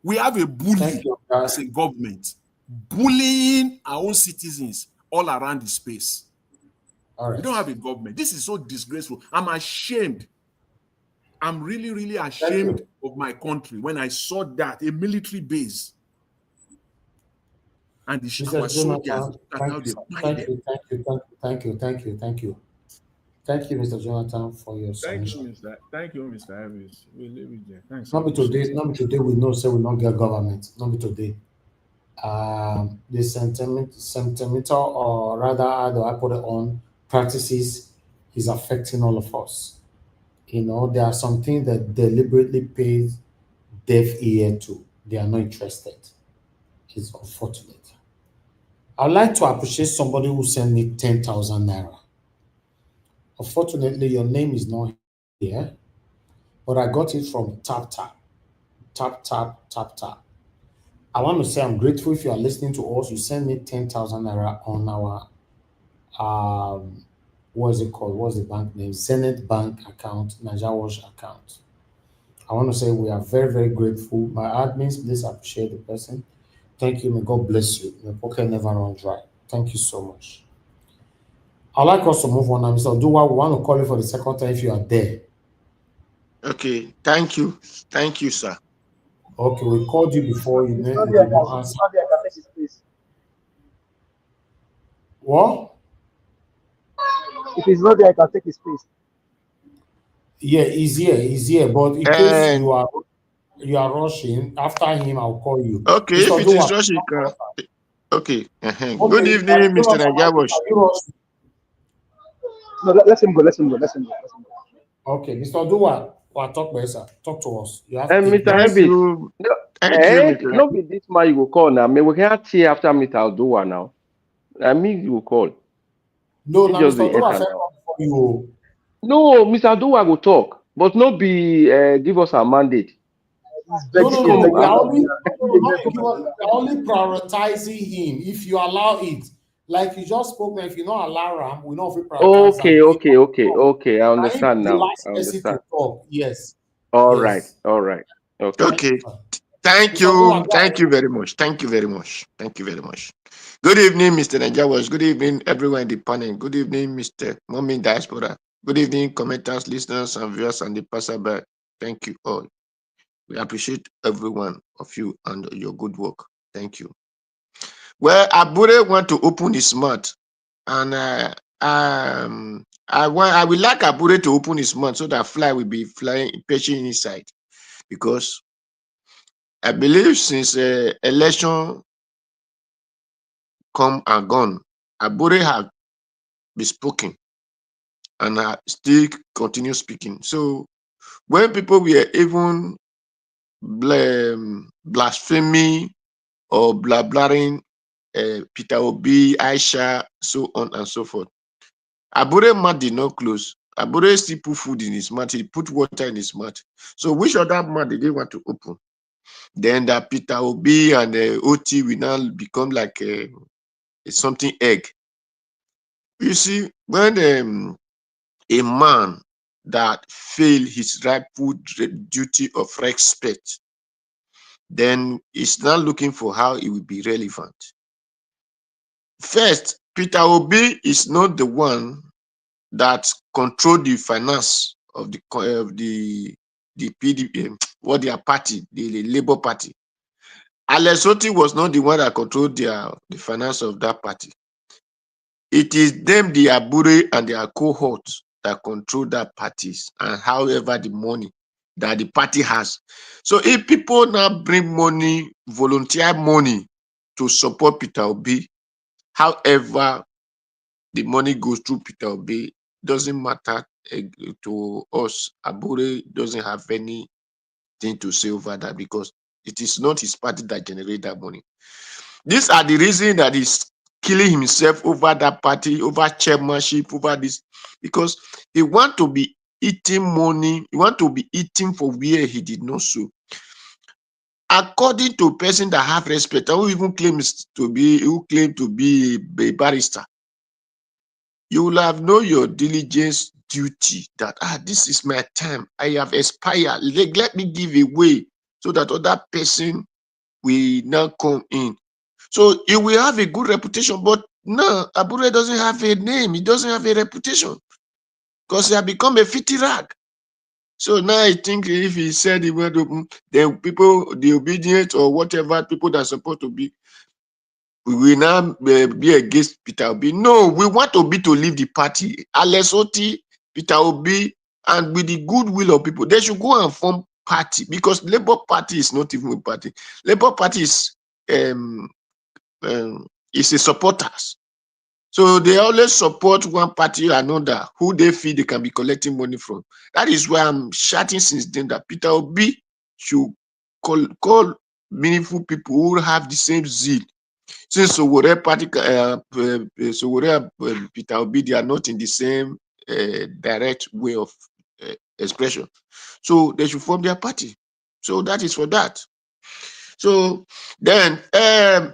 We have a bully as a government, bullying our own citizens all around the space. We don't have a government. This is so disgraceful. I'm ashamed. I'm really, really ashamed of my country when I saw that, a military base. And the soldiers. Thank you. Thank you, Mr. Jonathan, for your submission. Thank you, Mr. Harris. We'll leave it there. Thanks. Not be today, we know say we not get government. Not be today. The sentimental, or rather, how do I put it on, practices is affecting all of us. You know, there are some things that deliberately pay deaf ear to. They are not interested. It's unfortunate. I'd like to appreciate somebody who sent me 10,000 naira. Unfortunately, your name is not here, but I got it from Tap. I want to say I'm grateful if you are listening to us. You send me 10,000 naira on our, what is it called? What's the bank name? Zenith Bank account, Nigeria Wash account. I want to say we are very, very grateful. My admins, please appreciate the person. Thank you. May God bless you. Your pocket never run dry. Thank you so much. I'd like us to move on now. Mr. Dua, we want to call you for the second time if you are there. Okay, thank you. Thank you, sir. Okay, we called you before. You did not answer. What? If he's not there, I can take his place. Yeah, he's here. But in case you are rushing, after him, I'll call you. Okay, Mr. if it is rushing, okay. Good evening, Mr. Najabosh. No, let him go. Okay, Mr. Dua, talk to us. You have Mr. Harris, Thank you, Mr. No be this man you go call now. Me we can't see after Mr. Oduwa now. I mean you go call. No, He now just Mr. the Oduwa enter said now. for you. No, Mr. Oduwa go talk, but no be give us a mandate. No, This no, come no. We over are now. only, we are only prioritizing him. If you allow it, like you just spoke, now, if you don't allow him, we know if we prioritize him. Okay. I understand The now. last I person to understand. talk. Yes. All right. Yes. Okay. Okay. Thank Mr. Oduwa, you. go Thank ahead. you very much. Thank you very much. Thank you very much. Good evening, Mr. Najawas. Good evening, everyone in the panel. Good evening, Mr. Mommy Diaspora. Good evening, commenters, listeners, and viewers, and the passerby. Thank you all. We appreciate every one of you and your good work. Thank you. Well, Abure want to open his mouth, and I would like Abure to open his mouth so that fly will be flying, perching inside, because I believe since election come and gone, Abure have been spoken and still continue speaking. So when people were even blaspheming or blabbering Peter Obi, Aisha, so on and so forth, Abure mouth did not close. Abure still put food in his mouth. He put water in his mouth. So which other mouth did they want to open? Then that Peter Obi and Otti will now become like something egg. You see, when a man that fail his rightful duty of respect, then he's now looking for how it will be relevant. First, Peter Obi is not the one that control the finance of the PDP, what their party, the Labour Party. Alex Otti was not the one that controlled the finance of that party. It is them, the Abure and their cohorts, that control that parties and however the money that the party has. So if people now bring money, volunteer money to support Peter Obi, however the money goes through Peter Obi, doesn't matter to us. Abure doesn't have anything to say over that because it is not his party that generates that money. These are the reasons that he's killing himself over that party, over chairmanship, over this, because he want to be eating money, he want to be eating for where he did not sow. According to a person that have respect, who even claims to be, a barrister, you will have known your diligence duty that this is my time. I have expired. Let me give away so that other person will now come in. So he will have a good reputation, but no, Abure doesn't have a name. He doesn't have a reputation because he has become a filthy rag. So now I think if he said he went open, then people, the obedient or whatever people that are supposed to be, we will now be against Peter Obi. No, we want Obi to leave the party. Alex Otti, Peter Obi, and with the goodwill of people, they should go and form party because Labour Party is not even a party. Labour Party is a supporters. So they always support one party or another who they feel they can be collecting money from. That is why I'm shouting since then that Peter Obi should call meaningful people who have the same zeal. Since Sowore party, Sowore Peter Obi, they are not in the same direct way of expression. So they should form their party. So that is for that. So then,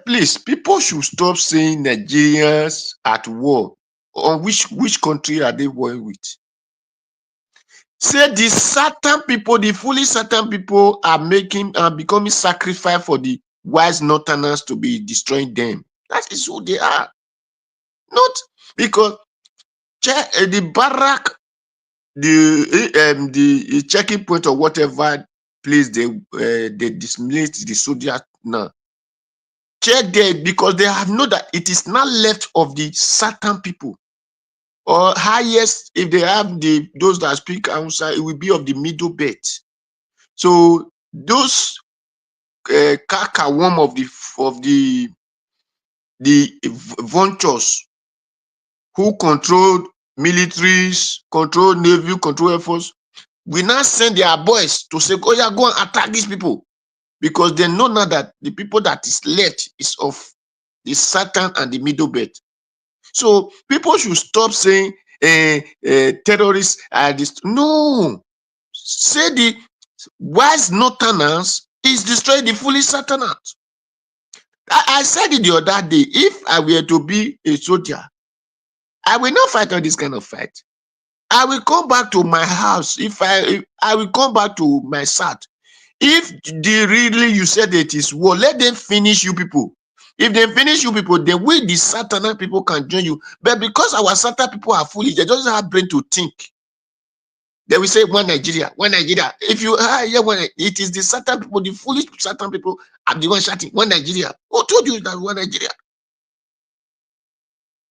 please, people should stop saying Nigerians at war. On which country are they warring with? Say the certain people, the fully certain people are becoming sacrifice for the wise northerners to be destroying them. That is who they are. Not because the barrack, the checking point or whatever place they displaced the soldiers now. Check there because they have known that it is not left of the certain people. Or highest, if they have those that speak outside, it will be of the middle belt. So those one of the vultures who control militaries, control navy, control air force, we now send their boys to say, oh yeah, go and attack these people. because they know now that the people that is left is of the Satan and the middle belt. So people should stop saying terrorists are this. No, say the wise northerners is destroying the foolish Satanans. I said it the other day. If I were to be a soldier, I will not fight on this kind of fight. I will come back to my house. If I will come back to my sat. If you said it is war, let them finish you people. If they finish you people, then we the Satan people can join you. But because our Satan people are foolish, they don't have brain to think. They will say one Nigeria, one Nigeria. If you hear one, it is the Satan people, the foolish Satan people are the one shouting one Nigeria. Who told you that one Nigeria?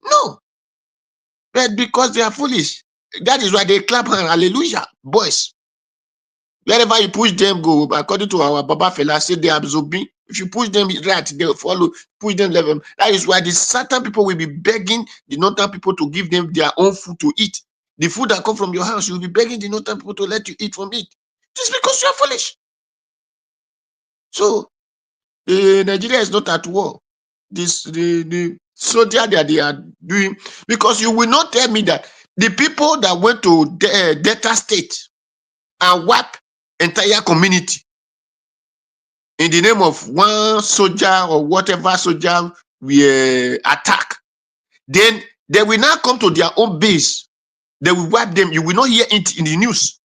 No. But because they are foolish, that is why they clap hand, hallelujah, boys. Wherever you push them, go. According to our Baba Fela, say they are absorbing. If you push them right, they follow. Push them left. That is why the certain people will be begging the northern people to give them their own food to eat. The food that come from your house, you will be begging the northern people to let you eat from it. Just because you are foolish. So Nigeria is not at war. The soldier that they are doing, because you will not tell me that the people that went to Delta State and wipe entire community in the name of one soldier or whatever soldier we attack, then they will now come to their own base. They will wipe them. You will not hear it in the news.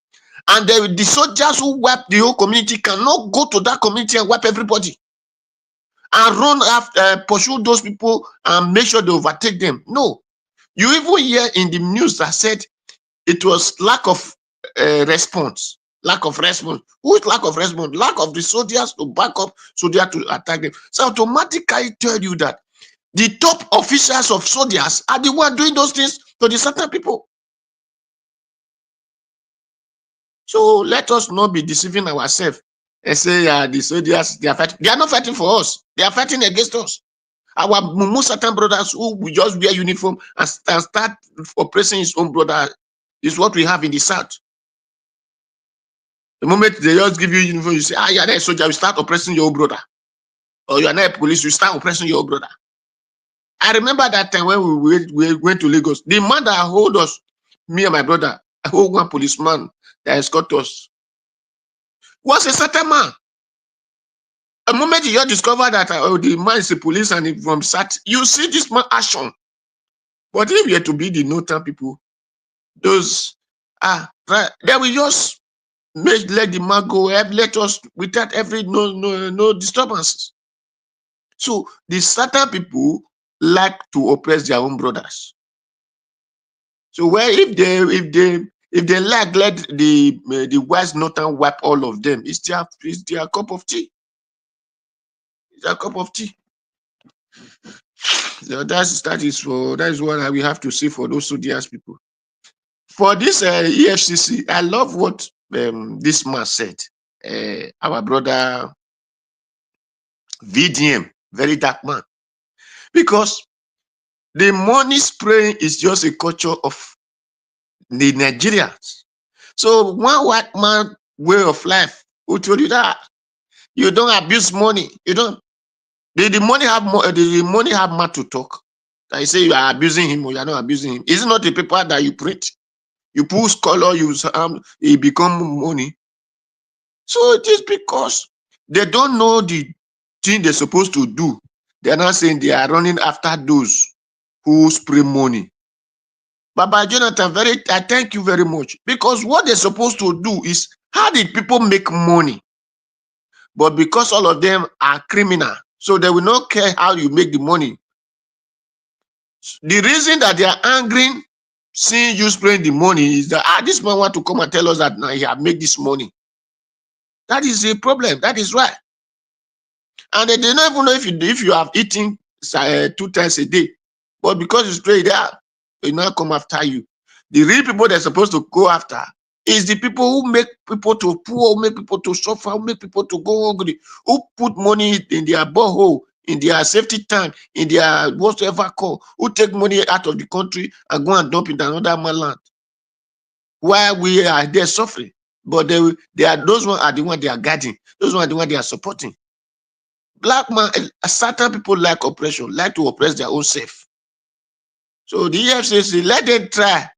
And the soldiers who wipe the whole community cannot go to that community and wipe everybody and run after, pursue those people and make sure they overtake them. No. You even hear in the news that said it was lack of response. Lack of response. Who is lack of response? Lack of the soldiers to back up soldiers to attack them. So automatically tell you that the top officials of soldiers are the one doing those things to the certain people. So let us not be deceiving ourselves and say the soldiers, they are fighting. They are not fighting for us. They are fighting against us. Our Mumu Satan brothers who will just wear uniform and start oppressing his own brother is what we have in the South. The moment they just give you uniform, you say, you are not a soldier, you start oppressing your own brother. Or you are not a police, you start oppressing your own brother. I remember that time when we went to Lagos. The man that hold us, me and my brother, I hold one policeman that escort us, was a certain man. The moment you just discover that the man is a police and from SAT, you see this man action. But if you are to be the northern people, those they will just let the man go, let us without no disturbances. So the certain people like to oppress their own brothers. So where if they like let the wise northern wipe all of them, it's their cup of tea. It's a cup of tea. So that is what we have to say for those soldiers people. For this EFCC, I love what this man said. Our brother VDM, very dark man, because the money spraying is just a culture of the Nigerians. So one white man way of life who told you that you don't abuse money, you don't. The money have more. The money have more to talk. I say you are abusing him or you are not abusing him. Is it not the paper that you print? You put color, it become money. So it is because they don't know the thing they're supposed to do. They're not saying they are running after those who spray money. Baba Jonathan, I thank you very much, because what they're supposed to do is how did people make money? But because all of them are criminal, so they will not care how you make the money. The reason that they are angry seeing you spraying the money is that this man want to come and tell us that now he have made this money. That is a problem. That is why. And they don't even know if you have eaten 2 times a day, but because you spray there, they not come after you. The real people they're supposed to go after is the people who make people to poor, make people to suffer, make people to go hungry, who put money in their borehole, in their safety tank, in their whatever call, who take money out of the country and go and dump it in another man's land. While we are there suffering, but they are those ones are the one they are guiding, those ones are the one they are supporting. Black man, certain people like oppression, like to oppress their own self. So the EFCC, let them try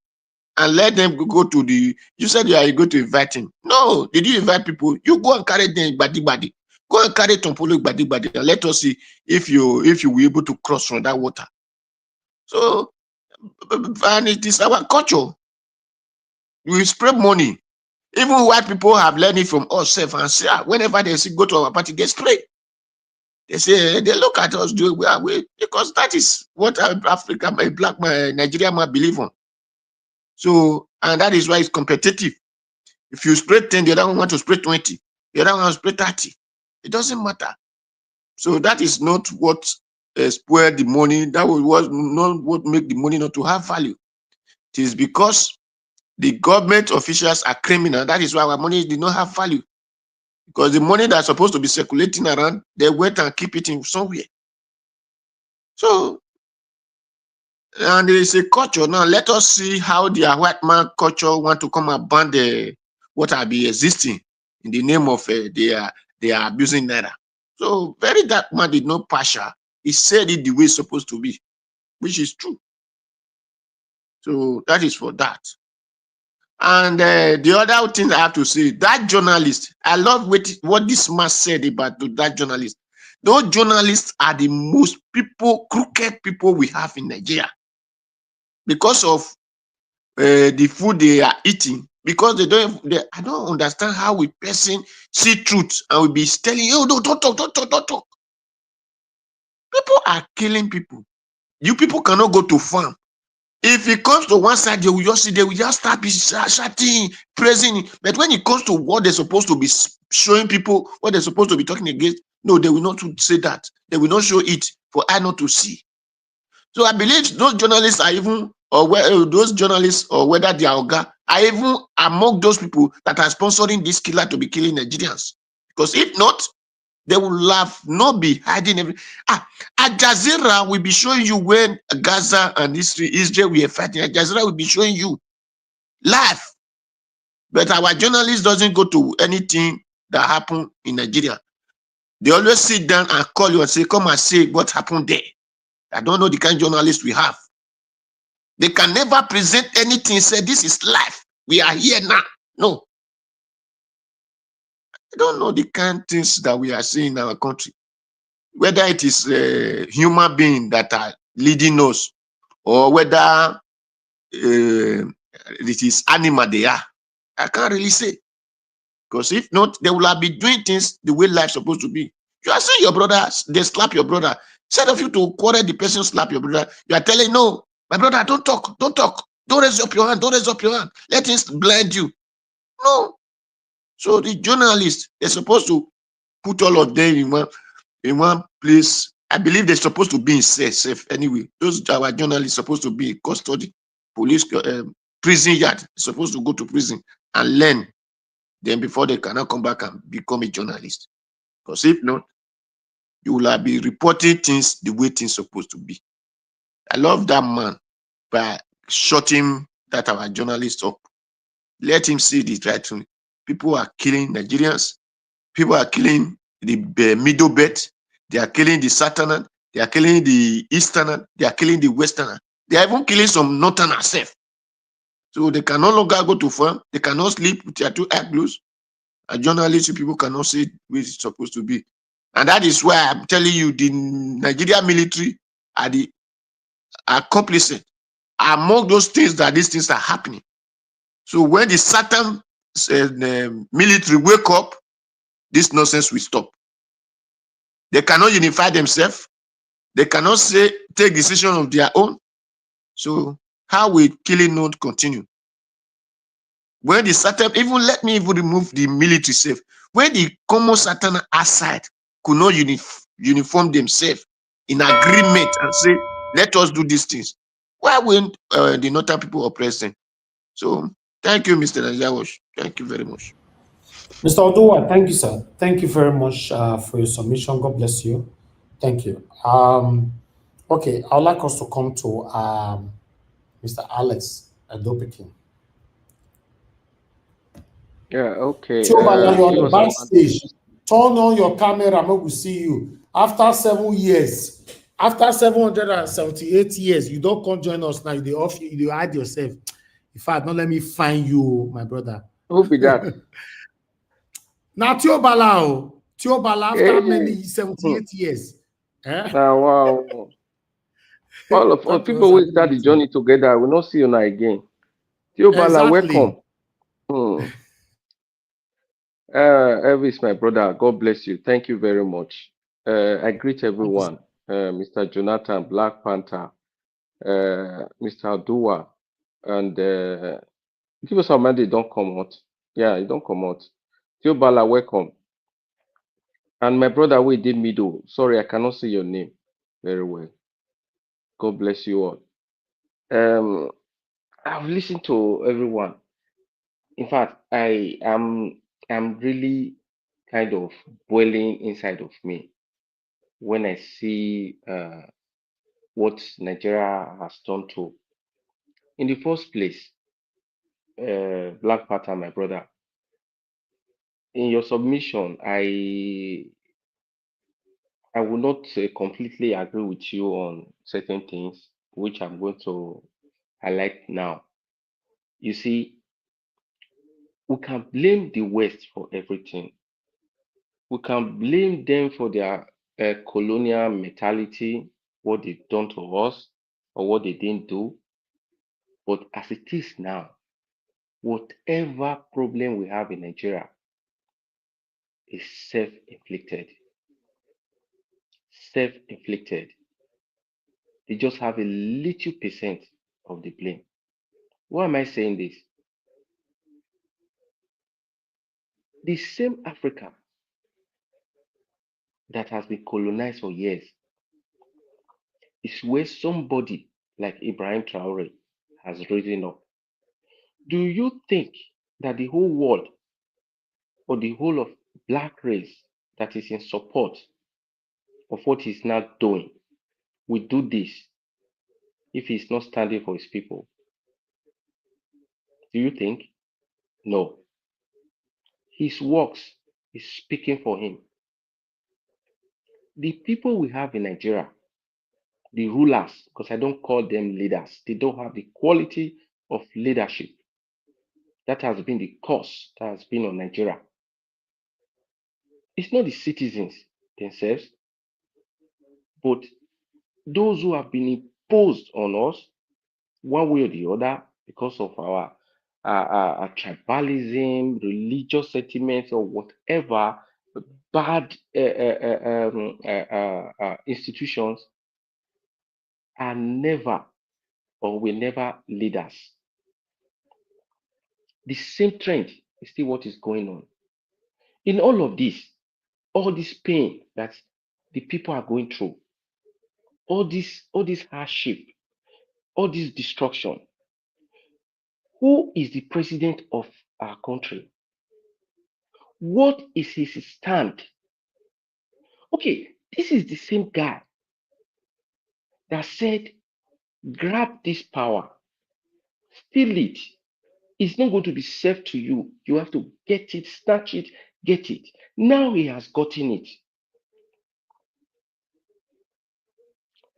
and let them go to the. You said you are going to invite him. No, did you invite people? You go and carry them body. Go and carry Tompolo body, and let us see if you were able to cross from that water. So, and it is our culture. We spread money. Even white people have learned it from us, and say, whenever they see go to our party, they spray. They say they look at us doing well, because that is what Africa, a black man, Nigerian man believe on. So, and that is why it's competitive. If you spray 10, the other one want to spray 20, the other one wants to spray 30. It doesn't matter. So that is not what spoil the money. That was not what make the money not to have value. It is because the government officials are criminal. That is why our money did not have value. Because the money that's supposed to be circulating around, they went and keep it in somewhere. So, and there is a culture. Now, let us see how the white man culture want to come and ban what are be existing in the name of they are abusing Naira. So, very dark man did not partial. He said it the way it's supposed to be, which is true. So, that is for that. And the other thing I have to say, that journalist, I love what this man said about that journalist. Those journalists are the most crooked people we have in Nigeria. Because of the food they are eating, because I don't understand how a person see truth and will be telling you, no, don't talk. People are killing people. You people cannot go to farm. If it comes to one side, they will just start shouting, praising. But when it comes to what they're supposed to be showing people, what they're supposed to be talking against, no, they will not say that. They will not show it for I not to see. So I believe those journalists are even, or those journalists, or whether they are Oga, are even among those people that are sponsoring this killer to be killing Nigerians. Because if not, they will not be hiding everything. Al Jazeera will be showing you when Gaza and Israel were fighting. Al Jazeera will be showing you live. But our journalists doesn't go to anything that happened in Nigeria. They always sit down and call you and say, come and say what happened there. I don't know the kind of journalists we have. They can never present anything, say this is life. We are here now. No. I don't know the kind of things that we are seeing in our country. Whether it is human beings that are leading us, or whether it is animal they are. I can't really say. Because if not, they will be doing things the way life's supposed to be. You are saying your brother, they slap your brother. Instead of you to quarrel the person slap your brother, you are telling, no, my brother, don't talk. Don't raise up your hand. Let him blind you. No. So the journalists, they're supposed to put all of them in one place. I believe they're supposed to be in safe anyway. Those our journalists supposed to be in custody, police, prison yard. They're supposed to go to prison and learn. Then before they cannot come back and become a journalist. Because if not, you will be reporting things the way things supposed to be. I love that man by shutting that our journalists up. Let him see the right thing. People are killing Nigerians. People are killing the middle belt. They are killing the Southerner. They are killing the Easterner. They are killing the Westerner. They are even killing some Northerners self. So they can no longer go to farm. They cannot sleep with their two eyes closed. A journalist, people cannot say where it's supposed to be. And that is why I'm telling you, the Nigerian military are complicit among those things that these things are happening. So when the Southern military wake up, this nonsense will stop. They cannot unify themselves. They cannot take decision of their own. So how will killing not continue? When the Southern, let me remove the military safe. When the common Southern outside could not uniform themselves in agreement and say, let us do these things, why wouldn't the Northern people oppress them? So thank you, Mr. Najawash. Thank you very much. Mr. Oduwa, thank you, sir. Thank you very much for your submission. God bless you. Thank you. Okay, I'd like us to come to Mr. Alex Adopikin. Yeah, okay. You're on the backstage. Turn on your camera, we will see you. After 7 years, after 778 years, you don't come join us now. You hide yourself. In fact, don't let me find you, my brother. Who be that? Now Tiobala, after many Hey. 78 years. Eh? Now, wow. All of us Talk to people us will start the ability. journey together. We'll not see you now again. Tiobala, Exactly. welcome. Elvis, my brother, God bless you. Thank you very much. I greet everyone. Mr. Jonathan, Black Panther, Mr. Adua, and give us a man, they don't come out. Yeah, you don't come out. Tiobala, welcome. And my brother, we did middle. Sorry, I cannot see your name very well. God bless you all. I've listened to everyone. In fact, I'm really kind of boiling inside of me when I see what Nigeria has done to. In the first place, Black Panther, my brother, in your submission, I will not completely agree with you on certain things, which I'm going to highlight now. You see, we can blame the West for everything. We can blame them for their colonial mentality, what they've done to us, or what they didn't do. But as it is now, whatever problem we have in Nigeria is self-inflicted. Self-inflicted. They just have a little percent of the blame. Why am I saying this? The same Africa that has been colonized for years is where somebody like Ibrahim Traore has risen up. Do you think that the whole world or the whole of black race that is in support of what he's now doing will do this if he's not standing for his people? Do you think? No. His works is speaking for him. The people we have in Nigeria, the rulers, because I don't call them leaders, they don't have the quality of leadership. That has been the curse that has been on Nigeria. It's not the citizens themselves, but those who have been imposed on us one way or the other because of our tribalism, religious sentiments, or whatever bad institutions are never or will never lead us. The same trend is still what is going on. In all of this, all this pain that the people are going through, all this hardship, all this destruction, who is the president of our country? What is his stand? Okay, this is the same guy that said, grab this power, steal it. It's not going to be safe to you. You have to get it, snatch it, get it. Now he has gotten it.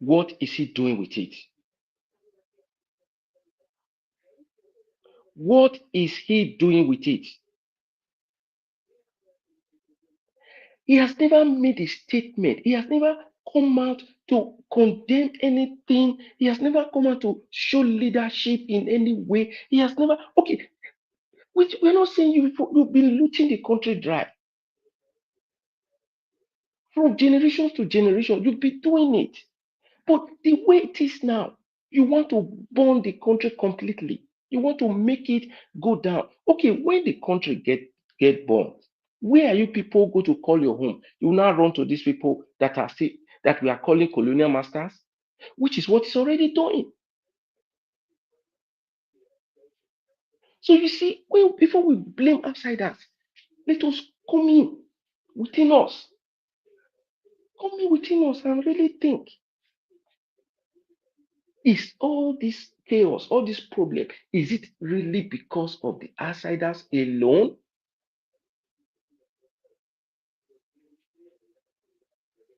What is he doing with it? What is he doing with it? He has never made a statement. He has never come out to condemn anything. He has never come out to show leadership in any way. He has never, okay, which we're not saying you've been looting the country dry. From generation to generation, you've been doing it. But the way it is now, you want to burn the country completely. You want to make it go down. Okay, when the country get burned, where are you people go to call your home? You now run to these people that are that we are calling colonial masters, which is what it's already doing. So you see, before we blame outsiders, let us come in within us. Come in within us and really think. Is all this chaos, all this problem, is it really because of the outsiders alone?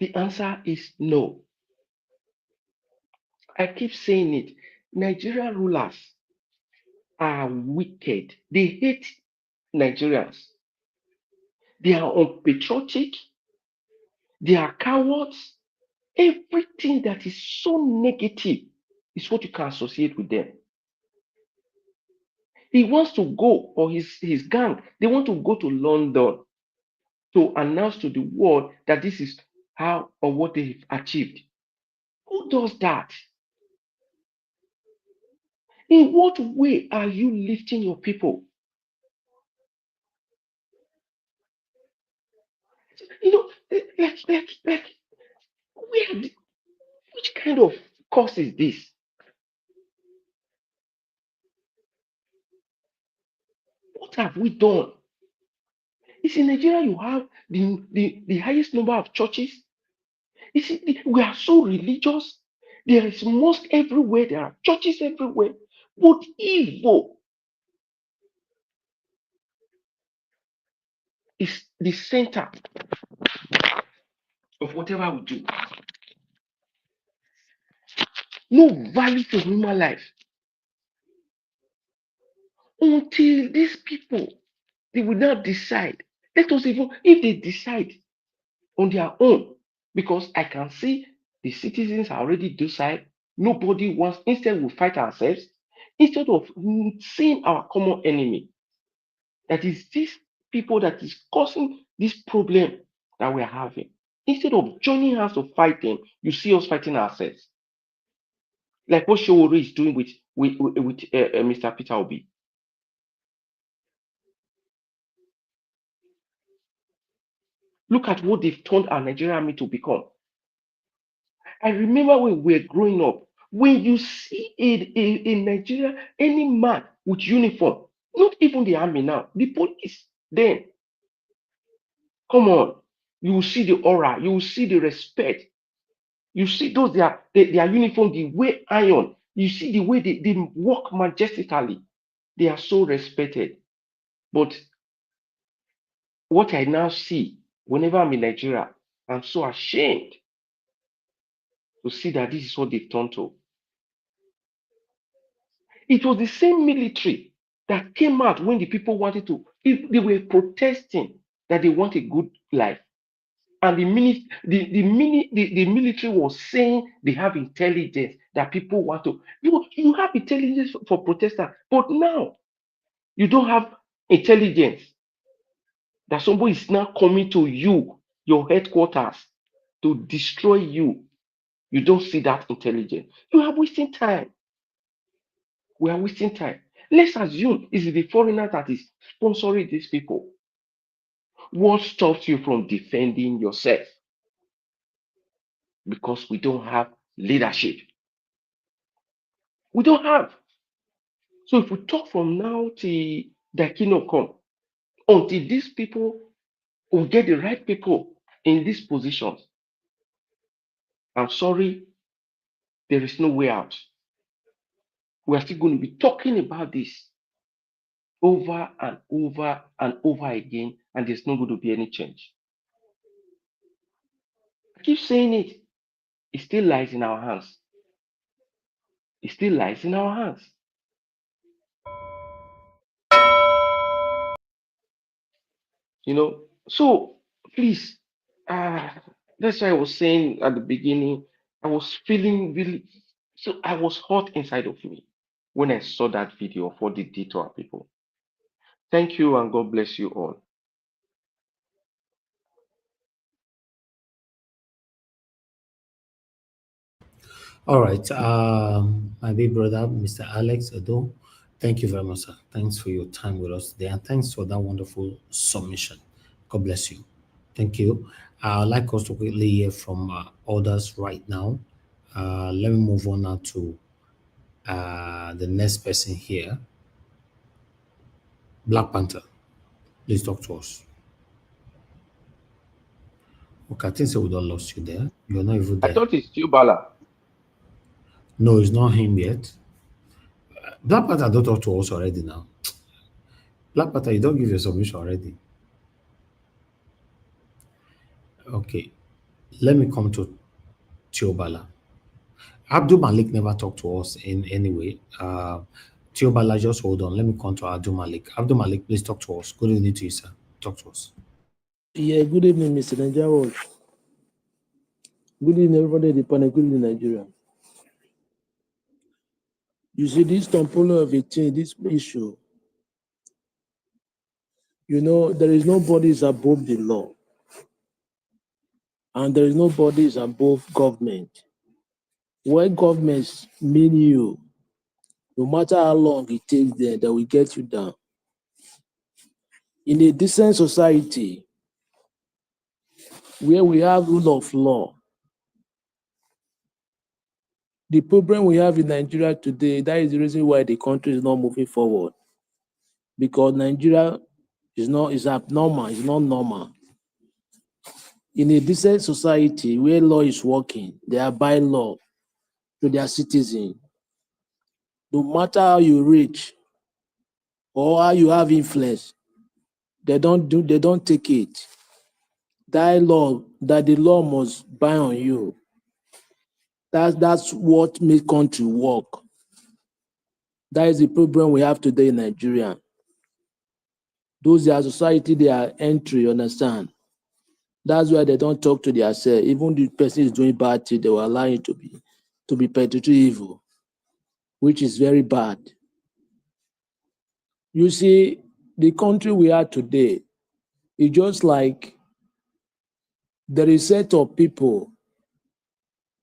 The answer is no. I keep saying it. Nigerian rulers are wicked. They hate Nigerians. They are unpatriotic. They are cowards. Everything that is so negative is what you can associate with them. He wants to go, or his gang, they want to go to London to announce to the world that this is how or what they've achieved. Who does that? In what way are you lifting your people? You know, like which kind of course is this? What have we done? It's in Nigeria you have the highest number of churches. You see, we are so religious. There is mosque everywhere. There are churches everywhere. But evil is the center of whatever we do. No value to human life. Until these people, they will not decide. Let us even, if they decide on their own, because I can see the citizens are already decide. Nobody wants, instead we fight ourselves, instead of seeing our common enemy. That is these people that is causing this problem that we are having. Instead of joining hands to fight them, you see us fighting ourselves. Like what Showore is doing with Mr. Peter Obi. Look at what they've turned our Nigerian army to become. I remember when we were growing up, when you see in Nigeria, any man with uniform, not even the army now, the police, then, come on, you will see the aura, you will see the respect. You see those their uniform, the way iron, you see the way they walk majestically. They are so respected. But what I now see, whenever I'm in Nigeria, I'm so ashamed to see that this is what they've turned to. It was the same military that came out when the people wanted to, if they were protesting that they want a good life. And the military was saying they have intelligence that people want to. You have intelligence for protesters, but now you don't have intelligence that somebody is now coming to you, your headquarters, to destroy you. You don't see that intelligence. You are wasting time. We are wasting time. Let's assume it's the foreigner that is sponsoring these people. What stops you from defending yourself? Because we don't have leadership. We don't have. So if we talk from now till the kingdom come, until these people will get the right people in these positions, I'm sorry, there is no way out. We are still going to be talking about this over and over and over again, and there's not going to be any change. I keep saying it. It still lies in our hands. It still lies in our hands. You know, so please, that's why I was saying at the beginning, I was feeling really, so I was hot inside of me when I saw that video of what they did to our people. Thank you, and God bless you all. All right. My big brother, Mr. Alex Ado, thank you very much, sir. Thanks for your time with us today, and thanks for that wonderful submission. God bless you. Thank you. I'd like us to quickly hear from others right now. Let me move on now to the next person here. Black Panther, please talk to us. Okay, I think so. We don't lost you there. You're not even there. I thought it's still Bala. No, it's not him yet. Black Panther don't talk to us already now. Black Panther, you don't give your submission already. Okay. Let me come to Tiobala. Abdul Malik never talked to us in any way. Tiobala, just hold on. Let me come to Abdul Malik. Abdul Malik, please talk to us. Good evening to you, sir. Talk to us. Yeah, good evening, Mr. Nigeria. Good evening, everybody at the panel. Good evening, Nigeria. You see, this Tompolo of a thing, this issue, you know, there is nobody is above the law, and there is nobody is above government. When governments mean you, no matter how long it takes them, they will get you down. In a decent society where we have rule of law, the problem we have in Nigeria today, that is the reason why the country is not moving forward. Because Nigeria is abnormal, it's not normal. In a decent society where law is working, they abide law to their citizens. No matter how you reach or how you have influence, they don't take it. That the law must bind on you. That's what makes country work. That is the problem we have today in Nigeria. Those are society they are entry, understand? That's why they don't talk to themselves. Even the person is doing bad thing, they will allow him to be perpetually evil, which is very bad. You see, the country we are today is just like there is a set of people,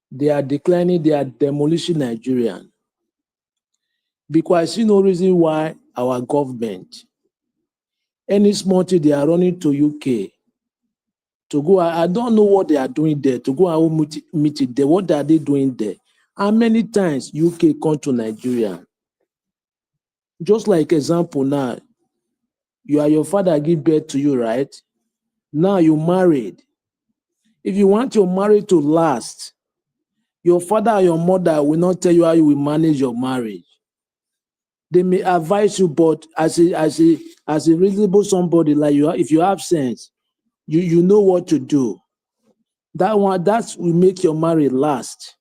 they are declining, they are demolishing Nigeria. Because I see no reason why our government, any small thing they are running to UK, to go, I don't know what they are doing there, to go and meet it there. What are they doing there? How many times UK come to Nigeria? Just like example now, your father give birth to you, right? Now you married. If you want your marriage to last, your father or your mother will not tell you how you will manage your marriage. They may advise you, but as a reasonable somebody like you, if you have sense, you know what to do. That will make your marriage last.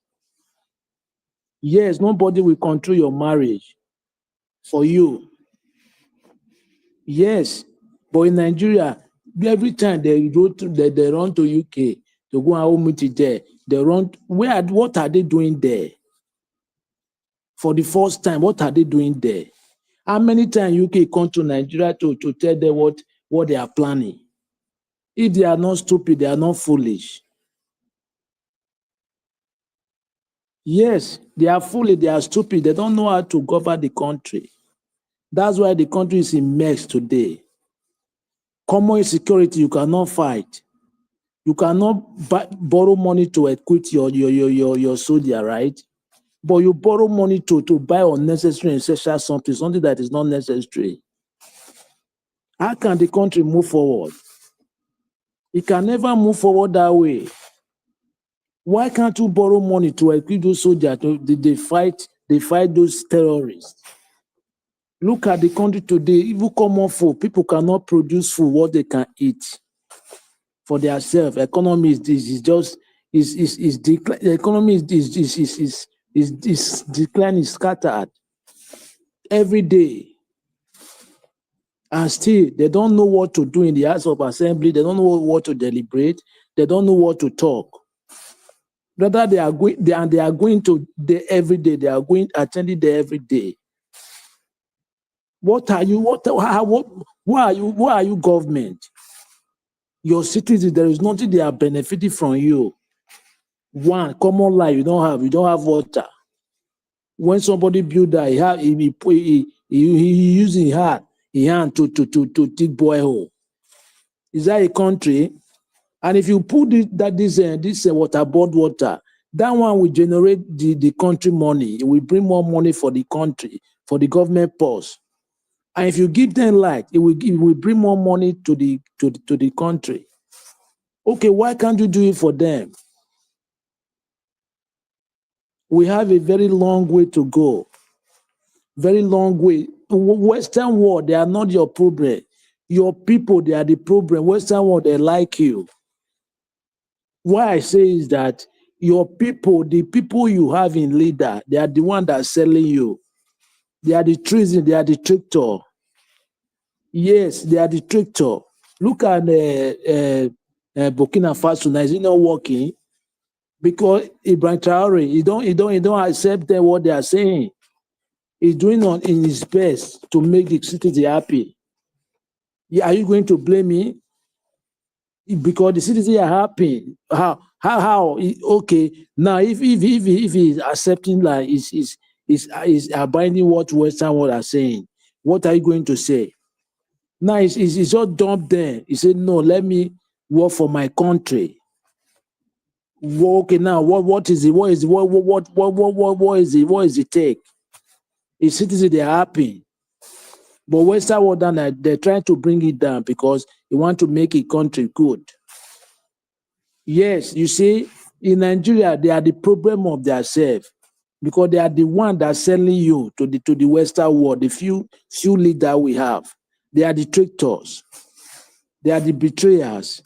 Yes, nobody will control your marriage for you. Yes, but in Nigeria, every time they run to UK to go and meet it there, they run. What are they doing there? For the first time, what are they doing there? How many times UK come to Nigeria to tell them what they are planning? If they are not stupid, they are not foolish. Yes, they are foolish, they are stupid, they don't know how to govern the country. That's why the country is in mess today. Common insecurity, you cannot fight. You cannot borrow money to equip your soldier, right? But you borrow money to buy unnecessary and essential something that is not necessary. How can the country move forward? It can never move forward that way. Why can't you borrow money to equip those soldiers? They fight those terrorists. Look at the country today. Even common food, people cannot produce food what they can eat for themselves. Economy is decline. The economy is declining, scattered every day, and still they don't know what to do in the House of Assembly. They don't know what to deliberate. They don't know what to talk. Rather, they are going to there every day. They are attending there every day. What are you? Why are you government? Your citizens, there is nothing they are benefiting from you. One, common life you don't have water. When somebody build that, he using hand to dig borehole. Is that a country? And if you put this waterboard water, that one will generate the country money. It will bring more money for the country, for the government purse. And if you give them light, it will bring more money to the country. Okay, why can't you do it for them? We have a very long way to go. Very long way. Western world, they are not your problem. Your people, they are the problem. Western world, they like you. Why I say is that your people, the people you have in leader, they are the one that are selling you. They are the treason, they are the traitor. Yes, they are the traitor. Look at Burkina Faso now. Is it not working? Because Ibrahim Traore, he don't accept what they are saying. He's doing in his best to make the citizens happy. Yeah, are you going to blame me? Because the citizens are happy. How? Okay, now if he's accepting like is abiding what Western world are saying, what are you going to say? Now he's just dumped there. He said, no, let me work for my country. Okay, now what is it? What is the take? His citizens they're happy. But Western world they're trying to bring it down because they want to make a country good. Yes, you see, in Nigeria, they are the problem of themselves because they are the one that's selling you to the Western world, the few leaders we have. They are the traitors. They are the betrayers.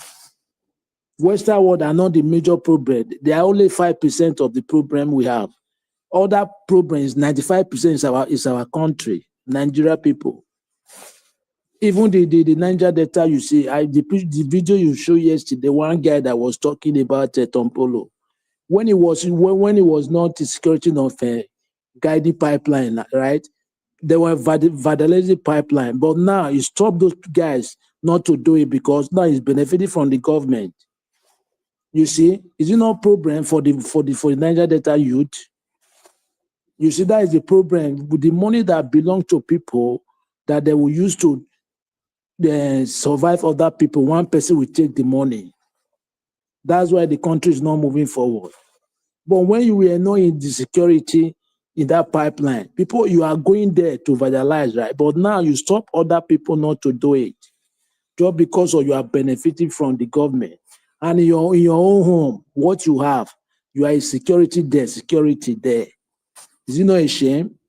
Western world are not the major problem. They are only 5% of the problem we have. Other problems, 95% is our country, Nigeria people. Even the Niger Delta, you see, the video you showed yesterday, one guy that was talking about Tompolo, when he was not the security of guiding pipeline, right? They were vandalizing pipeline, but now he stopped those guys not to do it because now he's benefiting from the government. You see, is it not a problem for the Niger Delta youth? You see, that is the problem with the money that belongs to people that they will use to survive other people. One person will take the money. That's why the country is not moving forward. But when you were not in the security in that pipeline, people, you are going there to vandalize, right? But now you stop other people not to do it just because of you are benefiting from the government. And in your own home, what you have, you are a security there. Is it not a shame?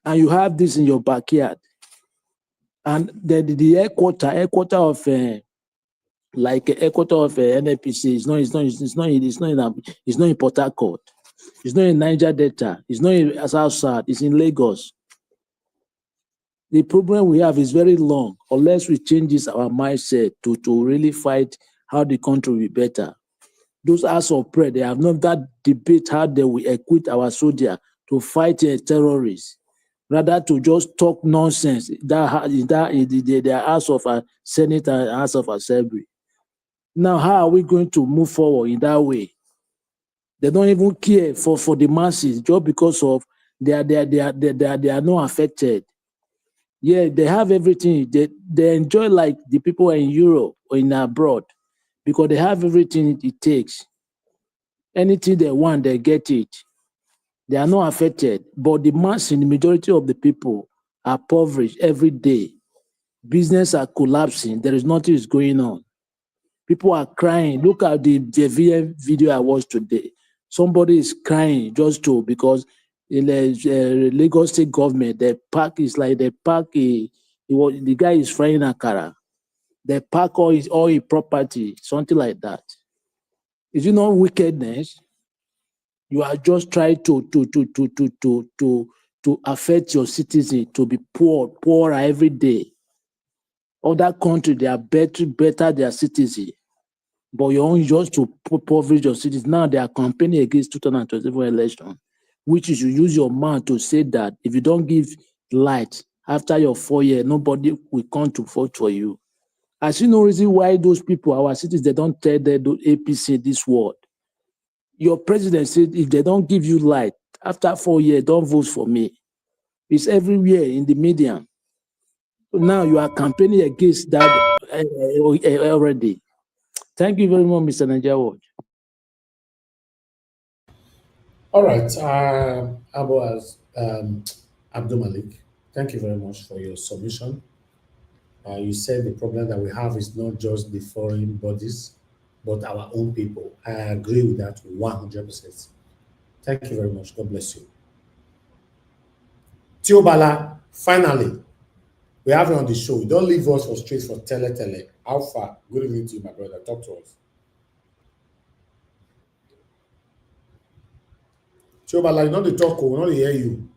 And you have this in your backyard. And the headquarter of NNPC is not in Port Harcourt. It's not in Niger Delta. It's not in South. It's in Lagos. The problem we have is very long unless we change our mindset to really fight how the country will be better. Those House of Prayer, they have not that debate how they will equip our soldier to fight terrorists. Rather to just talk nonsense the House of Senate and House of Assembly. Now, how are we going to move forward in that way? They don't even care for the masses just because of they are not affected. Yeah, they have everything. They enjoy like the people in Europe or in abroad because they have everything it takes. Anything they want, they get it. They are not affected. But the majority of the people are impoverished every day. Business are collapsing. There is nothing is going on. People are crying. Look at the VM video I watched today. Somebody is crying because in the Lagos State government, the guy is frying akara. They pack all his property, something like that. Is it not wickedness? You are just trying to affect your citizens to be poorer every day. Other countries, they are better their citizens. But you only just to impoverish your citizens. Now they are campaigning against 2024 election, which is you use your mouth to say that if you don't give light after your 4 years, nobody will come to vote for you. I see no reason why those people, our citizens, they don't tell the APC this word. Your president said if they don't give you light after 4 years, don't vote for me. It's everywhere in the media. Now you are campaigning against that already. Thank you very much, Mr. Nigeria Watch. All right, Abdul Malik, thank you very much for your submission. You said the problem that we have is not just the foreign bodies, but our own people. I agree with that 100%. Thank you very much. God bless you. Tiobala, finally, we have you on the show. Don't leave us for straight for tele. How far? Good evening to you, my brother. Talk to us. So, but like, not the talk, we not hear you.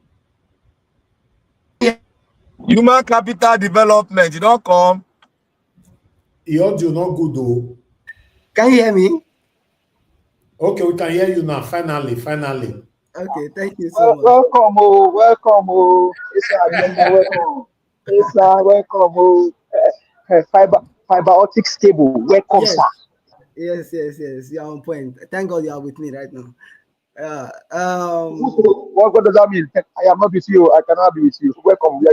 Human capital development, you don't come. Your audio not good though. Can you hear me? Okay, we can hear you now. Finally. Okay, thank you so much. Welcome, welcome. Welcome. Fiber optic cable. Welcome, Yes. sir. You're on point. Thank God you are with me right now. What does that mean? I am not with you. I cannot be with you. Welcome. We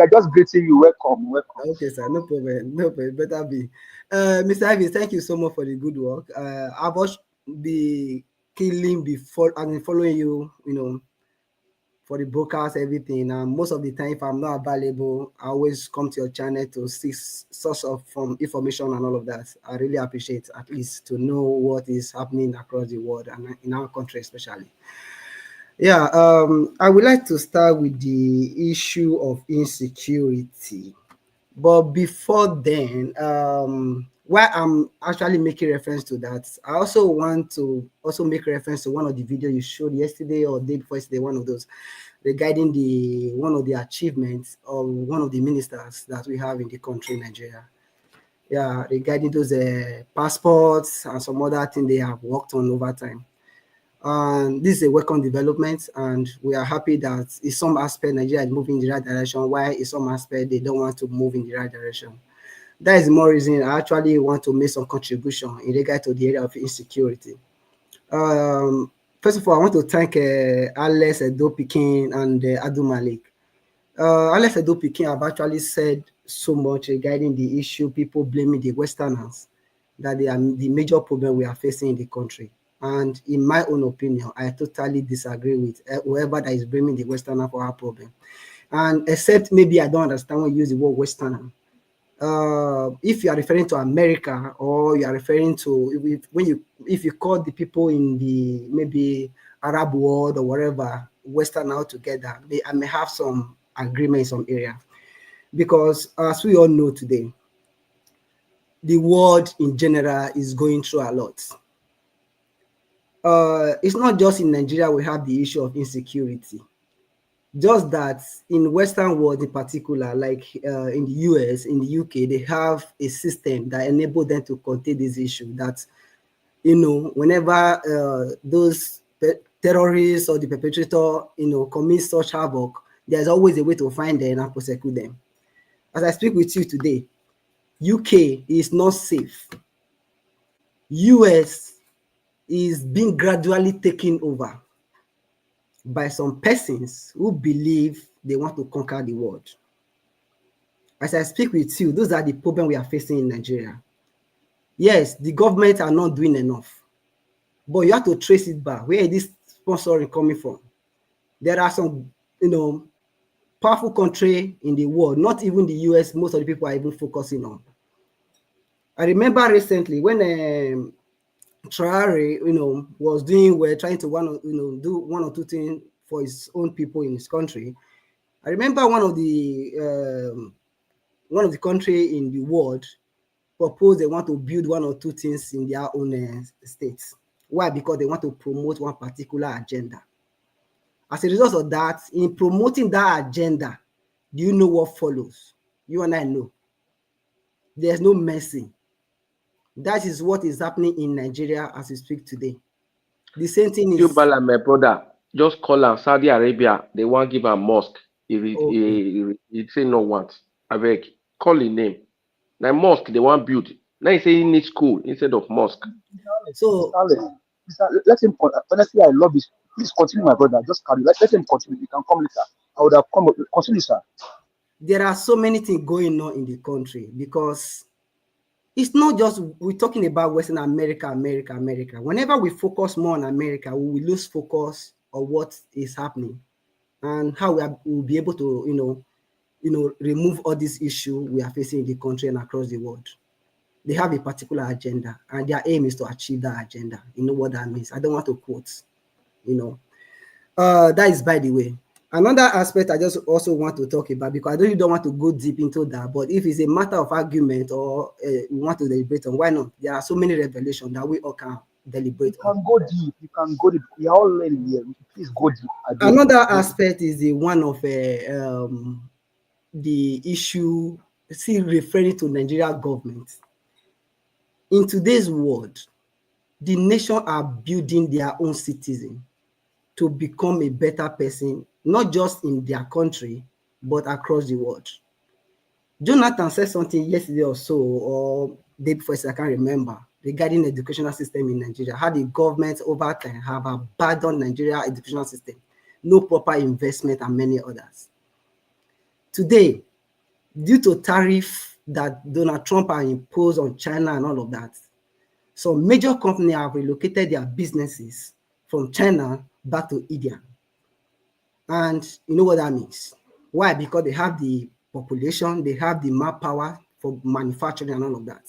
are just greeting you. Welcome. Okay, sir. No problem. Better be. Mr. Ivy, thank you so much for the good work. I was be killing before and following you, for the broadcast, everything. And most of the time, if I'm not available, I always come to your channel to see source of information and all of that. I really appreciate at least to know what is happening across the world and in our country especially. Yeah, I would like to start with the issue of insecurity. But before then, while I'm actually making reference to that, I also want to also make reference to one of the videos you showed yesterday or day before yesterday, one of those regarding one of the achievements of one of the ministers that we have in the country, Nigeria. Yeah, regarding those passports and some other things they have worked on over time. And this is a welcome development, and we are happy that in some aspect Nigeria is moving in the right direction, while in some aspect they don't want to move in the right direction. That is the more reason I actually want to make some contribution in regard to the area of insecurity. First of all, I want to thank Alex Edo-Pikin and Adu Malik. Alex Edo-Pikin have actually said so much regarding the issue, people blaming the Westerners, that they are the major problem we are facing in the country. And in my own opinion, I totally disagree with whoever that is blaming the Westerner for our problem. And except maybe I don't understand when you use the word Westerner. If you are referring to America, or you are referring to if you call the people in the maybe Arab world or whatever Western altogether, I may have some agreement in some area, because as we all know today, the world in general is going through a lot. It's not just in Nigeria we have the issue of insecurity. Just that in Western world in particular, like in the US, in the UK, they have a system that enables them to contain this issue. That, whenever those terrorists or the perpetrator, commit such havoc, there's always a way to find them and prosecute them. As I speak with you today, UK is not safe. US is being gradually taken over by some persons who believe they want to conquer the world. As I speak with you, those are the problems we are facing in Nigeria. Yes, the government are not doing enough, but you have to trace it back. Where is this sponsoring coming from? There are some, powerful countries in the world, not even the US, most of the people are even focusing on. I remember recently when Traore, was trying to do one or two things for his own people in his country. I remember one of the country in the world proposed they want to build one or two things in their own states. Why? Because they want to promote one particular agenda. As a result of that, in promoting that agenda, do you know what follows? You and I know. There's no mercy. That is what is happening in Nigeria as we speak today. The same thing is... You, Bala, my brother, just call am Saudi Arabia. They want give a mosque. He say no want. I beg, call his name. Now mosque they want build. Now he say he need school instead of mosque. So let him. Honestly, I love this. Please continue, my brother. Just carry. Let him continue. You can come later. I would have come. Continue, sir. There are so many things going on in the country, because it's not just we're talking about Western America. Whenever we focus more on America, we will lose focus on what is happening and how we'll be able to, remove all these issues we are facing in the country and across the world. They have a particular agenda, and their aim is to achieve that agenda. You know what that means? I don't want to quote, that is by the way. Another aspect I just also want to talk about, because I really don't want to go deep into that, but if it's a matter of argument or we want to deliberate on, why not? There are so many revelations that we all can deliberate You on. can go deep. You can go deep. We are all learning here. Please go deep. Another aspect is the one of the issue, still referring to Nigeria government. In today's world, the nation are building their own citizen to become a better person, not just in their country, but across the world. Jonathan said something yesterday or so, or day before, I can't remember, regarding the educational system in Nigeria, how the government over time have abandoned Nigeria educational system, no proper investment, and many others. Today, due to tariff that Donald Trump has imposed on China and all of that, some major companies have relocated their businesses from China back to India. And you know what that means? Why? Because they have the population, they have the manpower for manufacturing and all of that.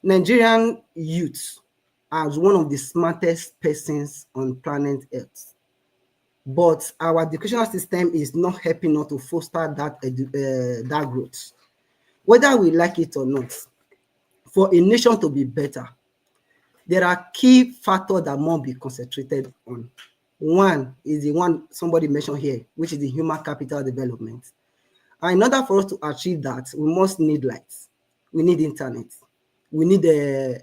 Nigerian youth are one of the smartest persons on planet Earth. But our educational system is not helping us to foster that growth. Whether we like it or not, for a nation to be better, there are key factors that must be concentrated on. One is the one somebody mentioned here, which is the human capital development. And in order for us to achieve that, we must need lights, we need internet, we need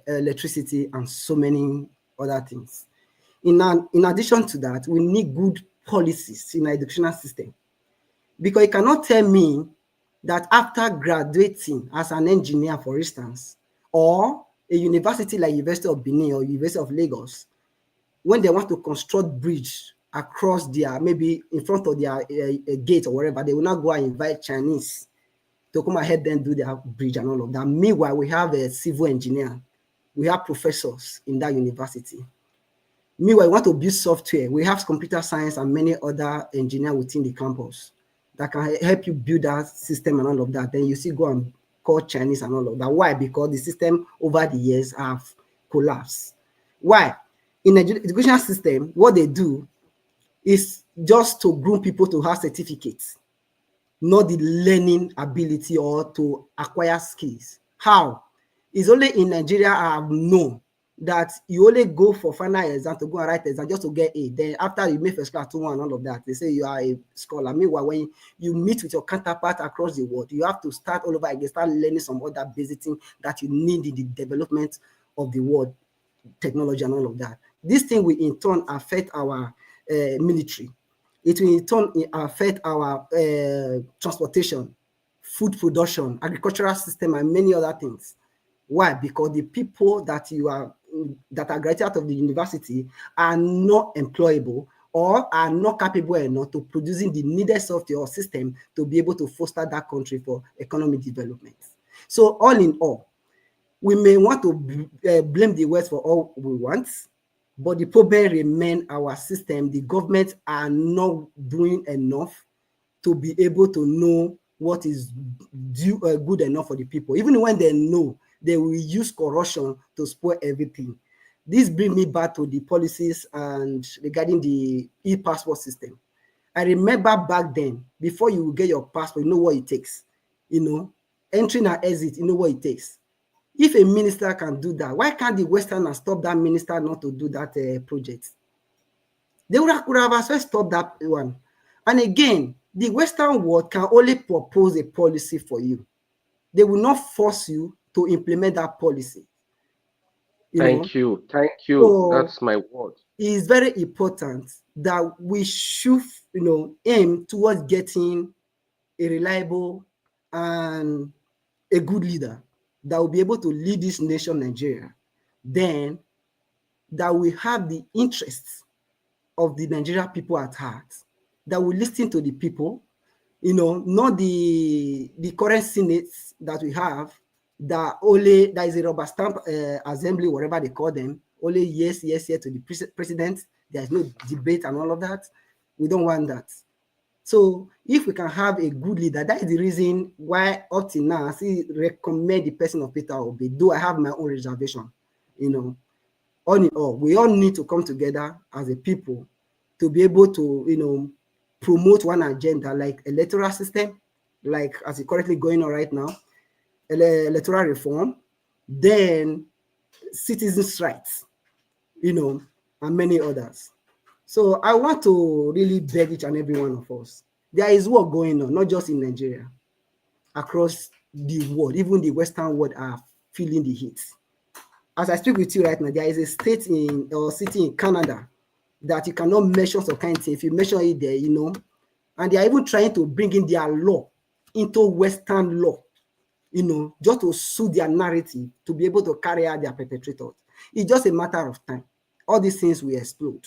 electricity, and so many other things. In addition to that, we need good policies in our educational system. Because you cannot tell me that after graduating as an engineer, for instance, or a university like University of Benin or University of Lagos, when they want to construct bridge across their, maybe in front of their gate or wherever, they will not go and invite Chinese to come and help them do their bridge and all of that. Meanwhile, we have a civil engineer, we have professors in that university. Meanwhile, we want to build software, we have computer science and many other engineers within the campus that can help you build that system and all of that. Then you see go and call Chinese and all of that. Why? Because the system over the years have collapsed. Why? In the education system, what they do is just to groom people to have certificates, not the learning ability or to acquire skills. How? It's only in Nigeria I have known that you only go for final exam to go and write exam just to get A. Then after you make first class 2-1 and all of that, they say you are a scholar. Meanwhile, when you meet with your counterpart across the world, you have to start all over again, start learning some other basic thing that you need in the development of the world, technology and all of that. This thing will in turn affect our military. It will in turn affect our transportation, food production, agricultural system, and many other things. Why? Because the people that are graduated out of the university are not employable or are not capable enough to producing the needed software or system to be able to foster that country for economic development. So all in all, we may want to blame the West for all we want, but the problem remains our system. The government are not doing enough to be able to know what is good enough for the people. Even when they know, they will use corruption to spoil everything. This brings me back to the policies and regarding the e-passport system. I remember back then, before you get your passport, you know what it takes. Entering and exit, you know what it takes. If a minister can do that, why can't the Westerners stop that minister not to do that project? They would have as well stopped that one. And again, the Western world can only propose a policy for you. They will not force you to implement that policy. Thank you. So That's my word. It is very important that we should, aim towards getting a reliable and a good leader that will be able to lead this nation, Nigeria. Then that we have the interests of the Nigerian people at heart, that we listen to the people, not the current Senate that we have, that is a rubber stamp assembly, whatever they call them, only yes to the president. There's no debate and all of that. We don't want that. So if we can have a good leader, that is the reason why up till now I still recommend the person of Peter Obi, though I have my own reservation. All in all, we all need to come together as a people to be able to, promote one agenda like electoral system, like as it's currently going on right now, electoral reform, then citizens' rights, and many others. So I want to really beg each and every one of us. There is work going on, not just in Nigeria, across the world. Even the Western world are feeling the heat. As I speak with you right now, there is a state or city in Canada that you cannot measure some kind of thing. If you measure it there, and they are even trying to bring in their law into Western law, just to suit their narrative, to be able to carry out their perpetrators. It's just a matter of time. All these things will explode.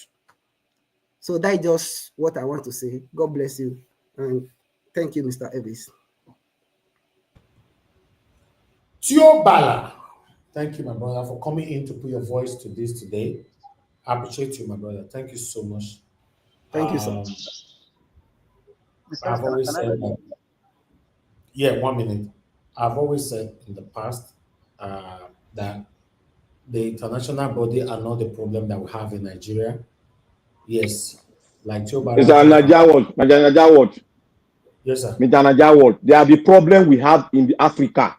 So that's just what I want to say. God bless you. And thank you, Mr. Elvis. Tio Bala. Thank you, my brother, for coming in to put your voice to this today. I appreciate you, my brother. Thank you so much. Thank you, sir. I've always said that. Yeah, 1 minute. I've always said in the past that the international body are not the problem that we have in Nigeria. Yes, like Tio Bala. Mr. Najawat. Yes, sir. Mr. Najawat. They are the problem we have in Africa.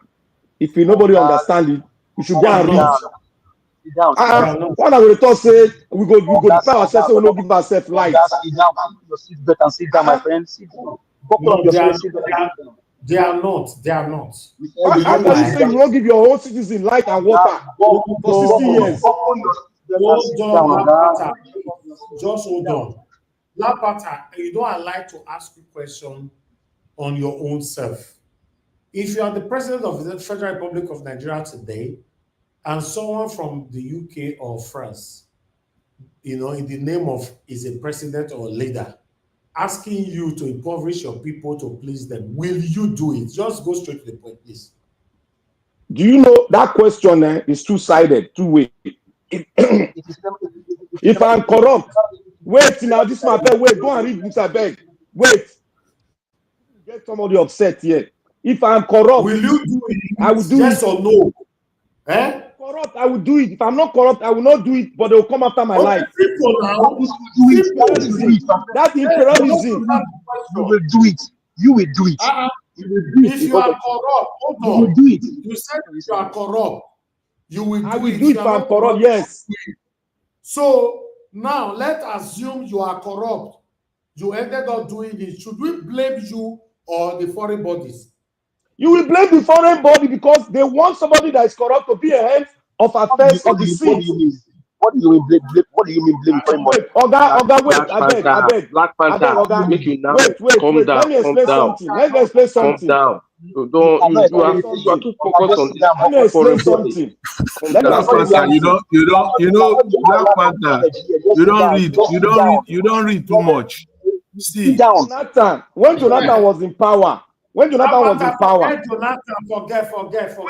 If nobody understand it, we should go and read. One of the thoughts say we go define ourselves, so we don't give ourselves light. Sit down, your seat belt and sit down, my friend. Sit down. No, they are not. They are not. How can you say you won't give your own citizen light and water for 60 years? Hold on, Lapata. Just hold on. Lapata, you don't like to ask a question on your own self. If you are the president of the Federal Republic of Nigeria today, and someone from the UK or France, in the name of is a president or a leader, asking you to impoverish your people to please them, will you do it? Just go straight to the point, please. Do you know that question is two-sided, two-way? If I'm corrupt, wait now, this my beg, wait, go and read books, I beg. Wait. Get somebody upset here. If I'm corrupt, will you do it? I will do yes it. Or no? Eh? Corrupt, I will do it. If I'm not corrupt, I will not do it, but they will come after my life. People now, that's imperialism. You will do it. You will do it. If you are corrupt, hold on. You will do it. You said you are corrupt. You will do it. I will do it if I'm corrupt, yes. So now let's assume you are corrupt. You ended up doing it. Should we blame you or the foreign bodies? You will blame the foreign body because they want somebody that is corrupt to be a head of affairs of the seat. What do you mean blame? What do you mean blame foreign body? Oga, wait, I beg. Black Panther, make you now Wait. Let me explain something. Let me explain something. Calm down. You are too focused on this. Let me explain something. Black Panther, you know, Black Panther, you don't read too much. See, Jonathan, when Jonathan was in power, Forget.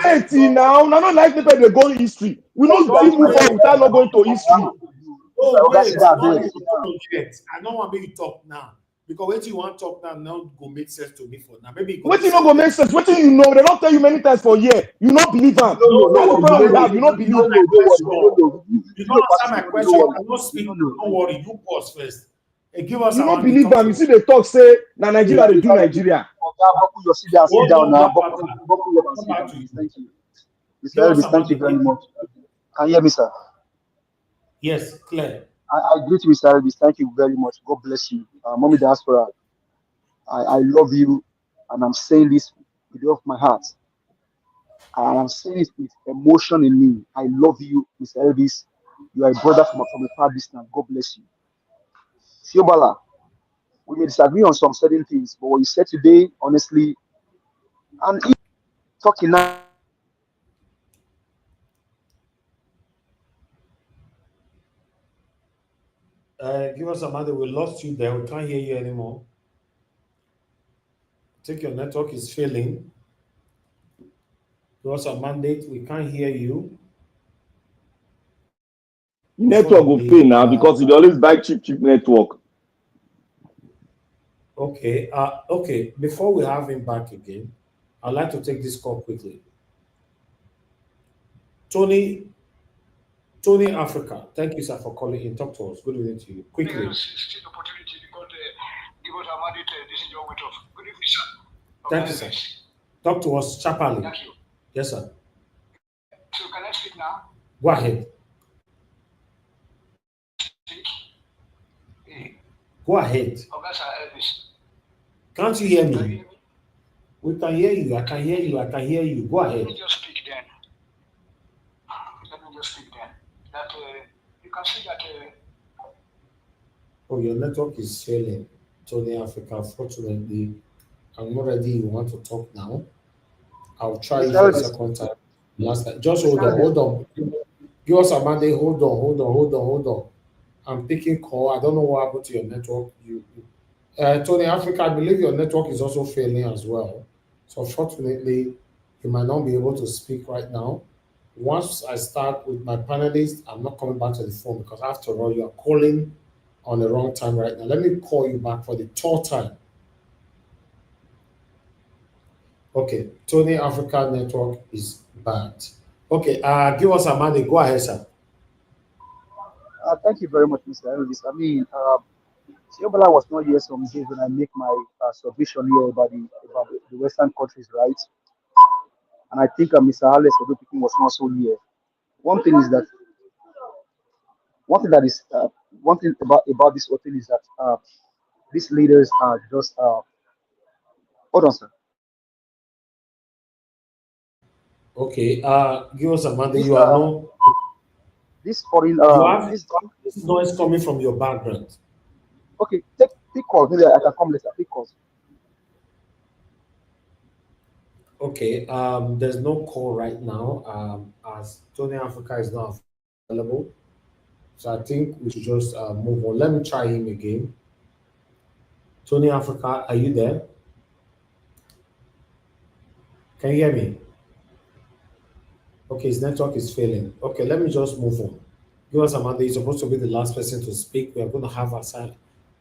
Wait now, not like people they go in history. We don't move on without not going to history. Oh, wait, I don't want to make you talk now. Because what you want to talk now go make sense to me for now. Maybe what you not go make sense? What you know? They don't tell you many times for a year. You not believe them. That's the problem we have. You not believe. You don't answer my question. I don't speak. Don't worry. You pause first. Give us. You don't believe them. You see the talk say na Nigeria they do Nigeria. Sit down now. Thank you. Mr. Elvis, thank you very much. Can you hear me, sir? Yes, clear. I greet you, Mr. Elvis. Thank you very much. God bless you. Mommy Diaspora, I love you, and I'm saying this with all of my heart. I'm saying this with emotion in me. I love you, Mr. Elvis. You are a brother from a far distance. God bless you. Siobala, we may disagree on some certain things, but what you said today, honestly, and talking now. Give us a minute. We lost you there. We can't hear you anymore. I think your network is failing. Give us a mandate. We can't hear you. Network will fail now because it always buy cheap network. Okay. Okay. Before we have him back again, I'd like to take this call quickly. Tony Africa, thank you, sir, for calling in. Talk to us. Good evening to you. Quickly. Give us a mandate. This is your way of. Good evening, sir. Thank you, sir. Talk to us sharply. Thank you. Yes, sir. So can I speak now? Go ahead. Go ahead. Okay, sir, Elvis. Can't you hear Can you me? hear me? We can hear you. I can hear you. I can hear you. Go Let ahead. me just speak then. Let me just speak then. That you can see that Oh, your network is failing. Tony Africa, fortunately, I'm not ready. You want to talk now? I'll try you Mr. for a Elvis, second time. Last time. Just Mr. hold on. Elvis, Hold on. Give us a Monday. Hold on. Hold on. Hold on. Hold on. I'm picking call. I don't know what happened to your network. Tony Africa, I believe your network is also failing as well. So fortunately, you might not be able to speak right now. Once I start with my panelists, I'm not coming back to the phone because after all, you are calling on the wrong time right now. Let me call you back for the third time. Okay, Tony Africa network is bad. Okay, give us a Monday. Go ahead, sir. thank you very much, Mr. Elvis. I mean, Siobala was not here some days when I make my submission here about the Western countries, right? And I think Mr. Alex Odopikin was also here. One thing is that one thing that is one thing about this whole thing is that these leaders are just hold on, sir. Okay, give us a Monday. This You are not. this foreign You have this noise coming from your background. okay, take calls. Maybe I can come later. Take calls. Okay, there's no call right now. As Tony Africa is not available, so I think we should just move on. Let me try him again. Tony Africa, are you there? Can you hear me? Okay, his network is failing. Okay, let me just move on. Give us a Monday. You're supposed to be the last person to speak. We are going to have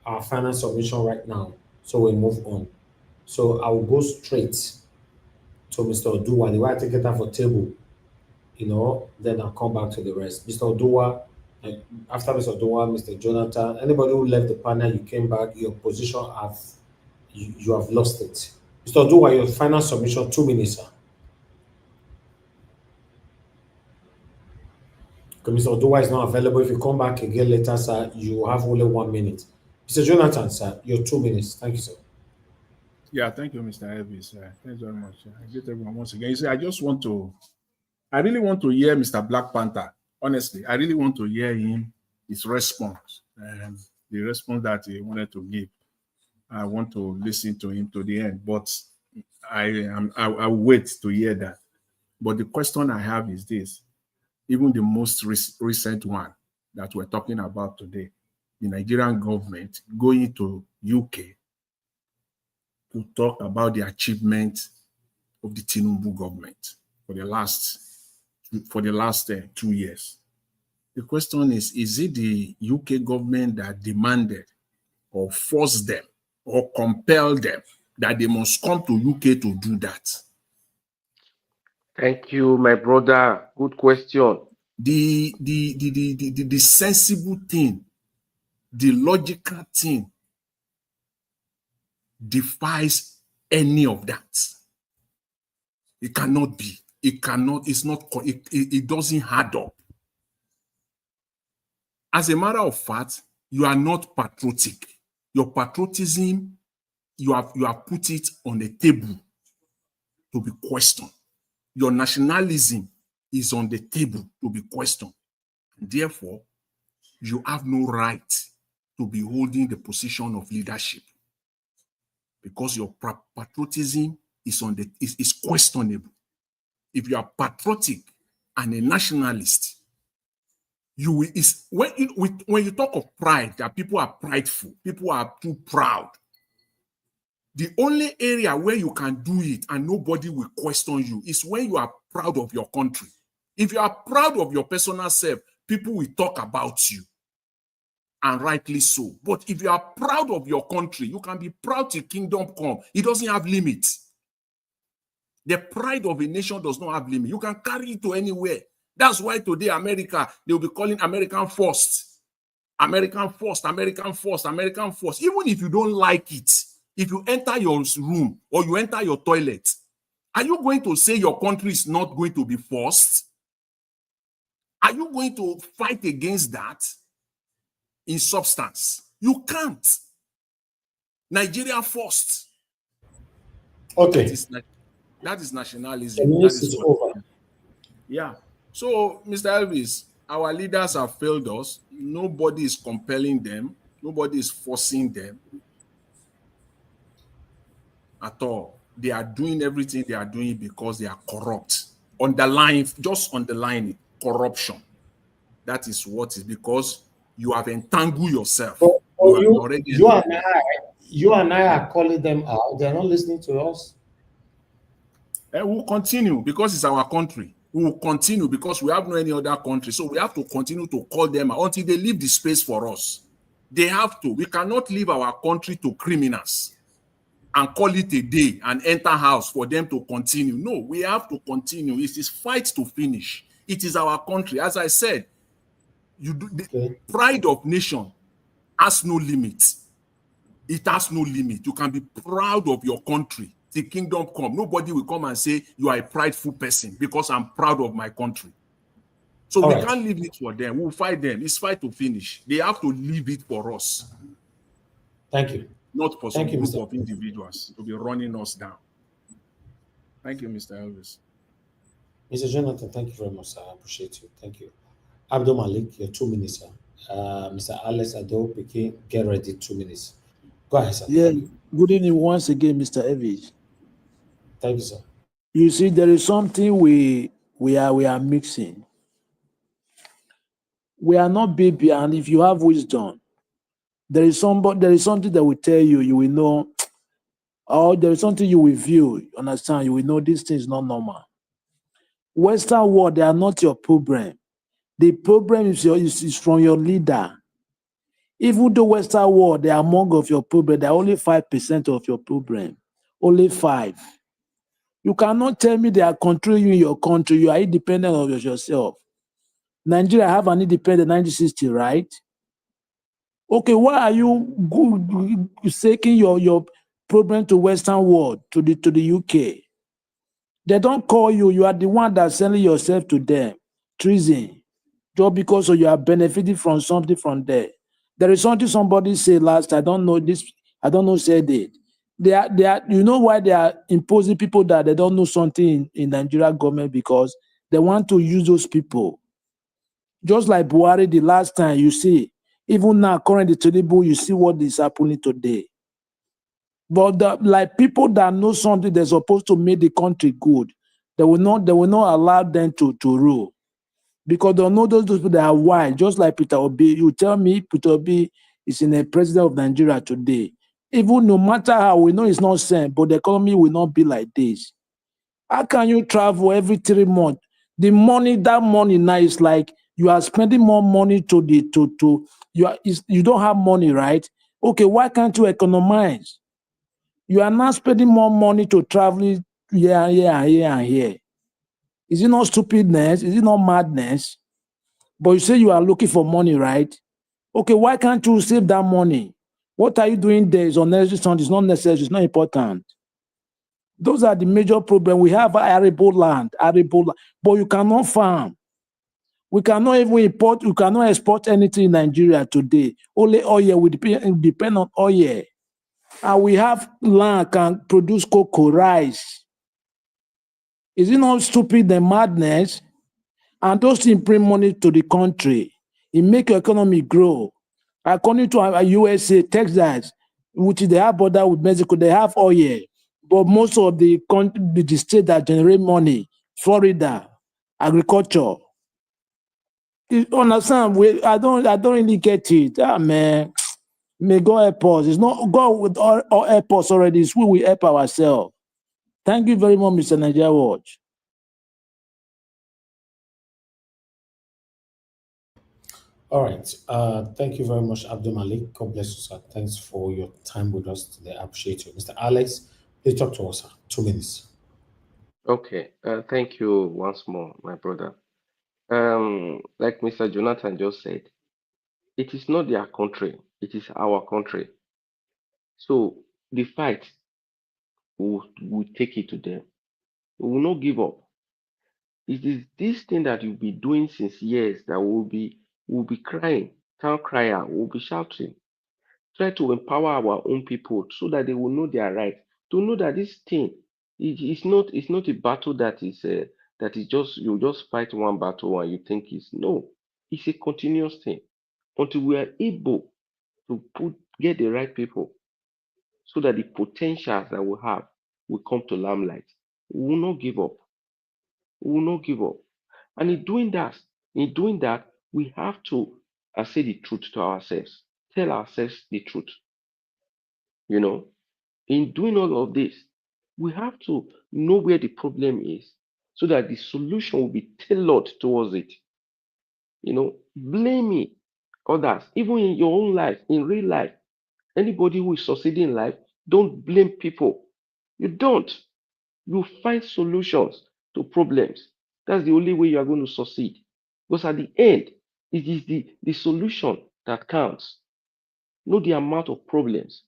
our final submission right now, so we move on. So I will go straight to Mr. Odua. The way I take it out for table, then I'll come back to the rest. Mr. Odua, and after Mr. Odua, Mr. Jonathan, anybody who left the panel, you came back, your position you have lost it. Mr. Odua, your final submission, 2 minutes, sir. Okay, Mr. Odua is not available. If you come back again later, sir, you have only 1 minute. Mr. Jonathan, sir, your 2 minutes. Thank you, sir. Yeah, thank you, Mr. Elvis. Thanks very much. I greet everyone once again. You see, I really want to hear Mr. Black Panther. Honestly, I really want to hear his response, the response that he wanted to give. I want to listen to him to the end, but I wait to hear that. But the question I have is this: even the most recent one that we're talking about today, the Nigerian government going to UK to talk about the achievement of the Tinubu government for the last 2 years. The question is it the UK government that demanded or forced them or compelled them that they must come to UK to do that? Thank you, my brother. Good question. The sensible thing, the logical thing defies any of that. It cannot be. It cannot, it's not, it doesn't add up. As a matter of fact, you are not patriotic. Your patriotism, you have put it on the table to be questioned. Your nationalism is on the table to be questioned. Therefore, you have no right to be holding the position of leadership because your patriotism is questionable. If you are patriotic and a nationalist, when you talk of pride, that people are prideful, people are too proud. The only area where you can do it and nobody will question you is when you are proud of your country. If you are proud of your personal self, people will talk about you, and rightly so. But if you are proud of your country, you can be proud till kingdom come. It doesn't have limits. The pride of a nation does not have limit. You can carry it to anywhere. That's why today America, they will be calling American first. American first, American first, American first. Even if you don't like it, if you enter your room or you enter your toilet, are you going to say your country is not going to be first? Are you going to fight against that in substance? You can't. Nigeria first. Okay. That is The nationalism. That minutes is is what. over. Yeah. So, Mr. Elvis, our leaders have failed us. Nobody is compelling them. Nobody is forcing them at all. They are doing everything they are doing because they are corrupt. Just underline it, corruption. That is what is because you have entangled yourself. But You are you, already. you and I are calling them out. They're not listening to us. We'll continue because it's our country. We will continue because we have no any other country. So we have to continue to call them out until they leave the space for us. They have to. We cannot leave our country to criminals and call it a day and enter house for them to continue. No, we have to continue. It is fight to finish. It is our country. As I said, the pride of nation has no limit. It has no limit. You can be proud of your country. The kingdom come. Nobody will come and say you are a prideful person because I'm proud of my country. So we can't leave it for them. We'll fight them. It's fight to finish. They have to leave it for us. Thank you. Not for some Thank you, group Mr. of individuals to be running us down. Thank you, Mr. Elvis. Mr. Jonathan, thank you very much, sir. I appreciate you. Thank you. Abdul Malik, your 2 minutes, sir. Mr. Alex Ado, get ready, 2 minutes. Go ahead, sir. Yeah, good evening once again, Mr. Elvis. Thank you, sir. You see, there is something we are mixing. We are not baby, and if you have wisdom, there is something that will tell you, you will know, or there is something you will view, understand, you will know this thing is not normal. Western world, they are not your problem. The problem is from your leader. Even though Western world, they are among of your problem, they are only 5% of your problem. Only 5. You cannot tell me they are controlling you in your country. You are independent of yourself. Nigeria have an independent 1960, right? Okay, why are you taking your problem to Western world, to the UK? They don't call you. You are the one that's selling yourself to them. Treason. Just because you are benefiting from something from there. There is something somebody said last. I don't know this. I don't know said it. They are. You know why they are imposing people that they don't know something in Nigeria government, because they want to use those people. Just like Buhari the last time, you see, even now, currently Tinubu, you see what is happening today. But like people that know something, they're supposed to make the country good. They will not allow them to rule. Because they know those people that are wild, just like Peter Obi. You tell me Peter Obi is in a president of Nigeria today. Even no matter how, we know it's not same, but the economy will not be like this. How can you travel every 3 months? That money now is like you are spending more money you don't have money, right? Okay, why can't you economize? You are now spending more money to travel here and here and here and here. Is it not stupidness? Is it not madness? But you say you are looking for money, right? Okay, why can't you save that money? What are you doing there? It's unnecessary. It's not necessary. It's not important. Those are the major problems. We have arable land, but you cannot farm. We cannot even import, you cannot export anything in Nigeria today. Only oil, we depend on oil. And we have land can produce cocoa, rice. Is it not stupid and madness? And those things bring money to the country. It make your economy grow. According to USA, Texas, which they have border with Mexico, they have oil. But most of the state that generate money, Florida, agriculture. You understand? I don't really get it. Ah, man. May God help us. It's not God with all help us already. It's we will help ourselves. Thank you very much, Mr. Nigeria Watch. All right. Thank you very much, Abdul Malik. God bless you, sir. Thanks for your time with us today. I appreciate you. Mr. Alex, please talk to us, sir. 2 minutes. Okay. Thank you once more, my brother. Like Mr. Jonathan just said, it is not their country, it is our country. So the fight, we will take it to them. We will not give up. It is this thing that you've been doing since years that we'll be crying, town crier, we'll be shouting try to empower our own people so that they will know their right, to know that this thing it's not a battle that is just you just fight one battle and you think it's no, it's a continuous thing until we are able to get the right people so that the potentials that we have will come to limelight. We will not give up. We will not give up. And in doing that, we have to say the truth to ourselves, tell ourselves the truth. You know, in doing all of this, we have to know where the problem is so that the solution will be tailored towards it. You know, blaming others, even in your own life, in real life. Anybody who is succeeding in life, don't blame people. You don't. You find solutions to problems. That's the only way you are going to succeed. Because at the end, it is the solution that counts, not the amount of problems.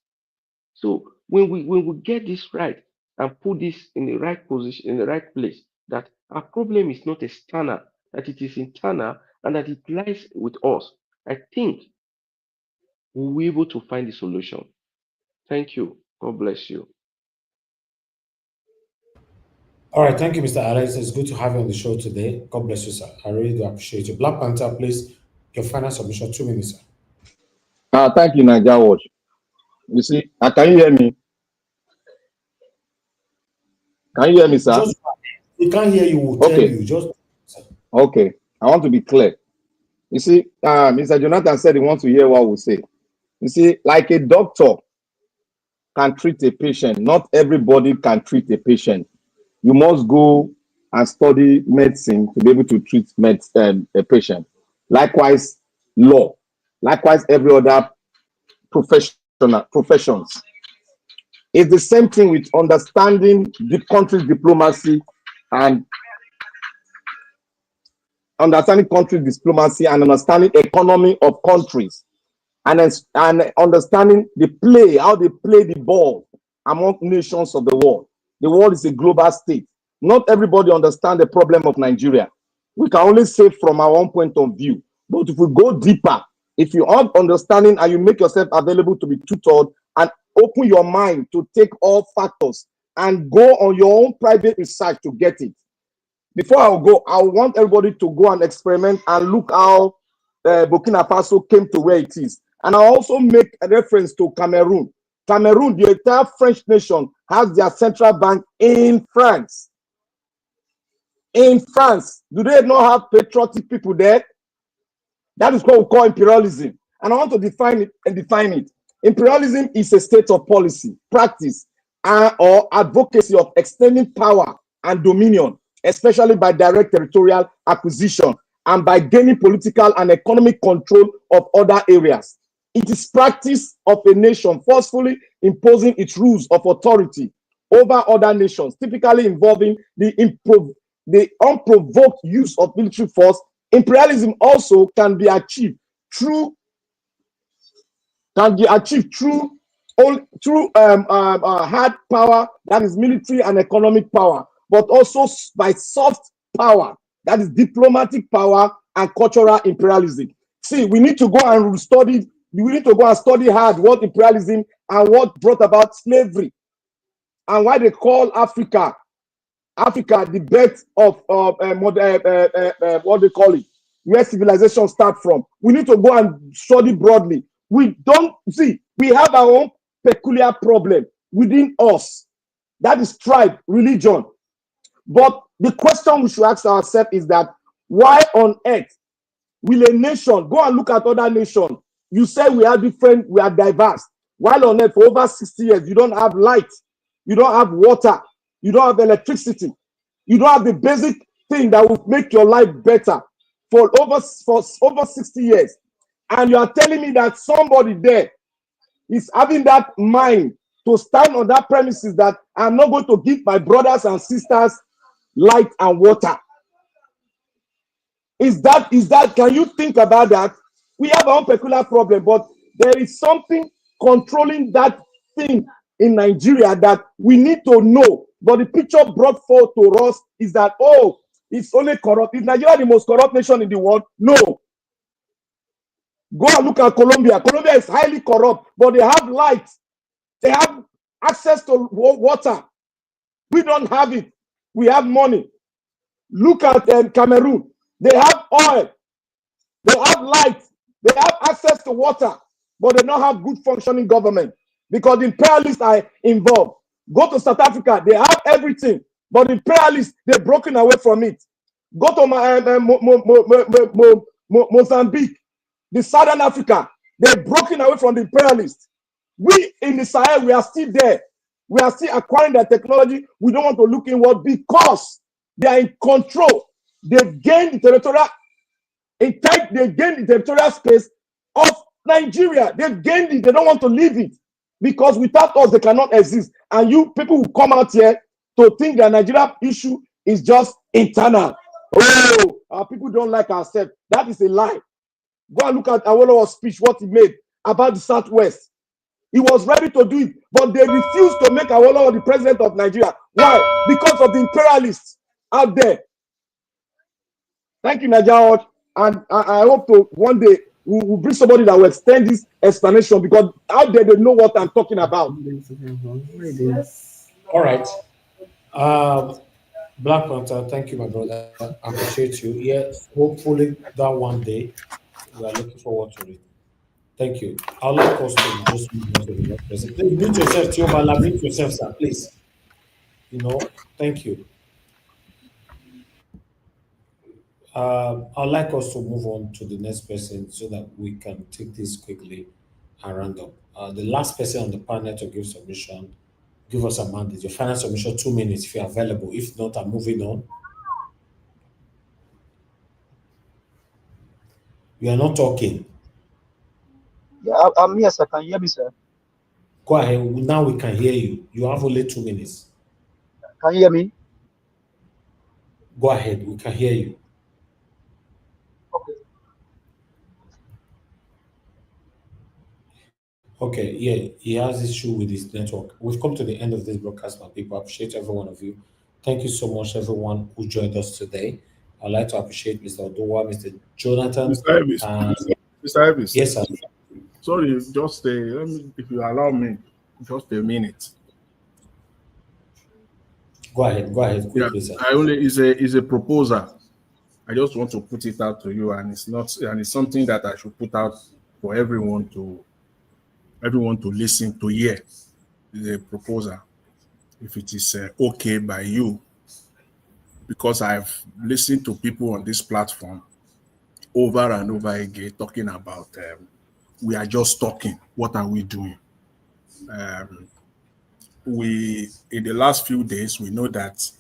So when we get this right and put this in the right position, in the right place, that our problem is not external, that it is internal, and that it lies with us, I think we'll be able to find the solution. Thank you. God bless you. All right, thank you, Mr. Alex. It's good to have you on the show today. God bless you, sir. I really do appreciate you. Black Panther, please, your final submission, 2 minutes, sir. Thank you, Niger Watch. You see, can you hear me? Can you hear me, sir? Just, we can't hear you, we'll tell you. Just Okay. I want to be clear. You see, Mr. Jonathan said he wants to hear what we say. You see, like a doctor can treat a patient, not everybody can treat a patient. You must go and study medicine to be able to treat a patient. Likewise, law. Likewise, every other professions. It's the same thing with understanding the country's diplomacy and understanding understanding economy of countries and understanding the play, how they play the ball among nations of the world. The world is a global state. Not everybody understands the problem of Nigeria. We can only say from our own point of view. But if we go deeper, if you have understanding and you make yourself available to be tutored and open your mind to take all factors and go on your own private research to get it. Before I go, I want everybody to go and experiment and look how Burkina Faso came to where it is. And I also make a reference to Cameroon. Cameroon, the entire French nation, has their central bank in France. In France, do they not have patriotic people there? That is what we call imperialism. And I want to define it. Imperialism is a state of policy, practice, or advocacy of extending power and dominion, especially by direct territorial acquisition and by gaining political and economic control of other areas. It is practice of a nation forcefully imposing its rules of authority over other nations, typically involving the unprovoked use of military force. Imperialism also can be achieved through hard power, that is military and economic power, but also by soft power, that is diplomatic power and cultural imperialism. See, we need to go and study hard what imperialism and what brought about slavery and why they call Africa the birth of what they call it, where civilization start from. We need to go and study broadly. We have our own peculiar problem within us. That is tribe, religion. But the question we should ask ourselves is that why on earth will a nation go and look at other nations? You say we are different, we are diverse. While on earth for over 60 years, you don't have light, you don't have water, you don't have electricity, you don't have the basic thing that will make your life better for over 60 years. And you are telling me that somebody there is having that mind to stand on that premises that I'm not going to give my brothers and sisters light and water. Is that, can you think about that? We have our own peculiar problem, but there is something controlling that thing in Nigeria that we need to know. But the picture brought forth to us is that, oh, it's only corrupt. Is Nigeria the most corrupt nation in the world? No. Go and look at Colombia. Colombia is highly corrupt, but they have light. They have access to water. We don't have it. We have money. Look at Cameroon. They have oil. They have light. They have access to water, but they don't have good functioning government because the imperialists are involved. Go to South Africa. They have everything, but the imperialists, they're broken away from it. Go to Mozambique, the Southern Africa. They're broken away from the imperialists. We in the Sahel, we are still there. We are still acquiring their technology. We don't want to look inward because they are in control. They've gained the territorial, they gained the territorial space of Nigeria. They've gained it. They don't want to leave it because without us, they cannot exist. And you people will come out here to think that Nigeria issue is just internal. Oh, our people don't like ourselves. That is a lie. Go and look at Awolowo's speech, what he made about the Southwest. He was ready to do it, but they refused to make Awolowo the president of Nigeria. Why? Because of the imperialists out there. Thank you, Nigeria. And I hope to one day we'll bring somebody that will extend this explanation because out there they know what I'm talking about. All right. Black Panther, thank you, my brother. I appreciate you. Yes, hopefully that one day we are looking forward to it. Thank you. I'd like us to just move on to the next person. Please mute yourself, Tiomala. Mute yourself, sir, please. Thank you. I'd like us to move on to the next person so that we can take this quickly and round up. The last person on the panel to give submission, give us a mandate. Your final submission, 2 minutes if you're available. If not, I'm moving on. You are not talking. Yeah, I'm here, sir. Can you hear me, sir? Go ahead. Now we can hear you. You have only 2 minutes. Can you hear me? Go ahead. We can hear you. Okay, yeah, he has issue with his network. We've come to the end of this broadcast, my people. I appreciate every one of you. Thank you so much, everyone who joined us today. I'd like to appreciate Mr. Odowa, Mr. Jonathan. Mr. Elvis. Yes, sir. Sorry, just let me, if you allow me, just a minute. Go ahead, quickly, Yeah, sir. is a proposal. I just want to put it out to you, and it's something that I should put out for everyone to listen to hear. The proposal, if it is okay by you, because I've listened to people on this platform over and over again talking about we are just talking. What are we doing? In the last few days, we know that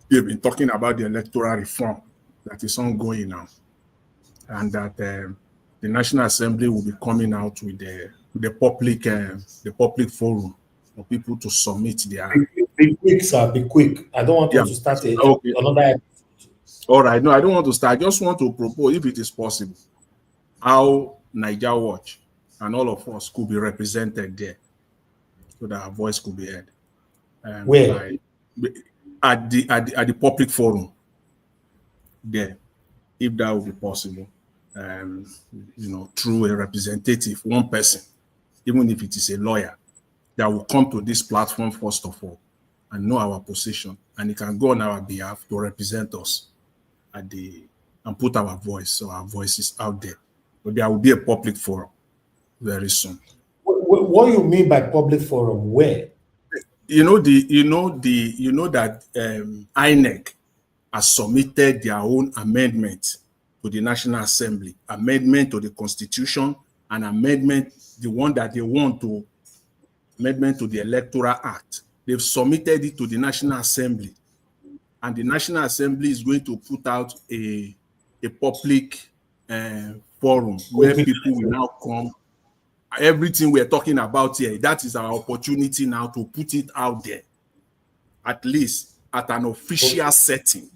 they've been talking about the electoral reform that is ongoing now, and that the National Assembly will be coming out with the public forum for people to submit their. Be quick, sir. Be quick. I don't want us to start another. All right. No, I don't want to start. I just want to propose, if it is possible, how Niger Watch and all of us could be represented there, so that our voice could be heard. Where? At the public forum there, if that would be possible. Through a representative, one person, even if it is a lawyer, that will come to this platform first of all and know our position, and he can go on our behalf to represent us and put our voice, so our voice is out there. But there will be a public forum very soon. What do you mean by public forum? Where? That INEC has submitted their own amendment to the National Assembly, amendment to the Constitution, and amendment, the one that they want to, amendment to the Electoral Act. They've submitted it to the National Assembly, and the National Assembly is going to put out a public forum where people will now come. Everything we're talking about here, that is our opportunity now to put it out there, at least at an official setting.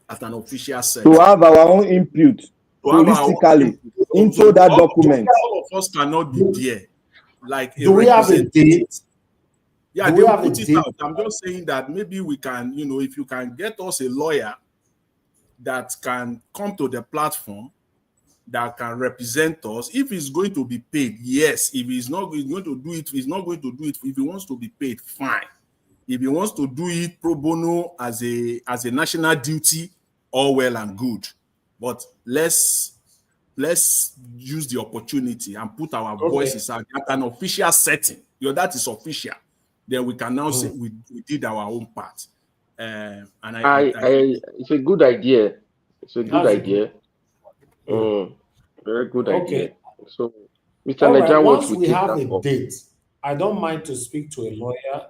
To have our own input holistically into that document. All of us cannot be there. Like, do we have a date? Yeah, they will put it out. I'm just saying that maybe we can, if you can get us a lawyer that can come to the platform that can represent us. If he's going to be paid, yes. If he's not going to do it, he's not going to do it. If he wants to be paid, fine. If he wants to do it pro bono as a national duty, all well and good. But let's use the opportunity and put our voices out at an official setting. That is official. Then we can now say we did our own part. And it's a good idea. It's a good idea. Very good idea. So, Mr. Naja, once will we take have that a up. date, I don't mind to speak to a lawyer.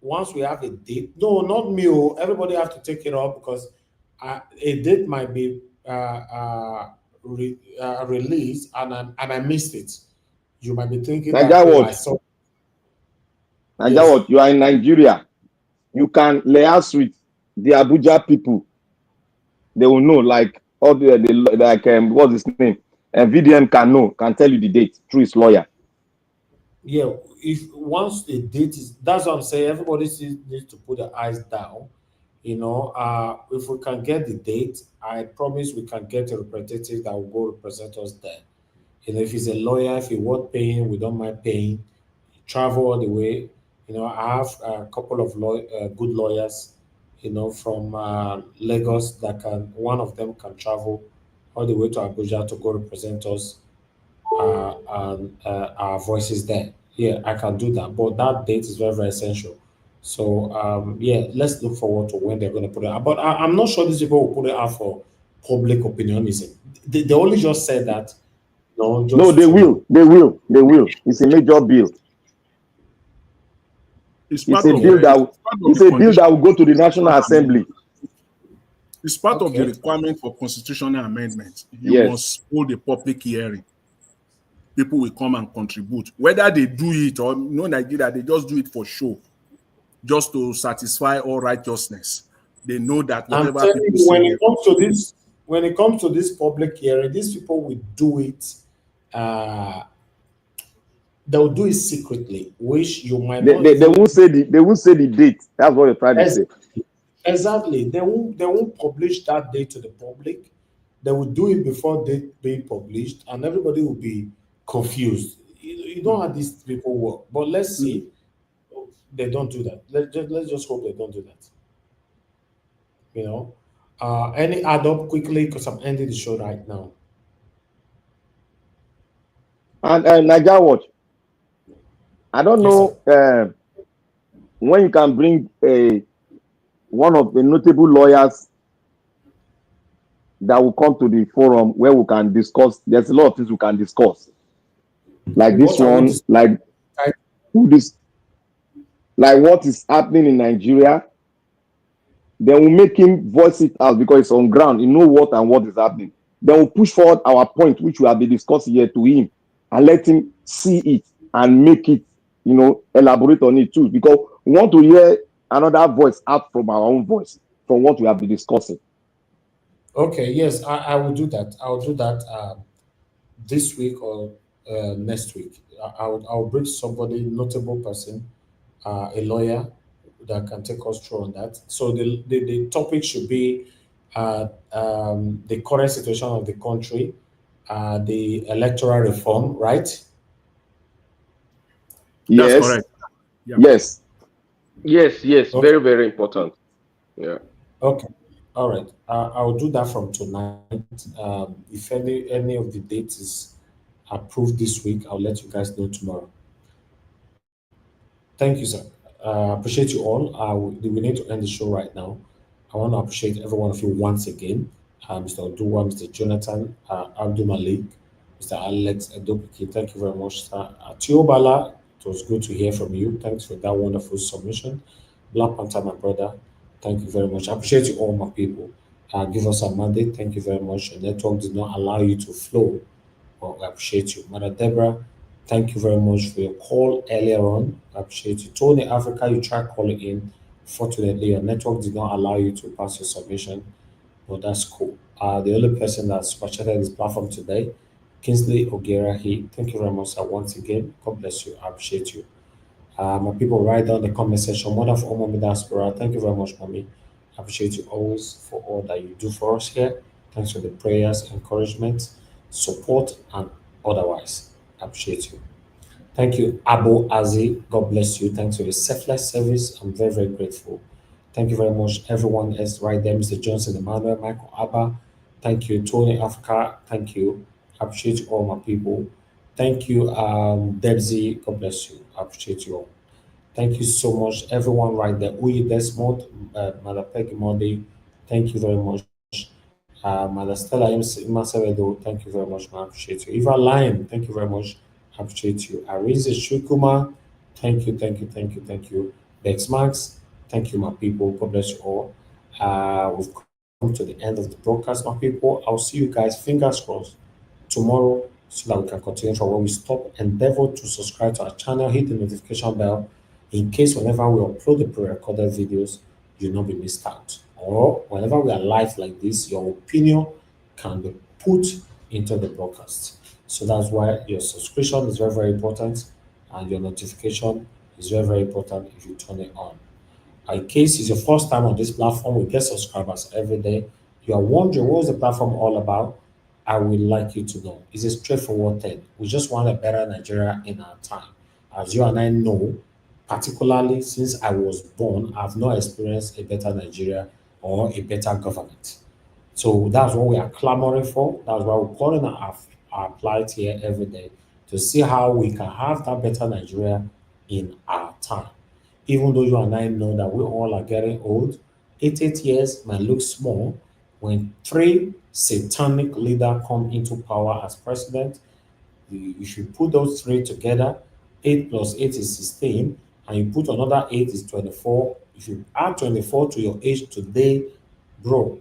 Once we have a date, no, not me. Everybody have to take it up because a date might be released and I missed it. You might be thinking Naija that what? I saw. Naija what? You are in Nigeria. You can liaise with the Abuja people. They will know, like all what's his name? And VDM can tell you the date through his lawyer. Yeah, if once the date is, that's what I'm saying. Everybody needs to put their eyes down. If we can get the date, I promise we can get a representative that will go represent us there. If he's a lawyer, if he worth paying, we don't mind paying. Travel all the way. I have a couple of good lawyers, from Lagos that one of them can travel all the way to Abuja to go represent us and our voices there. Yeah, I can do that. But that date is very, very essential. So, let's look forward to when they're going to put it out. But I'm not sure these people will put it out for public opinionism. They only just said that. No, they will. They will. It's a major bill. It's a bill that will go to the National Assembly. It's part of the requirement for constitutional amendment. You must hold a public hearing. People will come and contribute. Whether they do it or no, Nigeria, they just do it for show, just to satisfy all righteousness. They know that whatever people you, when it comes to this public hearing, these people will do it. They'll do it secretly, which you might not. They won't say the date. That's what they're trying to say. Exactly. They won't publish that date to the public. They will do it before they be published, and everybody will be confused. You know how these people work. But let's see. They don't do that. Let's just hope they don't do that. Any add up quickly because I'm ending the show right now. And Naija watch. I don't know when you can bring one of the notable lawyers that will come to the forum where we can discuss. There's a lot of things we can discuss, like this one, like what is happening in Nigeria. Then we make him voice it out because it's on ground. You know what is happening. Then we'll push forward our point, which we have been discussing here, to him and let him see it and make it, elaborate on it too. Because we want to hear another voice out from our own voice, from what we have been discussing. Okay, yes, I will do that. I will do that this week or next week. I'll bring somebody, notable person, a lawyer that can take us through on that. So the topic should be the current situation of the country, the electoral reform, right? Yes. That's correct. Yeah. Yes. Yes. Okay. Very, very important. Yeah. Okay. All right. I'll do that from tonight. If any of the dates is approved this week, I'll let you guys know tomorrow. Thank you, sir. Appreciate you all. We need to end the show right now. I want to appreciate every one of you once again. Mr. Odua, Mr. Jonathan, Abdul Malik, Mr. Alex Edopiki. Thank you very much, sir. Tiobala, it was good to hear from you. Thanks for that wonderful submission. Black Panther, my brother, thank you very much. I appreciate you all, my people. Give us a mandate. Thank you very much. The network did not allow you to flow. Well, I appreciate you. Mother Deborah, thank you very much for your call earlier on. I appreciate you. Tony Africa, you tried calling in. Fortunately, your network did not allow you to pass your submission, but that's cool. The only person that superchatted this platform today, Kingsley Ogera, thank you very much, sir, once again. God bless you. I appreciate you. My people, write down the comment section. Mother of all mommy diaspora, thank you very much, mommy. I appreciate you always for all that you do for us here. Thanks for the prayers, encouragement, support, and otherwise. I appreciate you. Thank you, Abu Azi. God bless you. Thanks for your selfless service. I'm very, very grateful. Thank you very much, everyone else right there. Mr. Johnson, Emmanuel, Michael Abba. Thank you, Tony Africa. Thank you. I appreciate you all, my people. Thank you, Debsy. God bless you. I appreciate you all. Thank you so much, everyone right there. Uyi Desmond, Mother Peggy Monday. Thank you very much. Mother Stella Masaredo, thank you very much, man. I appreciate you. Eva Lion, thank you very much. I appreciate you. Ariza Shukuma, thank you, thank you, thank you, thank you. Bex Max, thank you, my people. God bless you all. We've come to the end of the broadcast, my people. I'll see you guys, fingers crossed, tomorrow so that we can continue from where we stop. Endeavor to subscribe to our channel, hit the notification bell in case whenever we upload the pre-recorded videos, you'll not be missed out. Or whenever we are live like this, your opinion can be put into the broadcast. So that's why your subscription is very, very important and your notification is very, very important if you turn it on. In case it's your first time on this platform, we get subscribers every day. You are wondering what is the platform all about? I would like you to know. It's a straightforward thing. We just want a better Nigeria in our time. As you and I know, particularly since I was born, I've not experienced a better Nigeria or a better government. So that's what we are clamoring for. That's why we're pouring our plight here every day to see how we can have that better Nigeria in our time. Even though you and I know that we all are getting old, 88 years might look small when 3 satanic leaders come into power as president. If you put those 3 together, 8 plus 8 is 16, and you put another 8 is 24. If you add 24 to your age today, bro,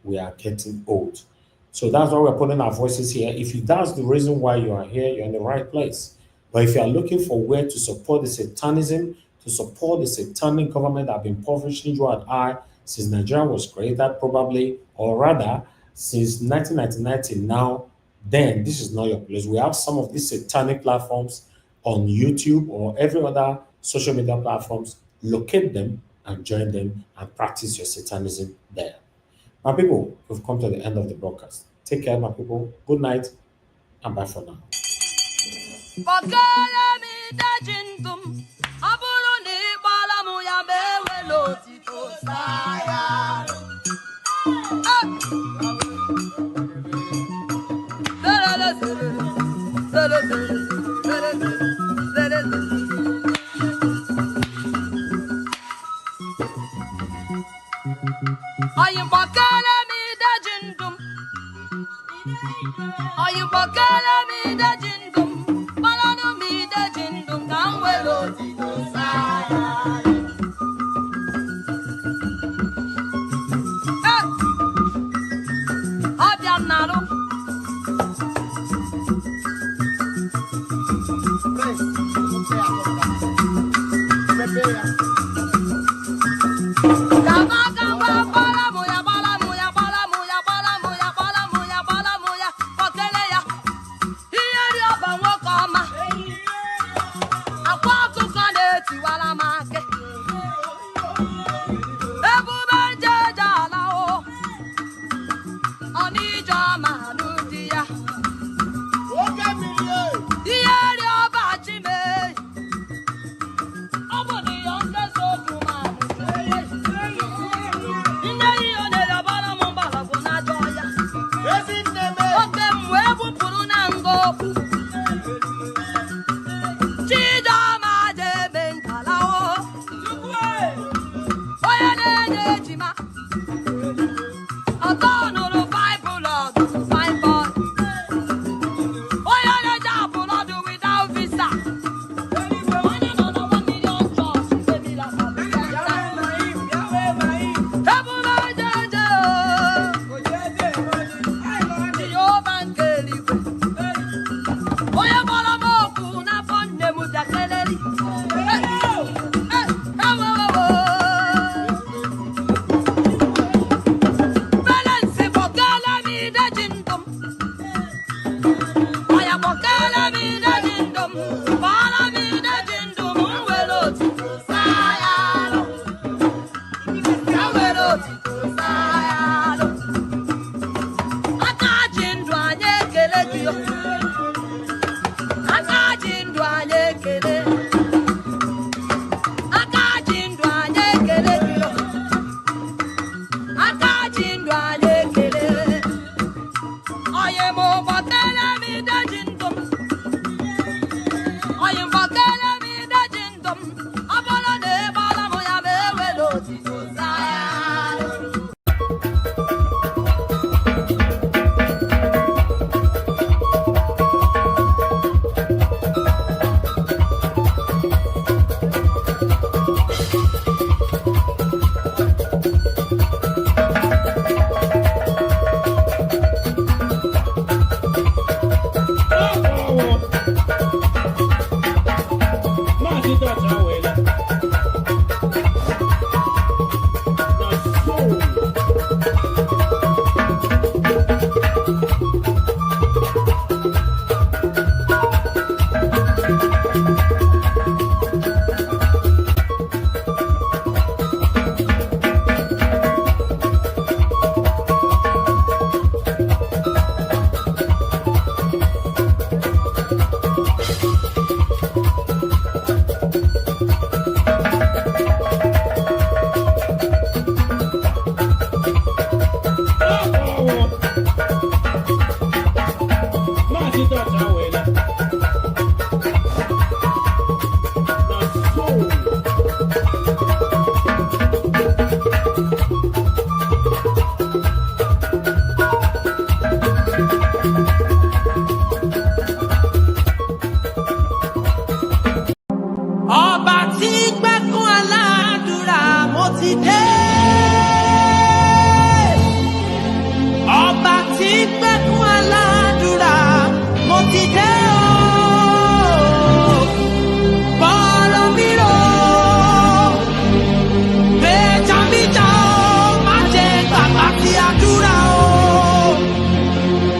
we are getting old. So that's why we're putting our voices here. If that's the reason why you are here, you're in the right place. But if you are looking for where to support the satanism, to support the satanic government that have been impoverishing you and I since Nigeria was created, probably, or rather, since 1999 till now, then this is not your place. We have some of these satanic platforms on YouTube or every other social media platforms. Locate them and join them and practice your satanism there. My people, we've come to the end of the broadcast. Take care, my people. Good night and bye for now. Are you bakala me da jindum? Are you bakala me da jindum? Balano me da jindum kanwelo tito saya. Abiam nalo. Akwa kuko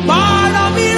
Follow me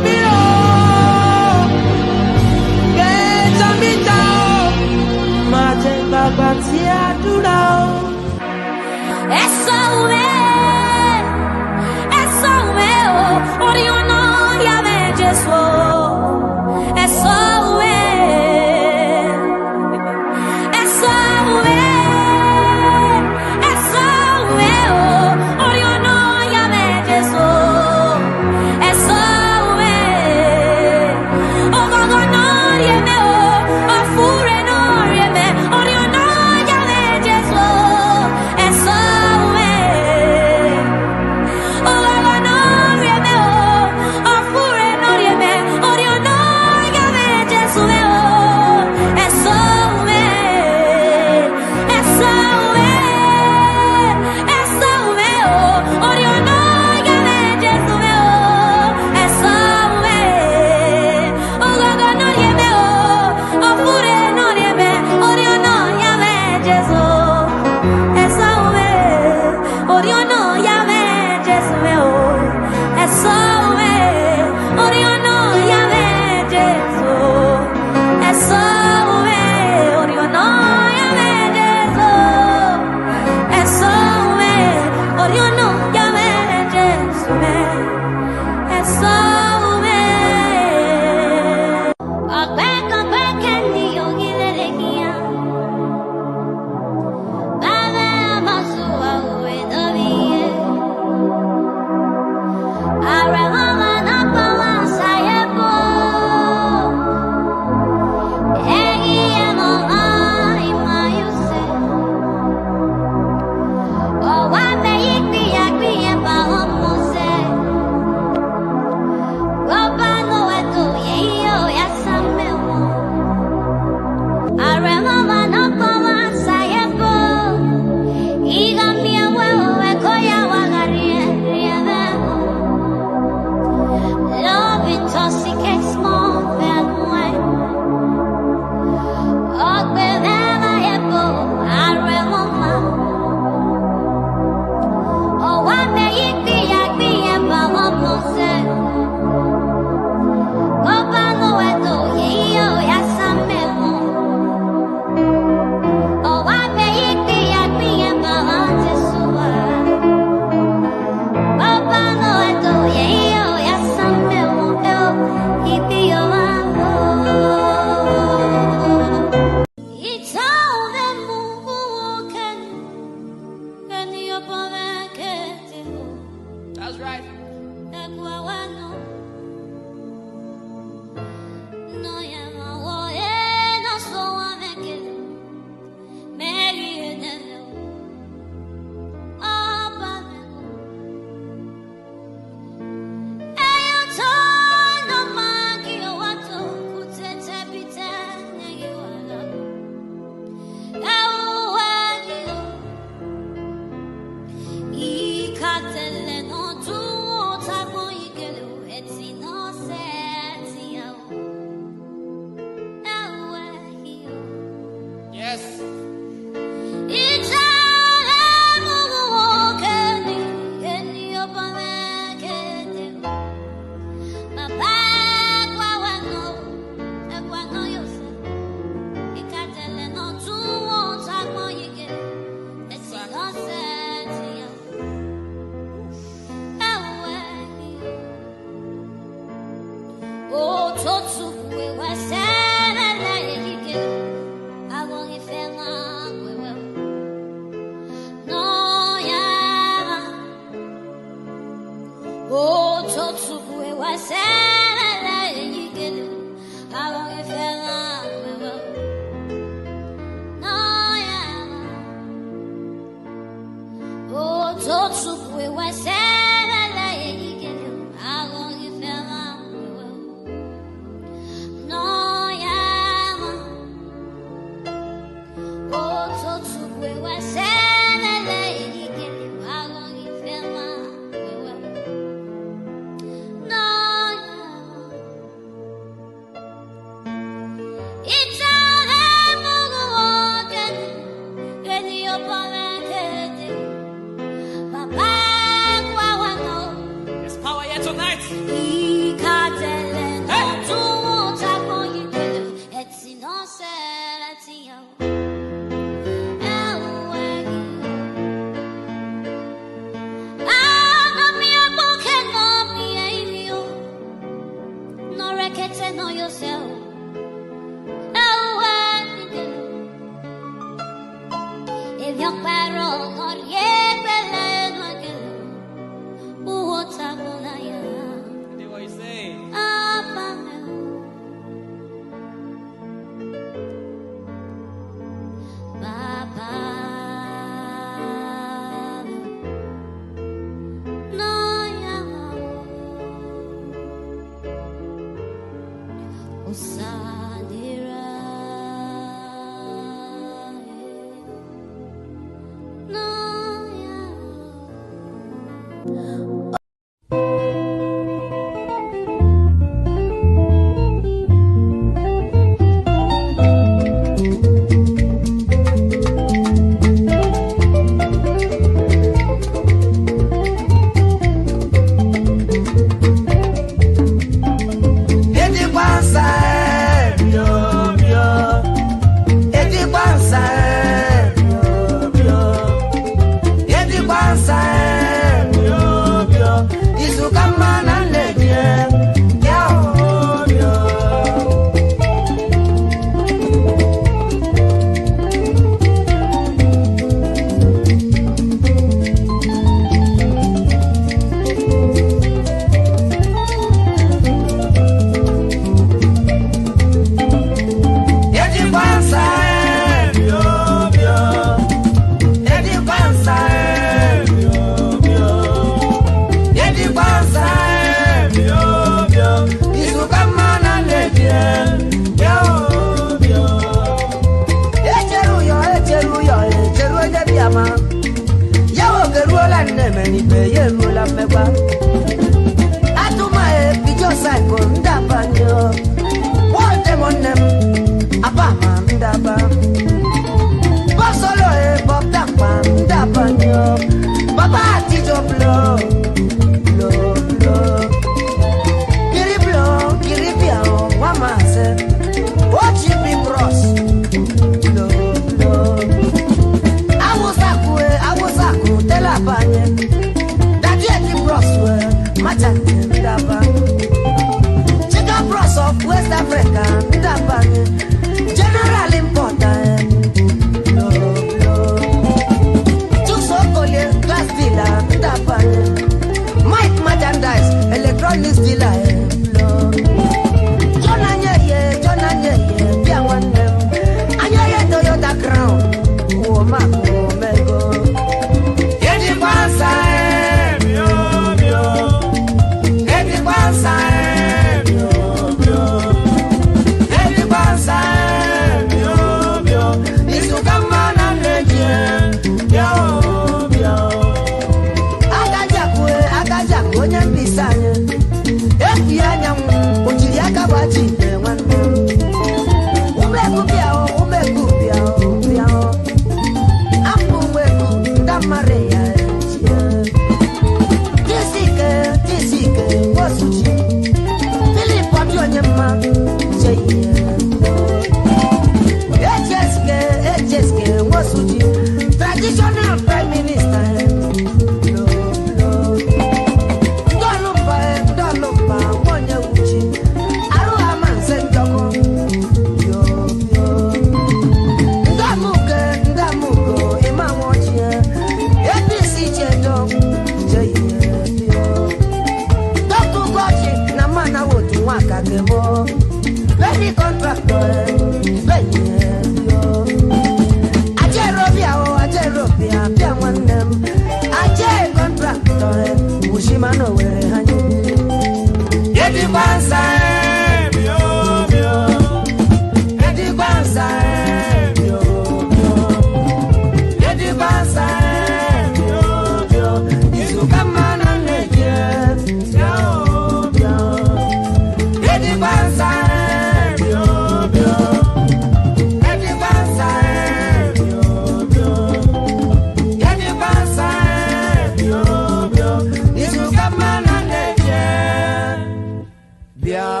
Yeah.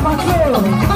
Control.